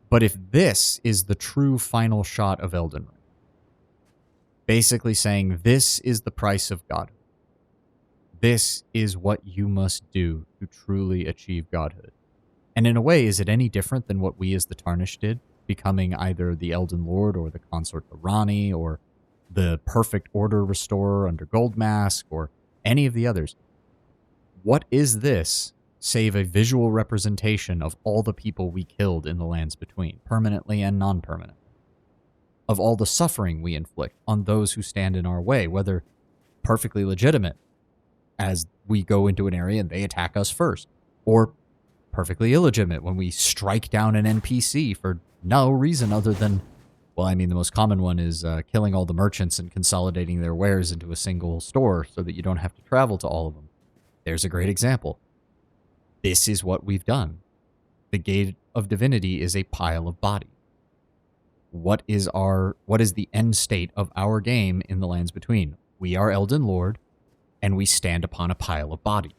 But if this is the true final shot of Elden Ring, basically saying this is the price of godhood, this is what you must do to truly achieve godhood. And in a way, is it any different than what we as the Tarnished did? Becoming either the Elden Lord or the Consort of Ranni or the Perfect Order Restorer under Gold Mask or any of the others. What is this save a visual representation of all the people we killed in the lands between, permanently and non-permanently? Of all the suffering we inflict on those who stand in our way, whether perfectly legitimate, as we go into an area and they attack us first, or perfectly illegitimate when we strike down an NPC for no reason other than, well, I mean, the most common one is killing all the merchants and consolidating their wares into a single store so that you don't have to travel to all of them. There's a great example. This is what we've done. The Gate of Divinity is a pile of bodies. What is the end state of our game in the lands between? We are Elden Lord, and we stand upon a pile of bodies.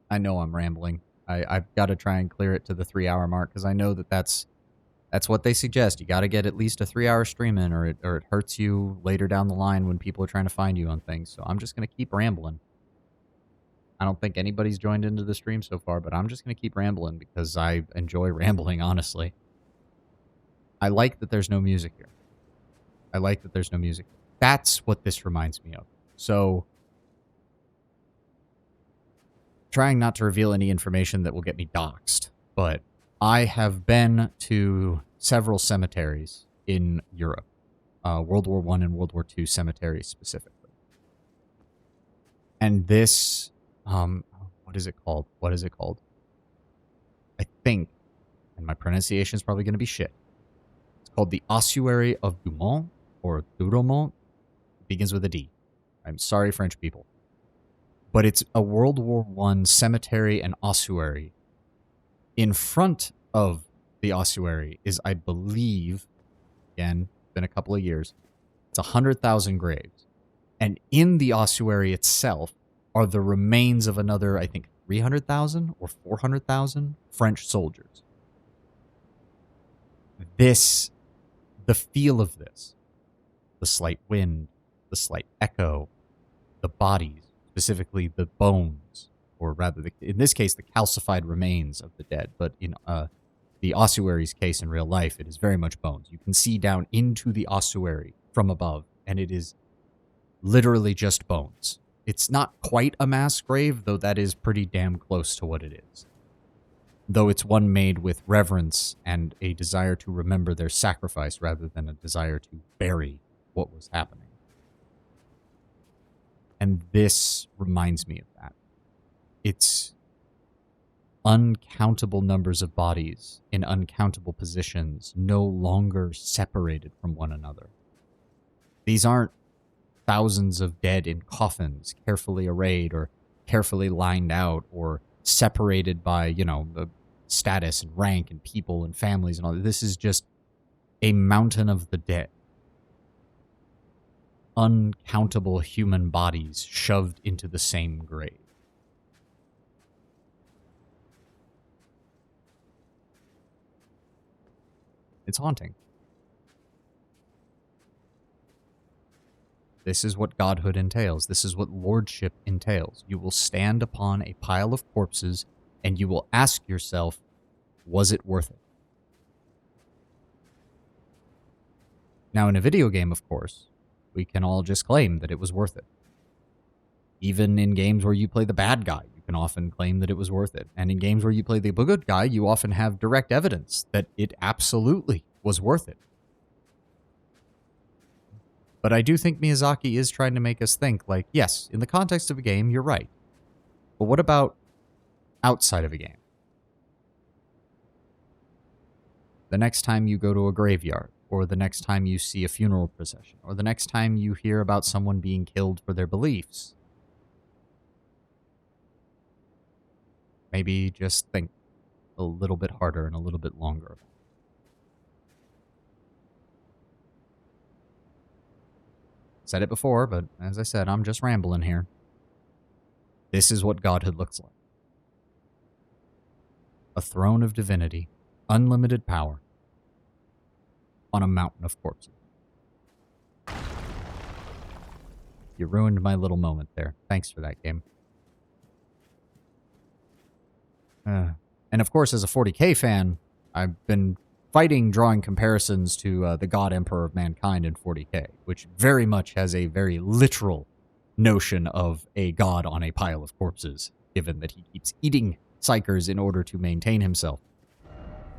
I know I'm rambling. I've got to try and clear it to the 3-hour mark, because I know that's what they suggest. You got to get at least a 3-hour stream in, or it hurts you later down the line when people are trying to find you on things. So I'm just going to keep rambling. I don't think anybody's joined into the stream so far, but I'm just going to keep rambling because I enjoy rambling, honestly. I like that there's no music here. That's what this reminds me of. So, trying not to reveal any information that will get me doxxed, but I have been to several cemeteries in Europe. World War I and World War II cemeteries specifically. And this, what is it called? I think, and my pronunciation is probably going to be shit. It's called the Ossuary of Dumont, or Duromont. It begins with a D. I'm sorry, French people. But it's a World War I cemetery and ossuary. In front of the ossuary is, I believe, again, been a couple of years, it's 100,000 graves. And in the ossuary itself are the remains of another, I think, 300,000 or 400,000 French soldiers. The feel of this, the slight wind, the slight echo, the bodies, specifically the bones, or rather, in this case, the calcified remains of the dead. But in the ossuary's case in real life, it is very much bones. You can see down into the ossuary from above, and it is literally just bones. It's not quite a mass grave, though that is pretty damn close to what it is. though it's one made with reverence and a desire to remember their sacrifice rather than a desire to bury what was happening. And this reminds me of that. It's uncountable numbers of bodies in uncountable positions, no longer separated from one another. These aren't thousands of dead in coffins, carefully arrayed or carefully lined out or separated by, the status and rank and people and families and all that. This is just a mountain of the dead. Uncountable human bodies shoved into the same grave. It's haunting. This is what godhood entails. This is what lordship entails. You will stand upon a pile of corpses and you will ask yourself, was it worth it? Now, in a video game, of course, we can all just claim that it was worth it. Even in games where you play the bad guy, you can often claim that it was worth it. And in games where you play the good guy, you often have direct evidence that it absolutely was worth it. But I do think Miyazaki is trying to make us think, like, yes, in the context of a game, you're right. But what about outside of a game? The next time you go to a graveyard, or the next time you see a funeral procession, or the next time you hear about someone being killed for their beliefs, maybe just think a little bit harder and a little bit longer. Said it before, but as I said, I'm just rambling here. This is what godhood looks like. A throne of divinity, unlimited power, on a mountain of corpses. You ruined my little moment there. Thanks for that, game. And of course, as a 40k fan, I've been fighting drawing comparisons to the God Emperor of Mankind in 40k, which very much has a very literal notion of a god on a pile of corpses, given that he keeps eating psychers in order to maintain himself.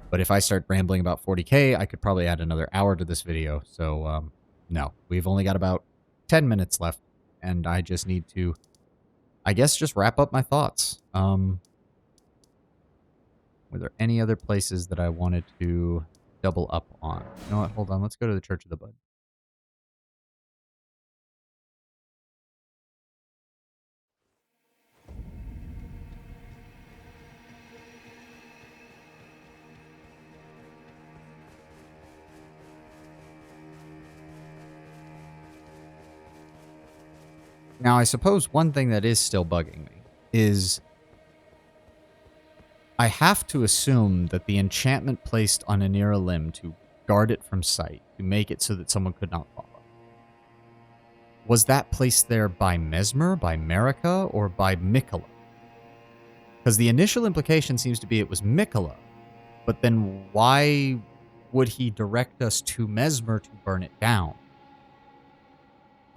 But if I start rambling about 40k, I could probably add another hour to this video, so no. We've only got about 10 minutes left, and I just need to, I guess, just wrap up my thoughts. Were there any other places that I wanted to double up on? You know what? Hold on. Let's go to the Church of the Bud. Now, I suppose one thing that is still bugging me is I have to assume that the enchantment placed on Anira Lim to guard it from sight, to make it so that someone could not follow, was that placed there by Mesmer, by Marika, or by Mikola? Because the initial implication seems to be it was Mikola, but then why would he direct us to Mesmer to burn it down?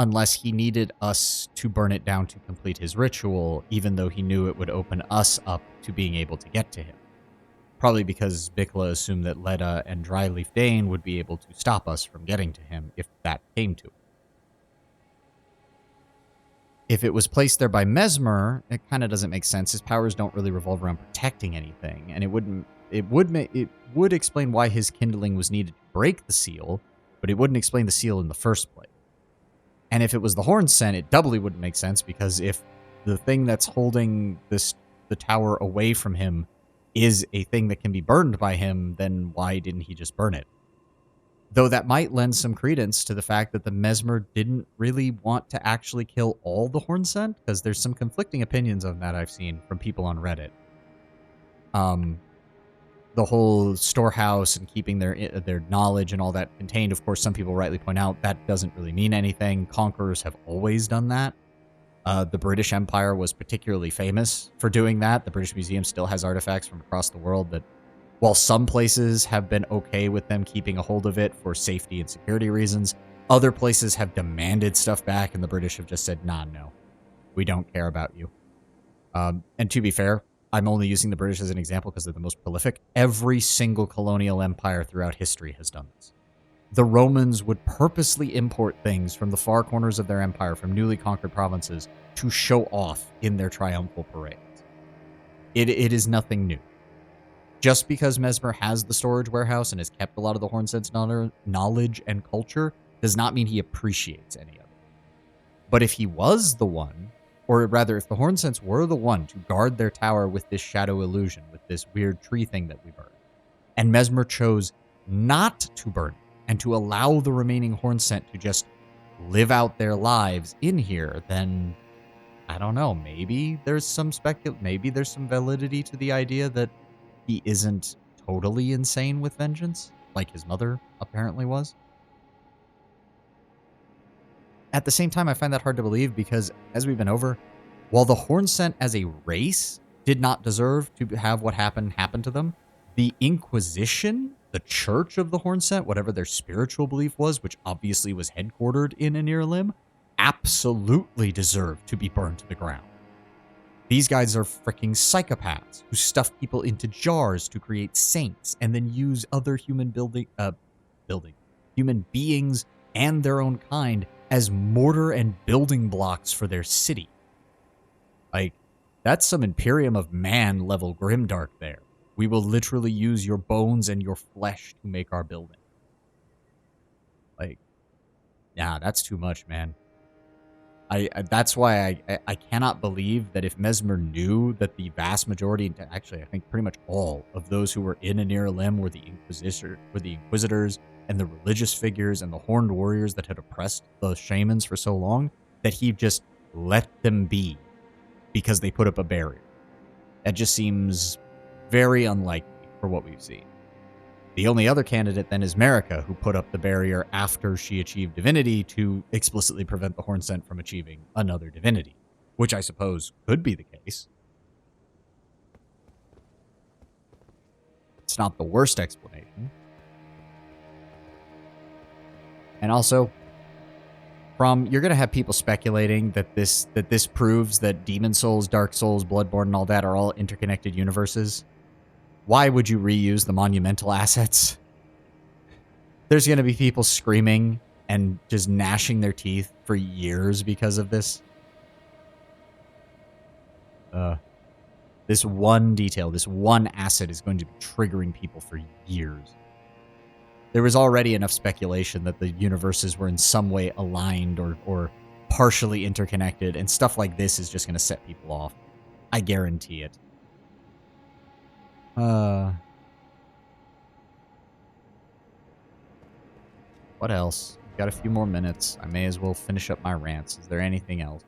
Unless he needed us to burn it down to complete his ritual, even though he knew it would open us up to being able to get to him. Probably because Mikola assumed that Leda and Dryleaf Dane would be able to stop us from getting to him if that came to it. If it was placed there by Mesmer, it kind of doesn't make sense. His powers don't really revolve around protecting anything, and it would explain why his kindling was needed to break the seal, but it wouldn't explain the seal in the first place. And if it was the horn scent, it doubly wouldn't make sense, because if the thing that's holding the tower away from him is a thing that can be burned by him, then why didn't he just burn it? Though that might lend some credence to the fact that the Mesmer didn't really want to actually kill all the horn scent, because there's some conflicting opinions on that I've seen from people on Reddit. The whole storehouse and keeping their knowledge and all that contained, of course, some people rightly point out that doesn't really mean anything. Conquerors have always done that. The British Empire was particularly famous for doing that. The British Museum still has artifacts from across the world that, while some places have been okay with them keeping a hold of it for safety and security reasons, other places have demanded stuff back, and the British have just said, nah, no, we don't care about you. And to be fair, I'm only using the British as an example because they're the most prolific. Every single colonial empire throughout history has done this. The Romans would purposely import things from the far corners of their empire, from newly conquered provinces, to show off in their triumphal parades. It is nothing new. Just because Mesmer has the storage warehouse and has kept a lot of the Hornsent's knowledge and culture does not mean he appreciates any of it. But if he was the one, or rather if the Hornsents were the one to guard their tower with this shadow illusion, with this weird tree thing that we burned, and Mesmer chose not to burn it, and to allow the remaining Hornsent to just live out their lives in here, then I don't know, maybe there's some validity to the idea that he isn't totally insane with vengeance, like his mother apparently was. At the same time, I find that hard to believe because, as we've been over, while the Hornsent as a race did not deserve to have what happened to them, the Inquisition, the Church of the Hornsent, whatever their spiritual belief was, which obviously was headquartered in Anirlim, absolutely deserved to be burned to the ground. These guys are freaking psychopaths who stuff people into jars to create saints and then use other human human beings and their own kind as mortar and building blocks for their city. Like, that's some Imperium of Man level grimdark there. We will literally use your bones and your flesh to make our building. Like, nah, that's too much, man. That's why I cannot believe that if Mesmer knew that the vast majority, actually I think pretty much all of those who were in Anirlim were the Inquisitors and the religious figures and the horned warriors that had oppressed the shamans for so long, that he just let them be because they put up a barrier. That just seems very unlikely for what we've seen. The only other candidate then is Marika, who put up the barrier after she achieved divinity to explicitly prevent the Hornsent from achieving another divinity, which I suppose could be the case. It's not the worst explanation. And also, you're going to have people speculating that this proves that Demon Souls, Dark Souls, Bloodborne, and all that are all interconnected universes. Why would you reuse the monumental assets? There's going to be people screaming and just gnashing their teeth for years because of this. This one detail, this one asset is going to be triggering people for years. There was already enough speculation that the universes were in some way aligned or partially interconnected, and stuff like this is just going to set people off. I guarantee it. What else? We've got a few more minutes. I may as well finish up my rants. Is there anything else?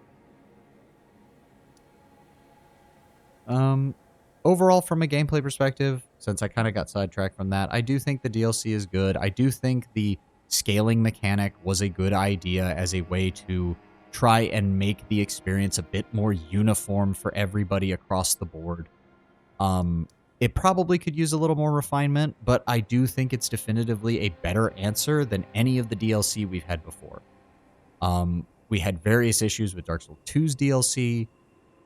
Overall, from a gameplay perspective, since I kind of got sidetracked from that, I do think the DLC is good. I do think the scaling mechanic was a good idea as a way to try and make the experience a bit more uniform for everybody across the board. It probably could use a little more refinement, but I do think it's definitively a better answer than any of the DLC we've had before. We had various issues with Dark Souls 2's DLC,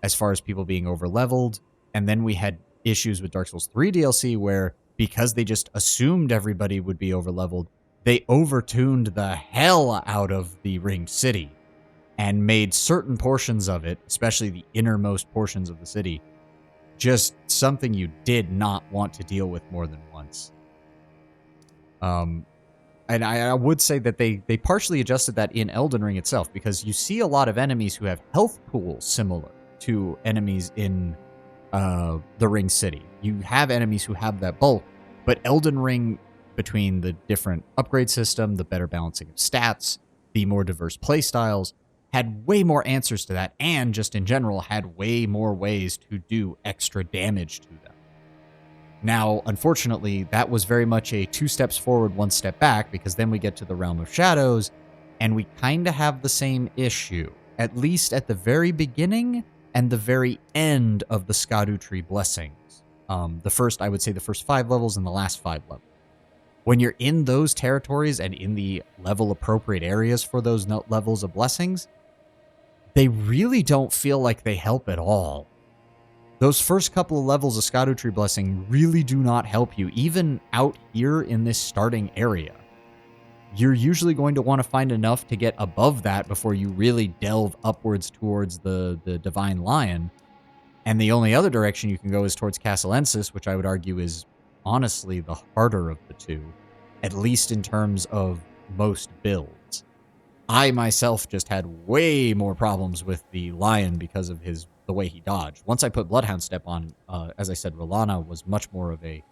as far as people being over-leveled, and then we had issues with Dark Souls 3 DLC where, because they just assumed everybody would be over-leveled, they overtuned the hell out of the Ringed City and made certain portions of it, especially the innermost portions of the city, just something you did not want to deal with more than once. And I would say that they partially adjusted that in Elden Ring itself, because you see a lot of enemies who have health pools similar to enemies in the Ring City. You have enemies who have that bulk, but Elden Ring, between the different upgrade system, the better balancing of stats, the more diverse playstyles, had way more answers to that, and just in general had way more ways to do extra damage to them. Now, unfortunately, that was very much a 2 steps forward, 1 step back, because then we get to the Realm of Shadows, and we kind of have the same issue, at least at the very beginning and the very end of the Skadu Tree Blessings. I would say the first 5 levels and the last 5 levels. When you're in those territories and in the level appropriate areas for those levels of blessings, they really don't feel like they help at all. those first couple of levels of Scadutree Blessing really do not help you. Even out here in this starting area, you're usually going to want to find enough to get above that before you really delve upwards towards the Divine Lion. And the only other direction you can go is towards Castellensis, which I would argue is honestly the harder of the two, at least in terms of most builds. I myself just had way more problems with the Lion because of the way he dodged. Once I put Bloodhound Step on, as I said, Rolana was much more of a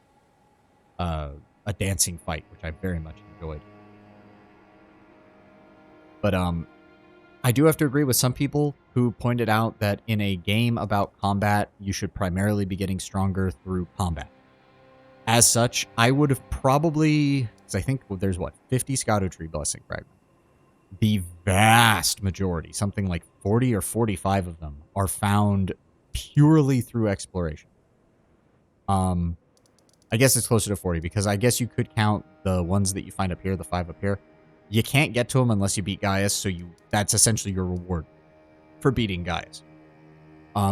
dancing fight, which I very much enjoyed. But I do have to agree with some people who pointed out that in a game about combat, you should primarily be getting stronger through combat. As such, I would have probably, because I think there's 50 Scadutree Blessing fragments. The vast majority, something like 40 or 45 of them, are found purely through exploration. I guess it's closer to 40, because I guess you could count the ones that you find up here, the 5 up here. You can't get to them unless you beat Gaius, so that's essentially your reward for beating Gaius.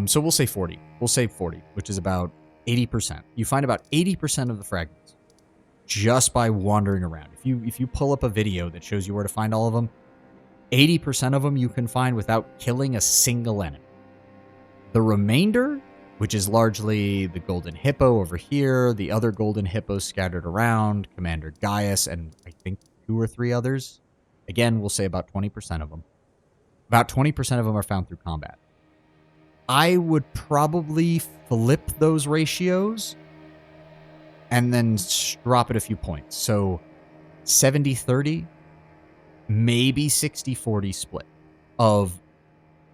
So we'll say 40. We'll say 40, which is about 80%. You find about 80% of the fragments just by wandering around. If you pull up a video that shows you where to find all of them, 80% of them you can find without killing a single enemy. The remainder, which is largely the Golden Hippo over here, the other Golden Hippos scattered around, Commander Gaius, and I think 2 or 3 others. Again, we'll say about 20% of them. About 20% of them are found through combat. I would probably flip those ratios and then drop it a few points. So 70-30, maybe 60-40 split of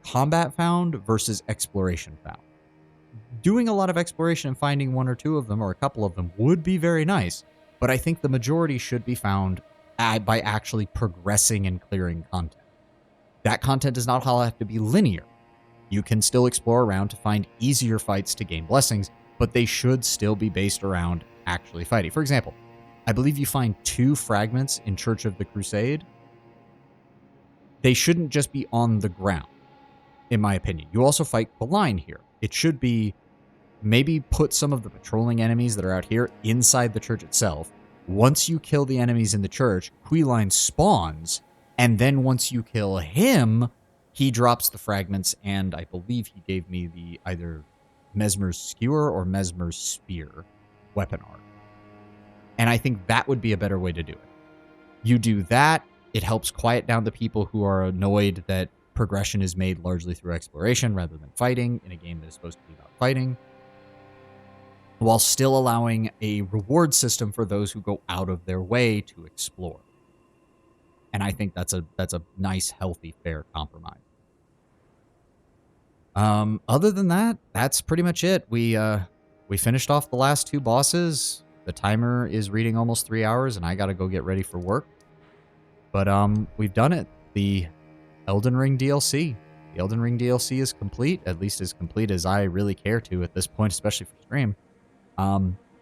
combat found versus exploration found. Doing a lot of exploration and finding 1 or 2 of them or a couple of them would be very nice, but I think the majority should be found by actually progressing and clearing content. That content does not all have to be linear. You can still explore around to find easier fights to gain blessings, but they should still be based around actually fighting. For example, I believe you find 2 fragments in Church of the Crusade. They shouldn't just be on the ground, in my opinion. You also fight Quilline here. It should be maybe put some of the patrolling enemies that are out here inside the church itself. Once you kill the enemies in the church, Quilline spawns, and then once you kill him, he drops the fragments, and I believe he gave me the either Mesmer's Skewer or Mesmer's Spear weapon art. And I think that would be a better way to do it. You do that, it helps quiet down the people who are annoyed that progression is made largely through exploration rather than fighting in a game that is supposed to be about fighting, while still allowing a reward system for those who go out of their way to explore. And I think that's a nice, healthy, fair compromise. Other than that, that's pretty much it. We finished off the last 2 bosses. The timer is reading almost 3 hours, and I gotta go get ready for work. But we've done it. The Elden Ring DLC. The Elden Ring DLC is complete, at least as complete as I really care to at this point, especially for stream.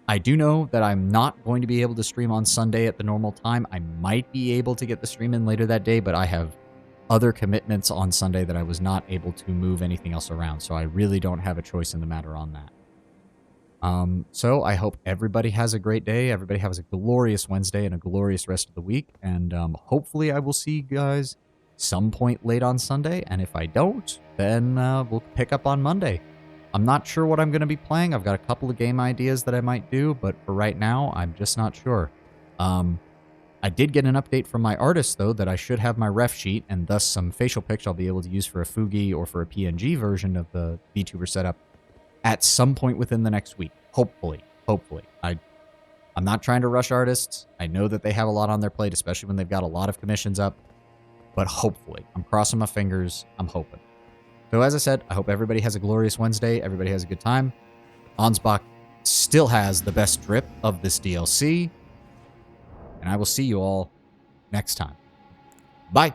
I do know that I'm not going to be able to stream on Sunday at the normal time. I might be able to get the stream in later that day, but I have other commitments on Sunday that I was not able to move anything else around, so I really don't have a choice in the matter on that. So I hope everybody has a great day. Everybody has a glorious Wednesday and a glorious rest of the week, and hopefully I will see you guys some point late on Sunday, and if I don't, then we'll pick up on Monday. I'm not sure what I'm going to be playing. I've got a couple of game ideas that I might do, but for right now, I'm just not sure. I did get an update from my artist, though, that I should have my ref sheet, and thus some facial pics I'll be able to use for a Fugi or for a PNG version of the VTuber setup at some point within the next week. Hopefully. I'm not trying to rush artists. I know that they have a lot on their plate, especially when they've got a lot of commissions up. But hopefully. I'm crossing my fingers. I'm hoping. So as I said, I hope everybody has a glorious Wednesday. Everybody has a good time. Ansbach still has the best drip of this DLC. And I will see you all next time. Bye.